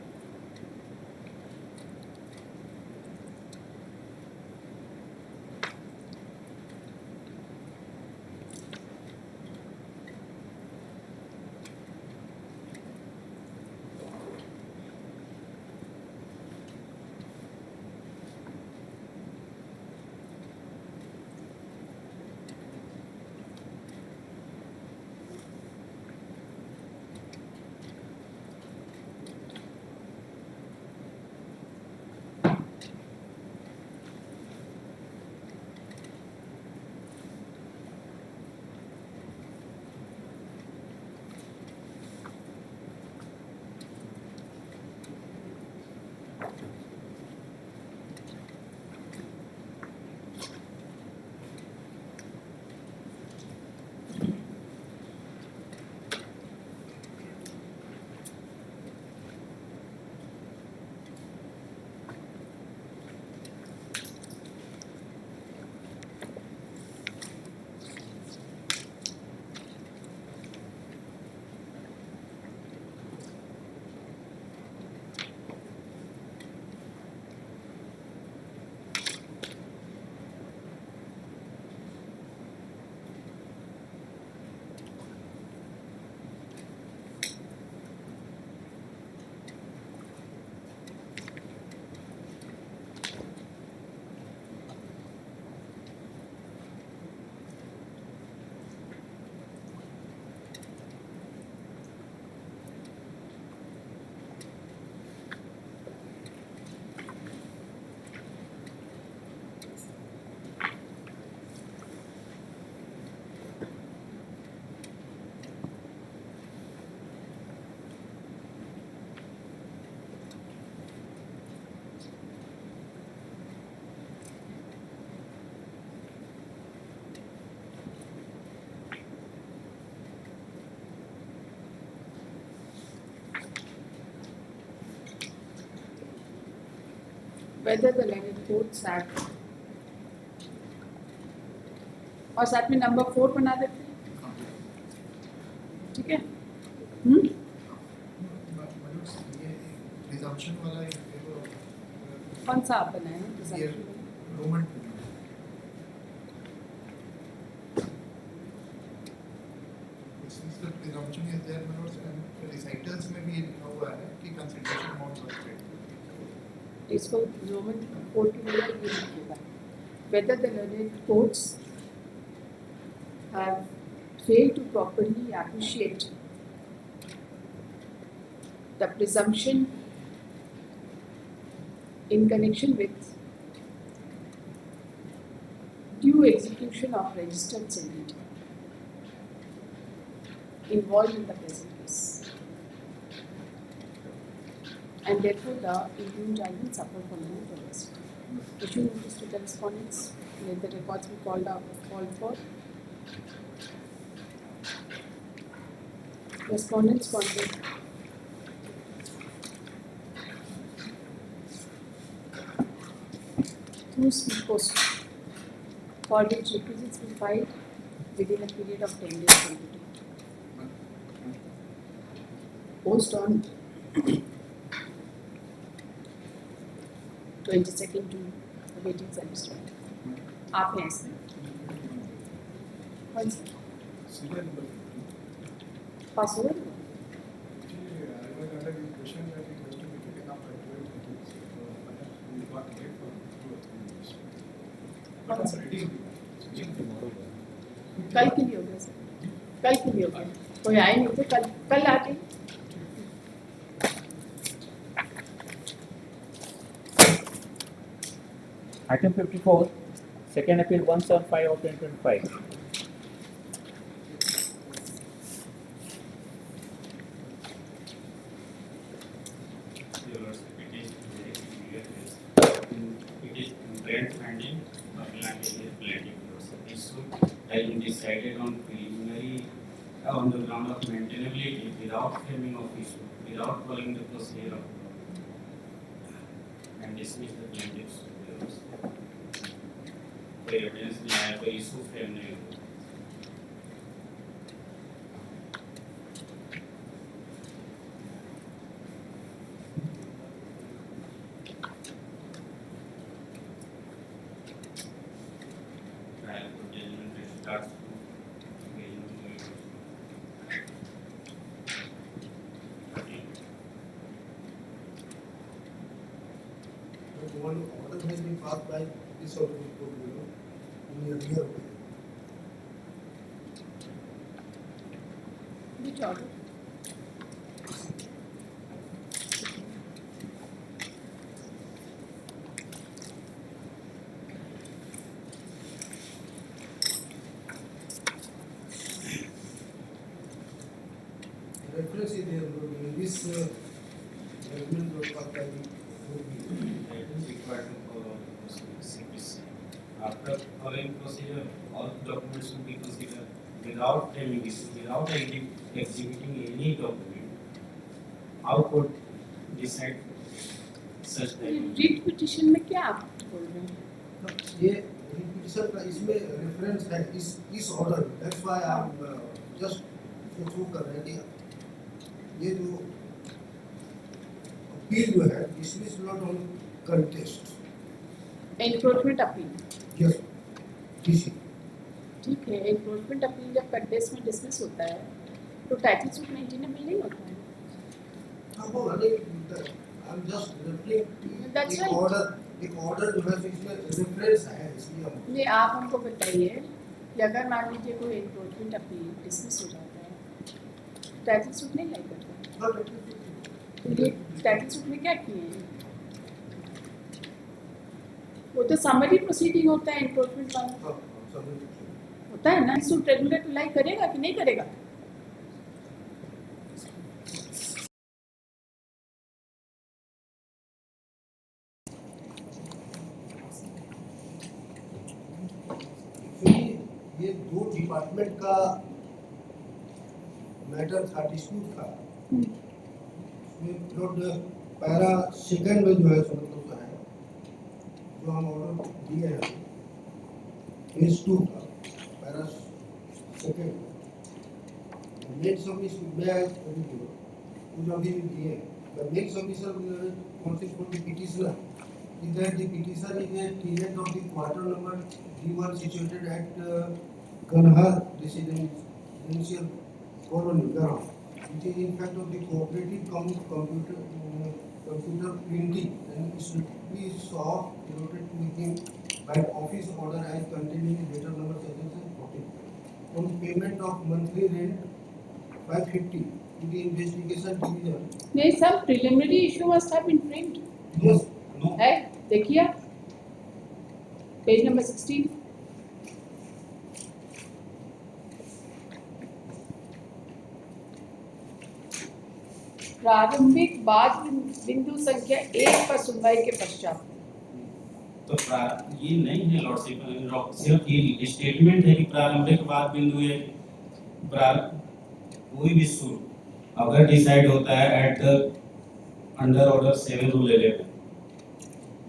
whether the learned courts have, और साथ में number 4 बना देते हैं, ठीक है? Presumption वाला एक कौन सा आप बनाए हैं? रोमन प्रिजम्पशन इज देयर मतलब रिसाइटल्स में भी ये लिखा हुआ है कि कंसिडरेशन अमाउंट ऑफ ट्रेड इसको रोमन 4 की जगह ये लिखिएगा, whether the learned courts have failed to properly appreciate the presumption in connection with due execution of registered security involved in the present case, and therefore the impugn child will suffer from no arrest. Issue notice to the respondents, let the records be called for. Respondents contact through speed post for which requisites be filed within a period of 10 days from today. Post on 22nd June, awaiting service time. आप हैं इसमें? कौन सा? पास हो गया? कल के लिए हो गया सर, कल के लिए हो गया, कोई आए नहीं थे, कल आ गए। Item 54, second appeal 175 of 2025. Has been decided on preliminary on the ground of maintainability without framing of issue, without following the procedure of law, and dismiss the plaintiff's appeals. कोई एविडेंस नहीं आया, कोई इशू फ्रेम नहीं हुआ। One order has been passed by this Supreme Court, in a year. Which order? Reference is there, in this judgment was passed by the required to follow CPC. After following procedure, all documents will be considered without framing issue, without exhibiting any document. How could decide such that? Writ petition में क्या आप बोल रहे हैं? ये repetition का इसमें reference है इस order, that's why I am just through कर रहे हैं कि ये जो अपील जो है dismiss not on contest, encroachment appeal. Yes DC. ठीक है, एनक्रोचमेंट अपील जब कंटेस्ट में डिसमिस होता है तो टाइटल सूट मेंटेनेबल नहीं होता है। हाँ वो I am just reflect That's right. एक ऑर्डर जो है इसमें रेफरेंस है, इसलिए हम ये आप हमको बताइए कि अगर मान लीजिए कोई एनक्रोचमेंट अपील डिसमिस हो जाता है, टाइटल सूट नहीं लाइक करता, तो ये टाइटल सूट में क्या किए हैं? वो तो समरी प्रोसीडिंग होता है एनक्रोचमेंट वाला, होता है ना। सूट रेगुलर टू लाइक करेगा कि नहीं करेगा? ये दो डिपार्टमेंट का मैटर था, डिस्प्यूट था। इसमें प्लॉट पैरा सेकंड में जो है मतलब है जो हम ऑर्डर दिए हैं फेज 2 का पैरा सेकेंड मेक सबमिशन में जो अभी दिए the main submission consists for the petitioner is that the petitioner is a tenant of the quarter number D1 situated at Kanhar residential colony Garam, which is in fact of the cooperative computer printing and it should be soft allotted to him by office order as contained in letter number section 14 on payment of monthly rent 550 to the investigation division. नहीं, some preliminary issue must have been framed. Yes. No. है, देखिए page number 16. प्रारंभिक बाद बिंदु संख्या 1 पर सुनवाई के पश्चात. तो ये नहीं है लॉर्डशिप, सिर्फ ये स्टेटमेंट है कि प्रारंभिक बाद बिंदु है कोई भी सूट अगर डिसाइड होता है at the under order 7 rule 11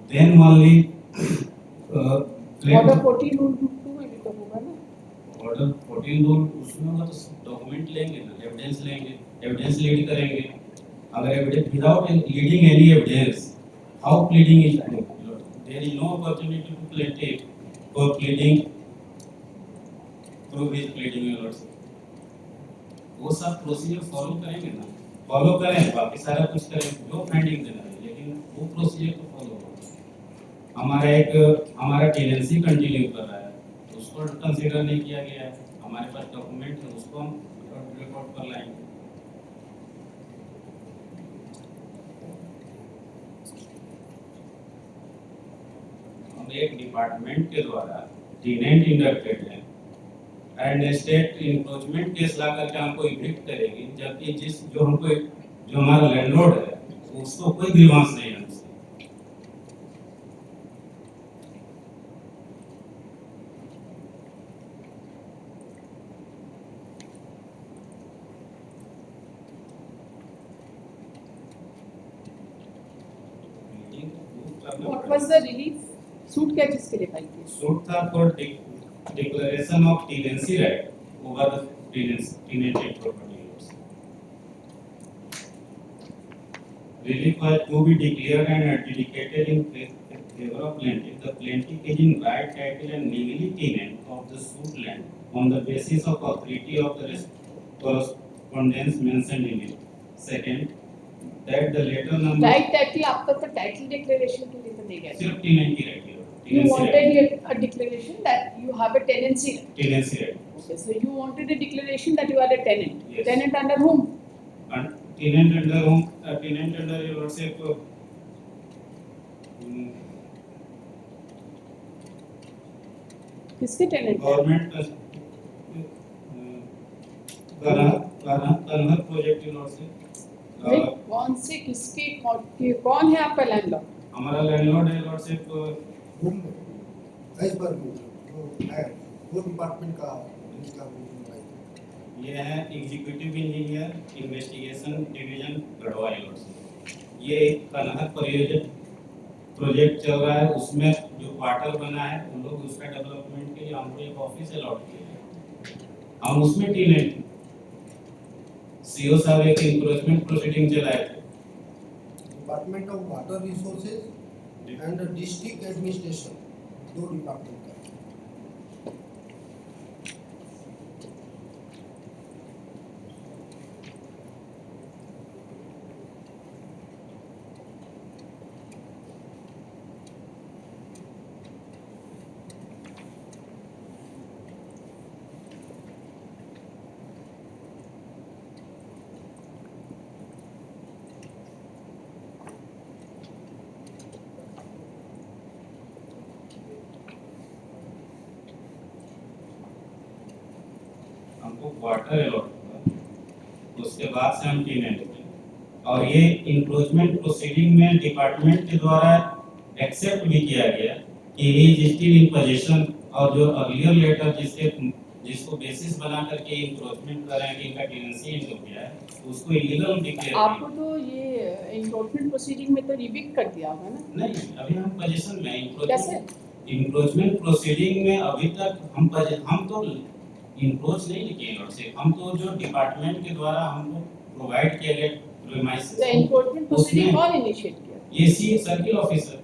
then only order 14 rule 2 में भी तो होगा ना. ऑर्डर 14 रूल उसमें होगा तो डॉक्यूमेंट लेंगे ना, एविडेंस लेंगे, एविडेंस लीड करेंगे. अगर evidence without leading any evidence how pleading is there is no opportunity to plaintiff for pleading prove his pleading your lordship. वो सब प्रोसीजर फॉलो करेंगे ना, फॉलो करें बाकी सारा कुछ करें जो फाइंडिंग देना है, लेकिन वो प्रोसीजर तो फॉलो हो. हमारा टेनेंसी कंटिन्यू कर रहा है उसको कंसीडर नहीं किया गया है. हमारे पास डॉक्यूमेंट है उसको हम रिकॉर्ड कर लाएंगे. हम एक डिपार्टमेंट के द्वारा टेनेंट इंडक्टेड है एंड स्टेट इंक्रोचमेंट केस ला करके हमको इविक्ट करेगी, जबकि जो हमारा लैंडलॉर्ड है उसको कोई ग्रीवांस नहीं है हमसे. What was the relief? Suit क्या चीज के लिए फाइल की? सूट था for declaration of tenancy right over the tenanted property. Relief was to be declared and adjudicated in favor of plaintiff. The plaintiff is in right title and legally tenant of the suit land on the basis of authority of the correspondence mentioned in it. Second, that the letter number right title आपका तो title declaration के लिए तो नहीं गया. सिर्फ tenant की right. You wanted a declaration that you have a tenancy. Tenancy right. Okay, so you wanted a declaration that you are a tenant. Yes. Tenant under whom? Tenant under whom? Tenant under your lordship. किसके tenant? Government. Kanhar project your lordship. कौन से किसके कौन है आपका landlord? हमारा landlord है lordship वो डिपार्टमेंट का ये है executive engineer investigation division Garhwa lordship. ये कन्हर प्रोजेक्ट चल रहा है, उसमें जो क्वार्टर बना है उन लोग उसका डेवलपमेंट के लिए हमको एक ऑफिस अलॉट किया है. हम उसमें टेनेंट सीओ साहब एक इंक्रोचमेंट प्रोसीडिंग चलाए थे. Department of water resources and district administration, दो डिपार्टमेंट का. हमको क्वार्टर अलॉट हुआ, उसके बाद से हम टेनेंट थे. और ये इंक्रोचमेंट प्रोसीडिंग में डिपार्टमेंट के द्वारा एक्सेप्ट भी किया गया कि he is still in position, और जो अर्लियर लेटर जिसको बेसिस बना करके इंक्रोचमेंट कर रहे हैं कि इनका टेनेंसी एंड हो गया है, उसको इलीगल डिक्लेयर आपको तो ये इंक्रोचमेंट प्रोसीडिंग में तो रिविक्ट कर दिया होगा ना? नहीं, अभी हम पोजीशन में कैसे? इंक्रोचमेंट प्रोसीडिंग में अभी तक हम तो इंक्रोच नहीं लिखे हैं, से हम तो जो डिपार्टमेंट के द्वारा हमको प्रोवाइड किया गया प्रीमाइसेस, तो इंक्रोचमेंट प्रोसीडिंग कौन इनिशिएट किया? ये सी circle officer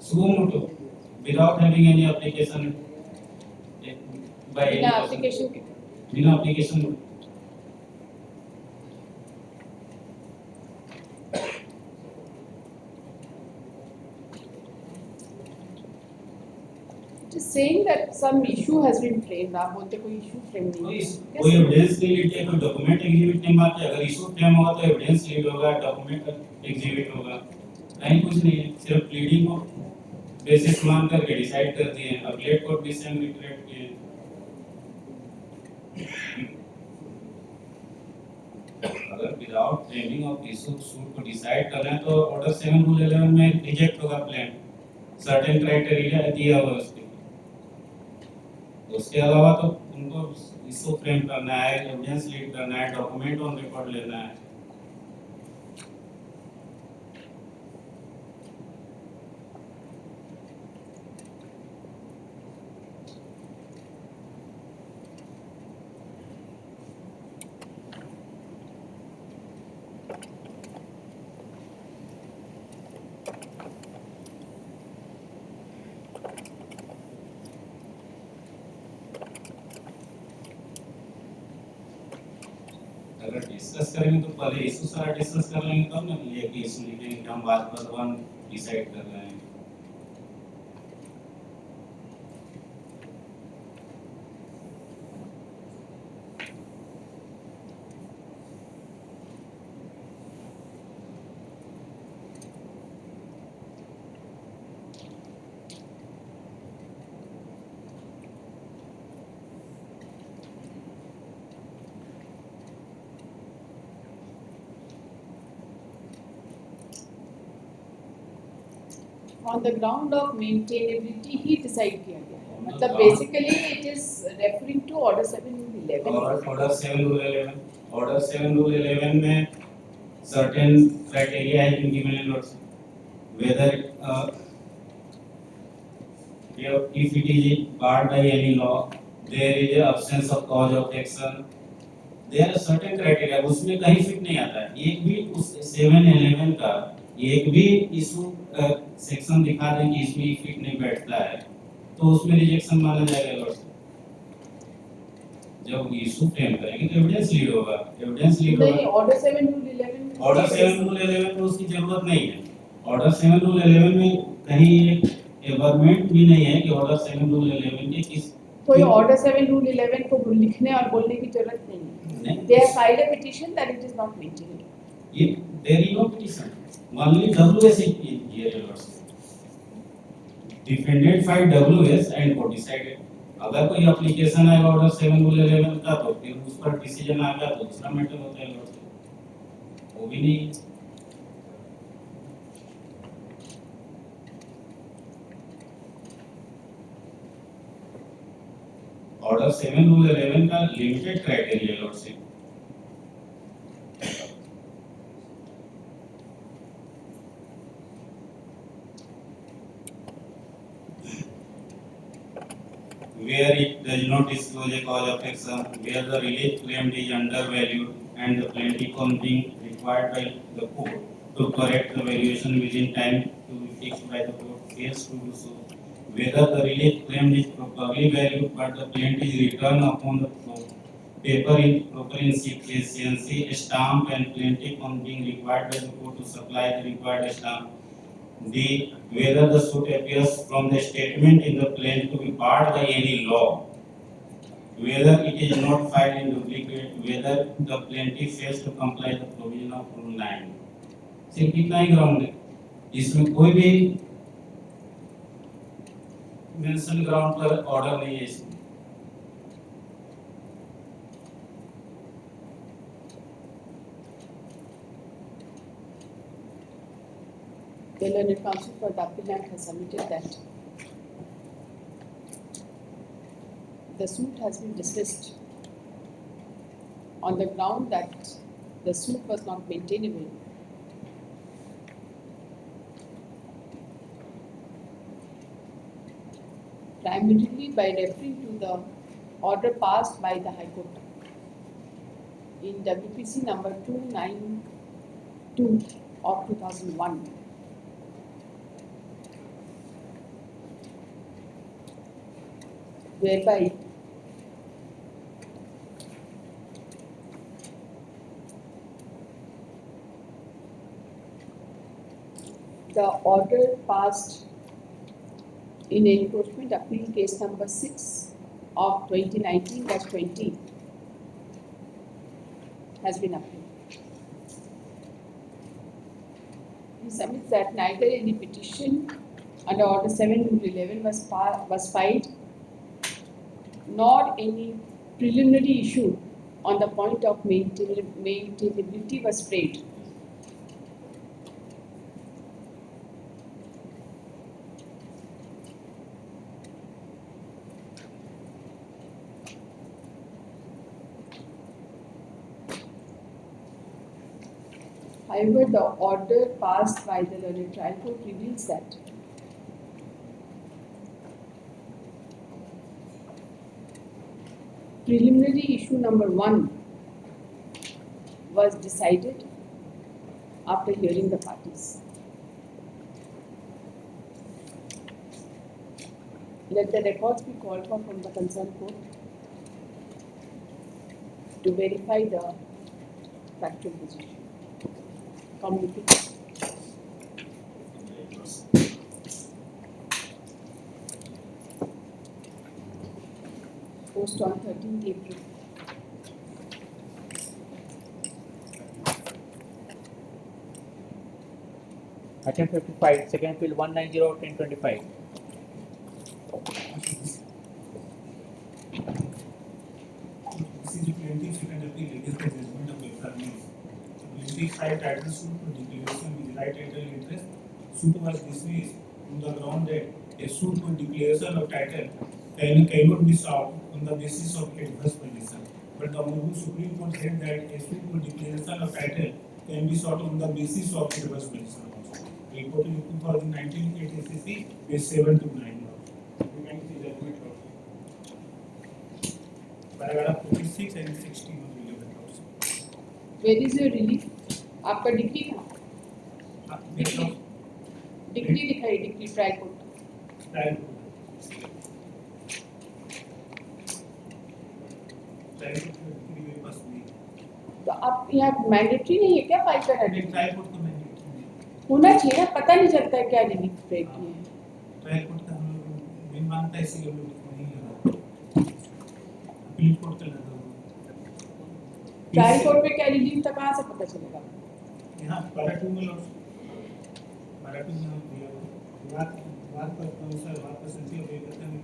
suo moto without having any application by बिना एप्लीकेशन के? बिना application Just saying that some issue has been framed, आप बोलते कोई issue frame नहीं है। कोई एविडेंस नहीं लीड किया, कोई डॉक्यूमेंट एग्जीबिट नहीं मारते। अगर इशू फ्रेम होगा तो एविडेंस लीड होगा, डॉक्यूमेंट एग्जीबिट होगा, कहीं कुछ नहीं है। सिर्फ प्लीडिंग को बेसिस मान करके डिसाइड कर दिए हैं। अपीलेट कोर्ट भी सेम डिक्लेयर किए हैं। अगर without framing of issue suit को डिसाइड कर रहे हैं तो ऑर्डर 7 रूल 11 में रिजेक्ट होगा प्लान, सर्टेन क्राइटेरिया दिया हुआ है उसके। उसके अलावा तो उनको इशू फ्रेम करना है, एविडेंस लीड करना है, डॉक्यूमेंट ऑन रिकॉर्ड लेना है। अगर डिस्कस करेंगे तो पहले इशू सारा डिस्कस कर लेंगे तब ना ये कि इशू लिखेंगे हम बात पर वन डिसाइड कर रहे हैं। On the ground of maintainability he decide किया गया है। मतलब basically it is referring to order 7 rule 11। Order 7 rule 11, order 7 rule 11 में certain criteria has been given in notes whether if it is barred by any law, there is a absence of cause of action, there are certain criteria, उसमें कहीं fit नहीं आता है। एक भी उस 711 का एक भी इशू सेक्शन दिखा दें कि इसमें फिट नहीं बैठता है तो उसमें रिजेक्शन माना जाएगा। जब इशू फ्रेम करेंगे तो एविडेंस लीड होगा, एविडेंस लीड होगा। नहीं, ऑर्डर 7 रूल 11 ऑर्डर 7 रूल 11 में उसकी जरूरत नहीं है। ऑर्डर 7 रूल 11 में कहीं एक एवरमेंट भी नहीं है कि ऑर्डर 7 रूल 11 के किस कोई ऑर्डर 7 रूल 11 को लिखने और बोलने की जरूरत नहीं है। They have filed a petition that it is not maintained. There is no petition. Only WS is here. Defendant filed WS and court decided. अगर कोई एप्लीकेशन आएगा ऑर्डर 7 रूल 11 का तो फिर उस पर डिसीजन आ गया तो दूसरा मैटर होता है लॉर्ड, वो भी नहीं। ऑर्डर 7 रूल 11 का लिमिटेड क्राइटेरिया लॉर्ड से where it does not disclose a cause of action, where the relief claimed is undervalued and the plaintiff on being required by the court to correct the valuation within time to be fixed by the court fails to do so, whether the relief claimed is properly valued but the plaintiff is returned upon the paper in proper insufficiency stamp and plaintiff on being required by the court to supply the required stamp. D. Whether the suit appears from the statement in the plaintiff to be barred by any law, whether it is not filed in duplicate, whether the plaintiff fails to comply with the provision of Rule 9. सिर्फ इतना ही ground है, इसमें कोई भी mention ground पर order नहीं है इसमें। The learned counsel for the appellant has submitted that. the suit has been dismissed on the ground that the suit was not maintainable. Primarily by referring to the order passed by the High Court in WPC number 292 of 2001, whereby the order passed in encroachment appeal case number 6 of 2019-20 has been appealed. He submits that neither any petition under Order 7/11 was filed, nor any preliminary issue on the point of maintainability was framed. However, the order passed by the learned trial court reveals that preliminary issue number 1 was decided after hearing the parties. Let the records be called for from the concerned court to verify the factual position. Communicate. Post on 13th April. Item 55, second appeal 190/1025. This is the plaintiff second appeal against the judgment of the attorneys. The plaintiff filed title suit for declaration with right title interest. Suit was dismissed on the ground that a suit for declaration of title cannot be sought on the basis of adverse possession. But the Honorable Supreme Court said that a suit for declaration of title can be sought on the basis of adverse possession also. Reported in 2019 ACC, page 7 to 9. You can see judgment also. Paragraph 46 and 60 of the relevant also. Where is your relief? आपका degree था? Degree दिखाई degree trial court. तो आप यहाँ mandatory नहीं है क्या file करना? ट्रायल कोर्ट तो मैंडेटरी होना चाहिए ना, पता नहीं चलता है क्या रिलीफ पे की है। ट्रायल कोर्ट का हम लोग बिन मानता है इसलिए हम लोग नहीं लगा। अपील कोर्ट का लगा। ट्रायल कोर्ट में क्या रिलीफ था कहाँ से पता चलेगा? यहाँ पारा 2 में लॉस पारा 2 में हम दिया बात पर अनुसार बात पर संख्या पे करते हैं नहीं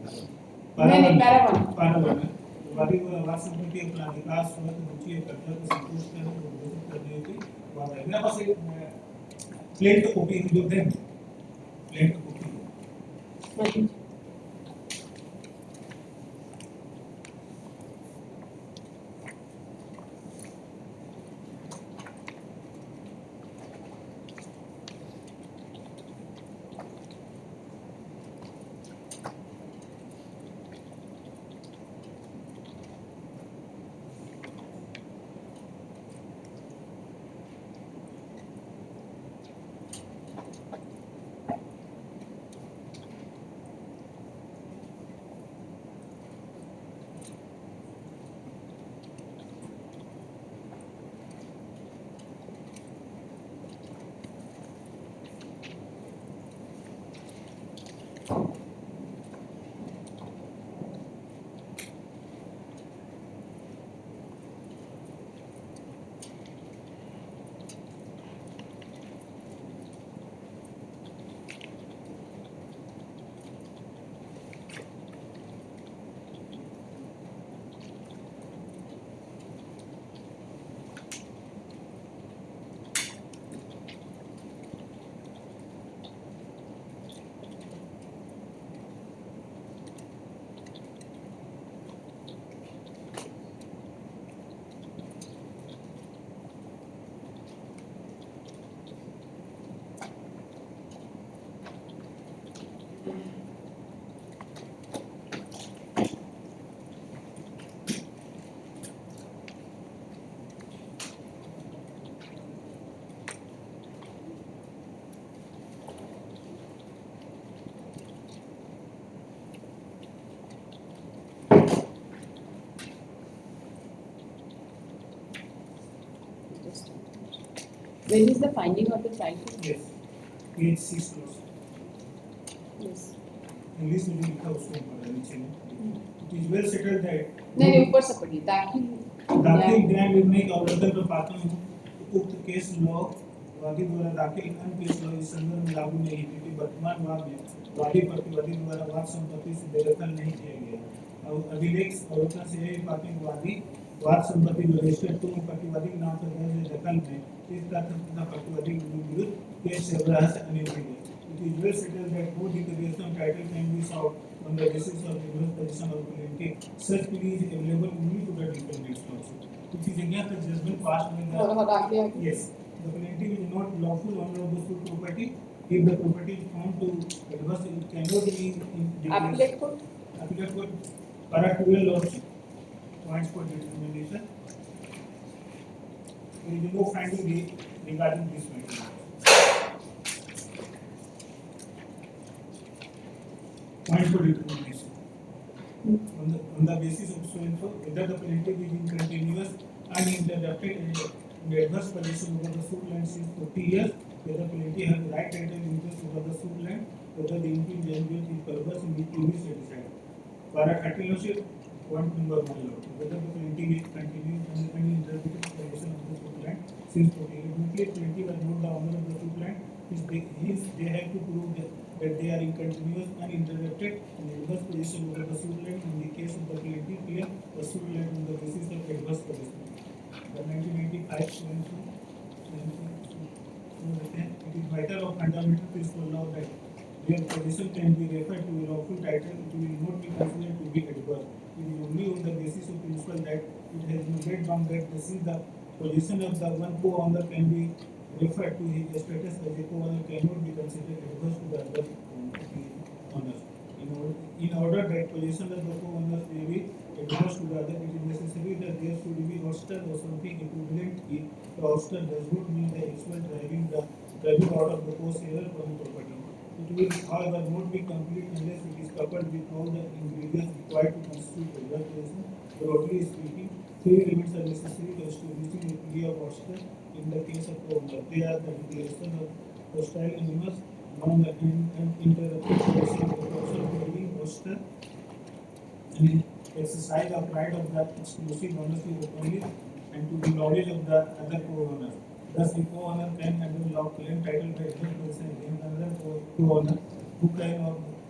पारा 1 में वादी को आवाज संपत्ति अपना विकास स्वत रुचि और कर्तव्य को संतुष्ट करने और घोषित करने की बात है। मेरे पास एक प्लेट की कॉपी दो दें प्लेट की copy When is the finding of the child? Yes, page 6 close. Yes. English में जो लिखा उसको ऊपर है नीचे में. It is well settled that. नहीं ऊपर से पढ़िए दाखिल न्याय निर्णय के अवलोकन पर पाता हूँ उक्त केस लॉ वादी द्वारा दाखिल अन्य केस लॉ इस संदर्भ में लागू नहीं क्योंकि वर्तमान वाद में वादी प्रतिवादी द्वारा वाद संपत्ति से बेदखल नहीं किया गया और अभिलेख अवलोकन से यही पाते हैं वादी वाद संपत्ति जो रजिस्टर्ड पूर्व प्रतिवादी के नाम पर दर्ज दखल में इस तथा प्रतिवादी के विरुद्ध केस से बहस अनिवार्य है. It is well settled that both declaration of title can be sought on the basis of the reverse position of plaintiff. Such plea is available only to the defendants also. Which is against the judgment passed by the yes. The plaintiff is not lawful owner of the suit property. If the property is found to adverse, it cannot be in appellate court. Appellate court. Para 12 lordship. Points for determination. There is no finding regarding this matter. Point for determination. On the basis of so and so, whether the plaintiff is in continuous uninterrupted and adverse possession over the suit land since 40 years, whether plaintiff has right title interest over the suit land, whether the infringement is purpose in the previous decided. Para 13 lordship, point number 1 lord, whether the plaintiff is continuous and uninterrupted possession of the suit land since 40 years. If plaintiff has not the owner of the suit land, they have to prove that they are in continuous uninterrupted and adverse possession over the suit land. In the case of the plaintiff, clear the suit land on the basis of adverse possession. The 1995 it is vital of fundamental principle law that where possession can be referred to a lawful title, it will not be considered to be adverse. It is only on the basis of principle that it has been laid down that the possession of the one co-owner can be referred to his status as a co-owner cannot be considered adverse to the other owners. In order that possession of the co-owners may be adverse to the other, it is necessary that there should be ouster or something equivalent. If the ouster does not mean the actual driving out of the co-sharer from the property. It will, however, not be complete unless it is coupled with all the ingredients required to constitute adverse possession. Broadly speaking, 3 elements are necessary to establishing a degree of ouster in the case of co-owner. They are the declaration of hostile animals, non-interrupted possession of the person holding ouster, and exercise of right of the exclusive ownership openly and to the knowledge of the other co-owners. Thus, the co-owner can under law claim title by adverse possession against another co-owner who can,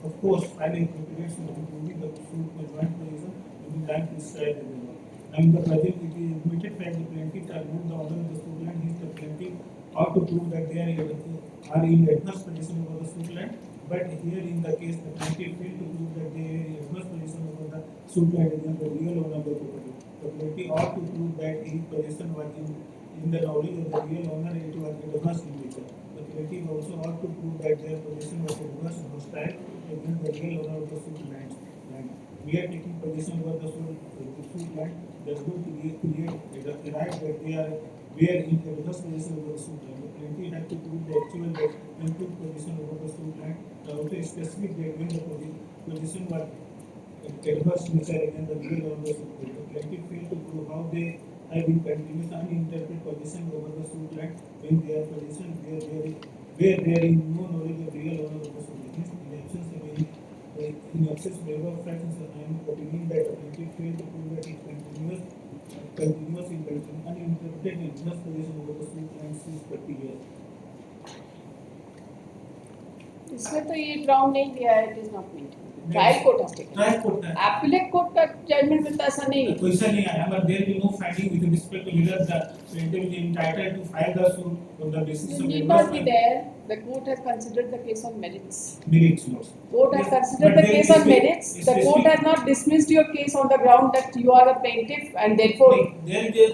of course, file a appropriate suit to prove the suit by joint possession within time prescribed in the law. Now, in the present, it is admitted that the plaintiffs are not the owner of the suit land. Hence, the plaintiff ought to prove that they are in adverse possession over the suit land. But here, in the case, the plaintiff failed to prove that they are in adverse possession over the suit land against the real owner of the property. The plaintiff ought to prove that his possession was in the knowledge of the real owner, it was adverse in nature. The plaintiff also ought to prove that their possession was adverse and hostile against the real owner of the suit land. We are taking possession over the suit land does not create a right that they are in adverse possession over the suit land. The plaintiff has to prove the actual that when took possession over the suit land, also specific that when the possession was adverse nature against the real owner of the suit land. The plaintiff failed to prove how they have in continuous uninterrupted possession over the suit land when they are possession where there is no knowledge of real owner of the suit land. In absence waiver of facts, I am opinion that the plaintiff failed to prove that it continuous uninterrupted and adverse possession over the suit land since 30 years. इसमें तो ये ground नहीं दिया है, it is not maintain. Trial court has taken. Trial court है. Appellate court का judgement में तो ऐसा नहीं है. वैसा नहीं आया, but there will be no finding with respect to whether the plaintiff is entitled to file the suit on the basis of Need not be there. The court has considered the case on merits. Merits, no. Court has considered the case on merits. The court has not dismissed your case on the ground that you are a plaintiff and therefore. There is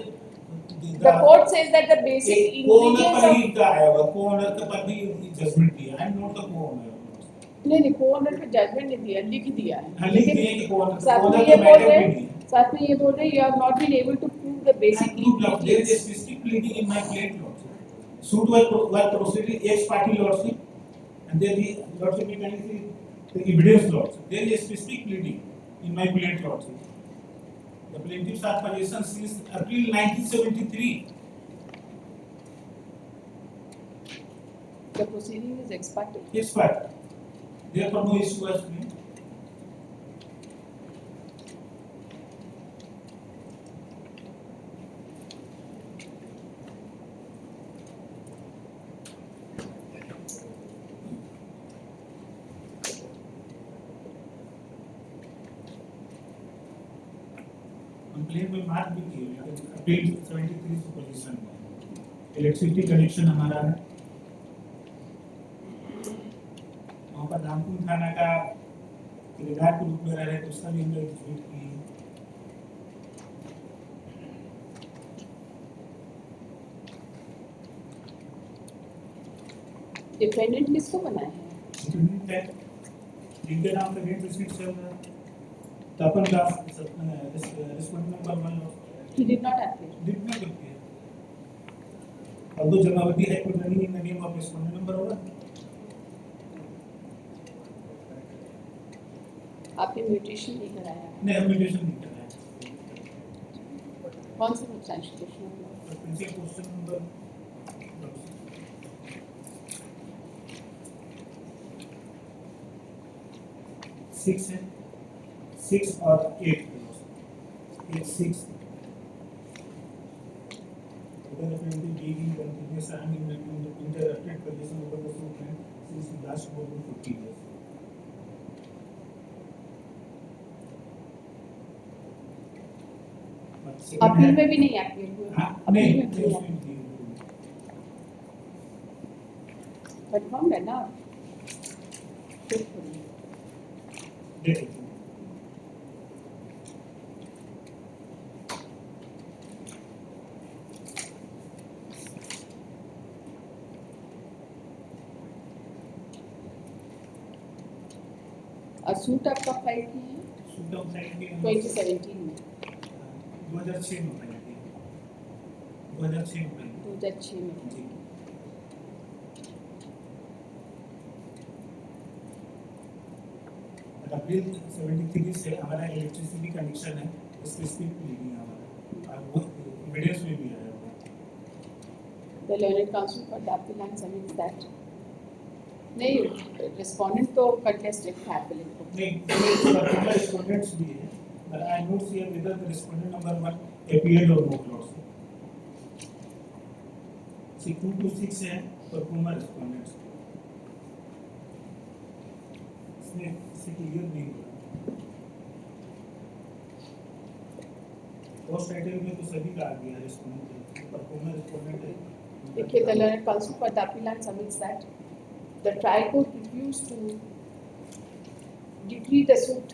the court says that the basic ingredients of co-owner का पर भी judgment दिया. I am not the co-owner. नहीं co-owner पे judgment नहीं दिया, लिख दिया है. लिख दिया कि co-owner साथ में ये बोल रहे you have not been able to prove the basic ingredients. There is a specific pleading in my plate law. Suit was proceeded ex parte lordship, and then the lordship mechanism the evidence lordship. There is a specific pleading in my plate lordship. The plaintiffs are possession since April 1973. The proceeding is expired. Expired. Therefore, no issue has been. Complaint में mark भी किए appeal 73 position में electricity connection हमारा है वहाँ पर रामपुर थाना का किराएदार के रूप में रह रहे तो उसका भी हमने ट्वीट की डिफेंडेंट किसको बनाया है? डिफेंडेंट है जिनके नाम पे रेट रिसीट चल रहा है तपन दास respondent number 1 He did not appear. did not appear although Jamavati High Court running in the name of respondent number 1 आपने म्यूटेशन नहीं कराया? नहीं हम म्यूटेशन नहीं कराया कौन सा सब्सटेंशिएशन है? प्रिंसिपल क्वेश्चन नंबर 6 है 6 और 8 6 Whether the penalty being continuous and in the interrupted position over the suit and since the last more than 50 years. Appeal में भी नहीं appear हुए? नहीं कंफर्म है ना? देखिए और सूट आप कब फाइल किए हैं? 2017 में 2006 में फाइल की 2006 में 2006 में अप्रैल 73 से हमारा इलेक्ट्रिसिटी कनेक्शन है उसकी स्पीड लीडिंग है हमारा वो एविडेंस में भी आया हुआ The learned counsel for the appellant submits that नहीं respondent तो contested था appellant को नहीं particular respondents भी है but I not see whether the respondent number 1 appeared or not also see 2 to 6 है performer respondents इसमें से क्लियर नहीं हुआ पोस्ट टाइटल में तो सभी का आ गया रिस्पोंडेंट परफॉर्मर रिस्पोंडेंट है देखिए the learned counsel for the appellant submits that the trial court refused to decree the suit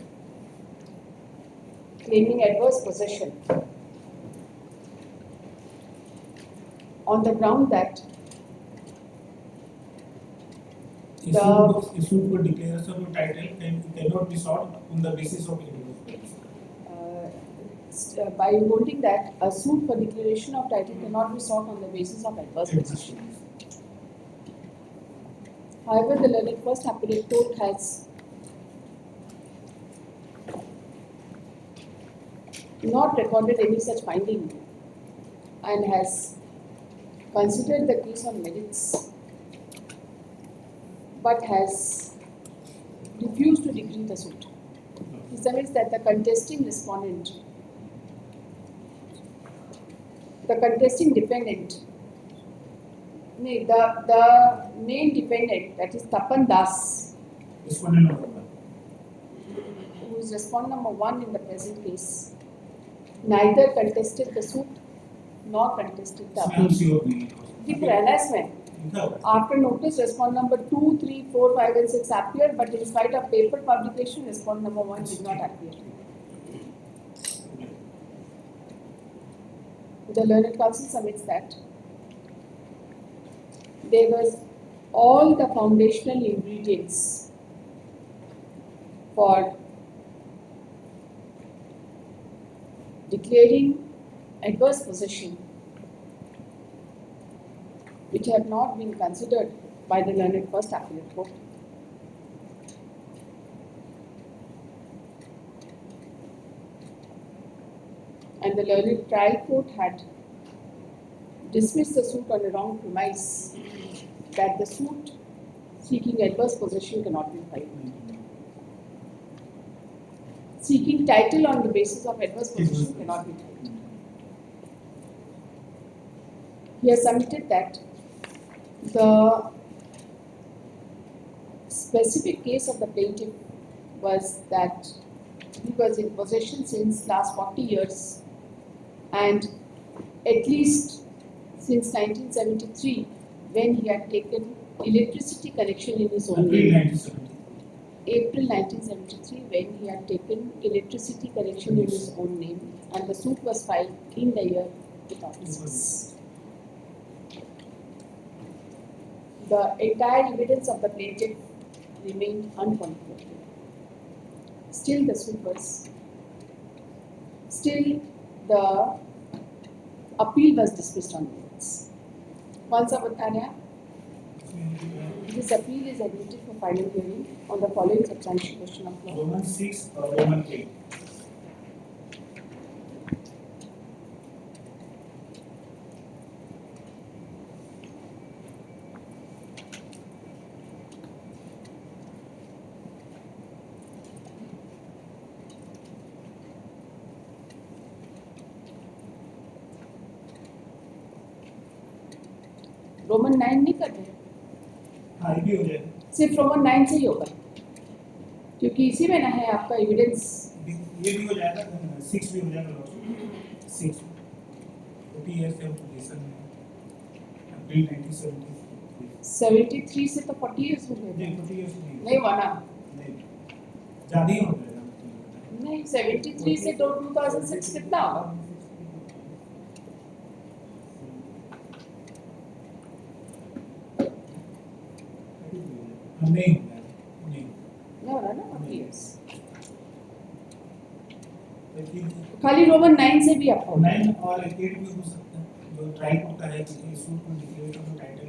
claiming adverse possession on the ground that suit for declaration of title cannot be sought on the basis of by holding that a suit for declaration of title cannot be sought on the basis of adverse possession. However, the learned first appellate court has not recorded any such finding and has considered the case on merits but has refused to decree the suit. He submits that the contesting defendant, the main defendant, that is Tapan Das, respondent number 1 who is respondent number 1 in the present case, neither contested the suit nor contested the appeal. दिख रहा है ना इसमें? After notice, respondent number 2, 3, 4, 5 and 6 appeared, but in spite of paper publication, respondent number 1 did not appear. The learned counsel submits that there was all the foundational ingredients for declaring adverse possession which have not been considered by the learned first appellate court. And the learned trial court had dismissed the suit on a wrong premise that the suit Seeking adverse possession cannot be filed. Seeking title on the basis of adverse possession cannot be filed. He has submitted that the specific case of the plaintiff was that he was in possession since last 40 years and at least since 1973 when he had taken electricity connection in his own name. April 1973 when he had taken electricity connection in his own name and the suit was filed in the year 2006. The entire evidence of the plaintiff remained uncontroverted. Still the appeal was dismissed on merits. कौन सा बता रहे हैं? This appeal is admitted for final hearing on the following substantial question of law. Roman 6 or Roman 8. Roman 9 नहीं कर रहे, हाँ ये भी हो जाएगा, सिर्फ रोमन 9 से ही होगा क्योंकि इसी में ना है आपका एविडेंस. ये भी हो जाएगा, 6 भी हो जाएगा, 6 40 years of position में अप्रैल 73 से तो 40 years हो गए. नहीं 40 years नहीं हुआ ना, ज़्यादा ही हो जाएगा. नहीं 73 से तो 2006 कितना होगा? नहीं हो रहा ना 40 years. खाली रोमन 9 से भी आपको 9 और 8 भी हो सकता है, जो ट्राई करता है कि सूट में डिक्लेरेशन ऑफ टाइटल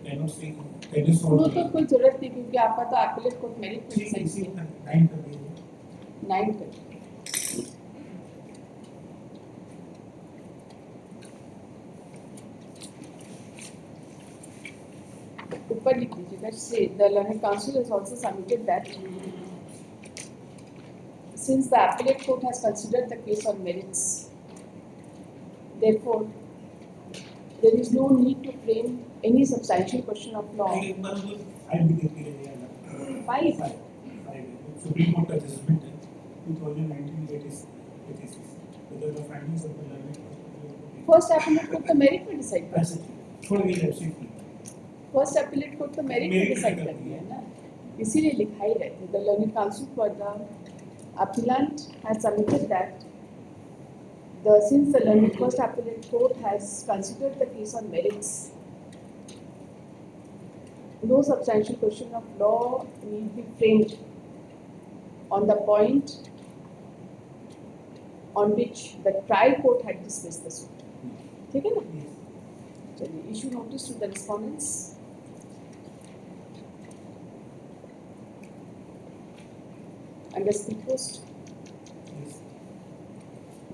कैनोट से वो तो कोई जरूरत नहीं क्योंकि आपका तो एपेलेट कोर्ट मेरिट पे डिसाइड किया 9 कर दिया 9 कर. ऊपर लिख दीजिएगा से the learned counsel has also submitted that since the appellate court has considered the case on merits, therefore there is no need to frame any substantial question of law. Five. Supreme Court का judgment है 2019-86 whether the findings of the learned First appellate court तो merit पे decide कर सकती है. छोड़ गई है. फर्स्ट एपिलेट कोर्ट तो मेरिट पे डिसाइड कर दिया है ना, इसीलिए लिखा ही रहते. The learning council for the appellant has submitted that since the learned first appellate court has considered the case on merits, no substantial question of law need be framed on the point on which the trial court had dismissed the suit. ठीक है ना? चलिए, issue notice to the respondents. Under speed post.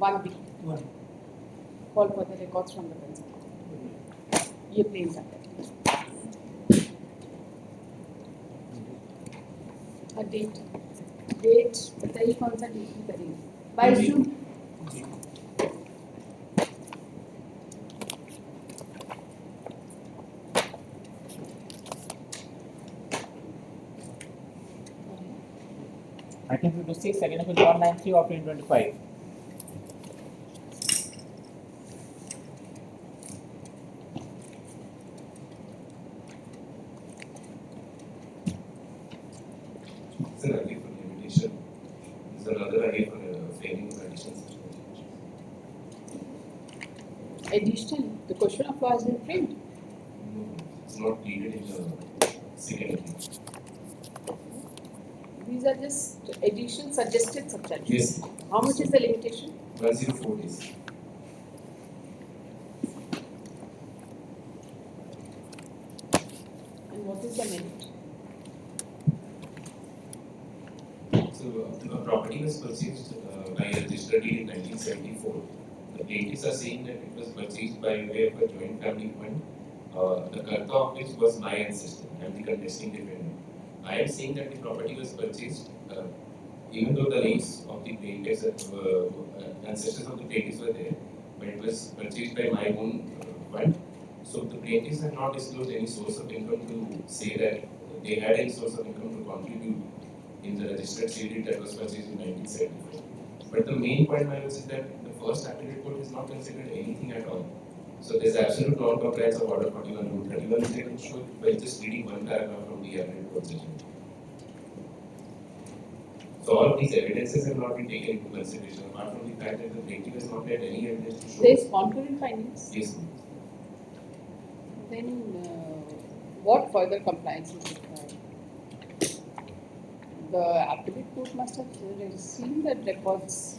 1B. Call for the records from the principal. ये plain सा है. Date बताइए कौन सा डेट की करेंगे? 22 जून. Item 56, second appeal 193 of 2025. It's an idea for limitation. It's another idea for framing of additional situations. Additional, the question of law has been framed. No, it's not pleaded in the second appeal. These are just additional suggested substantial. Yes. How much is the limitation? 104 days. And what is the merit? So, a property was purchased by a registered deed in 1974. The plaintiffs are saying that it was purchased by way of a joint family fund the karta of which was my ancestor. I am the contesting defendant. I am saying that the property was purchased, even though the names of the plaintiffs, ancestors of the plaintiffs were there, but it was purchased by my own fund. So the plaintiffs have not disclosed any source of income to say that they had any source of income to contribute in the registered sale deed that was purchased in 1974. But the main point, my is that the first appellate court is not considered anything at all. So there's absolute non-compliance of Order 41 Rule 31 is able to show by just reading one paragraph from the appellate court judgment. So all of these evidences have not been taken into consideration, apart from the fact that the plaintiff has not had any evidence to show. There is concurrent findings. Yes. Then what further compliance is required? The appellate court must have seen the records.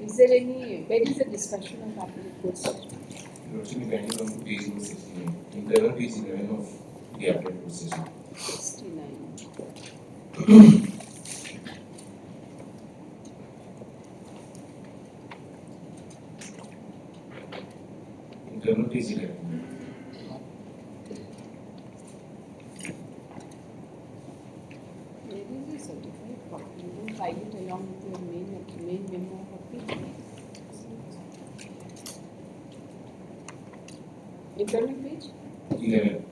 Is there any, where is the discussion of appellate court judgment? Actually, guiding on to page 69, internal page 11 of the appellate court judgment. 69. Internal page 11. Where is the certified copy? You don't file it along with your main memo copy. Internal page? 11.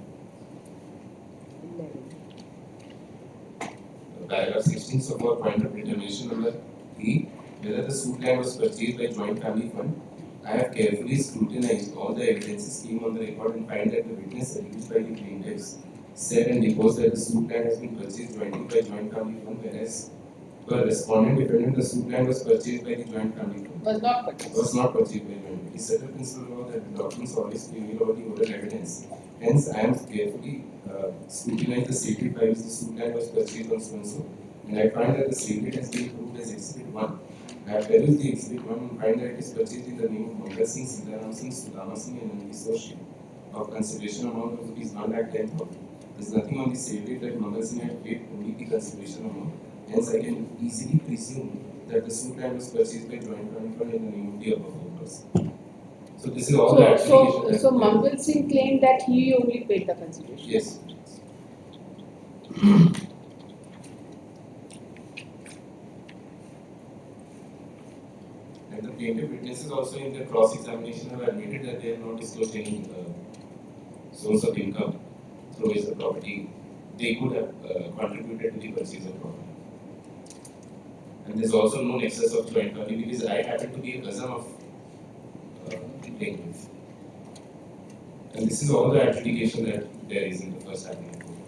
Paragraph 16, so for point of determination number 3, whether the suit land was purchased by joint family fund, I have carefully scrutinized all the evidences came on the record and find that the witness accused by the plaintiffs said and deposed that the suit land has been purchased jointly by joint family fund, whereas per respondent defendant the suit land was purchased by the joint family fund. Was not purchased. Was not purchased by joint. It is set a principle law that the documents always prevail over the oral evidence. Hence, I am carefully scrutinized the stated by which the suit land was purchased on so and so, and I find that the stated has been approved as Exhibit 1. I have perused the Exhibit 1 and find that it is purchased in the name of Mangal Singh, Sitaram Singh, Sudama Singh, and an associate of consideration amount of rupees 1,10,000. There is nothing on the stated that Mangal Singh had paid only the consideration amount. Hence, I can easily presume that the suit land was purchased by joint family fund in the name of the above owners. So this is all the application. So Mangal Singh claimed that he only paid the consideration. Yes. And the plaintiff witnesses also in their cross-examination have admitted that they have not disclosed any source of income through which the property they could have contributed to the purchase of property. And there's also no nexus of joint family because I happen to be a cousin of the plaintiff. And this is all the adjudication that there is in the first appellate court.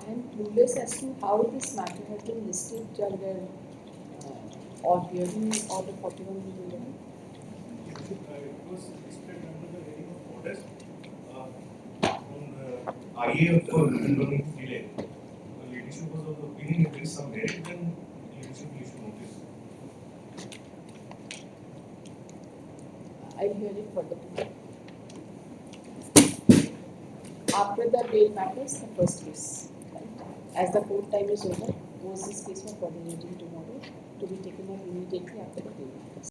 I am clueless as to how this matter has been listed under or hearing order 41 It was listed under the heading of orders on IA for delay. The leadership was of the opinion if there is some merit, then leadership needs to notice. I'll hear it further. After the bail matters, the first case. Right? As the court time is over, was this case for coordinating tomorrow to be taken up immediately after the bail matters.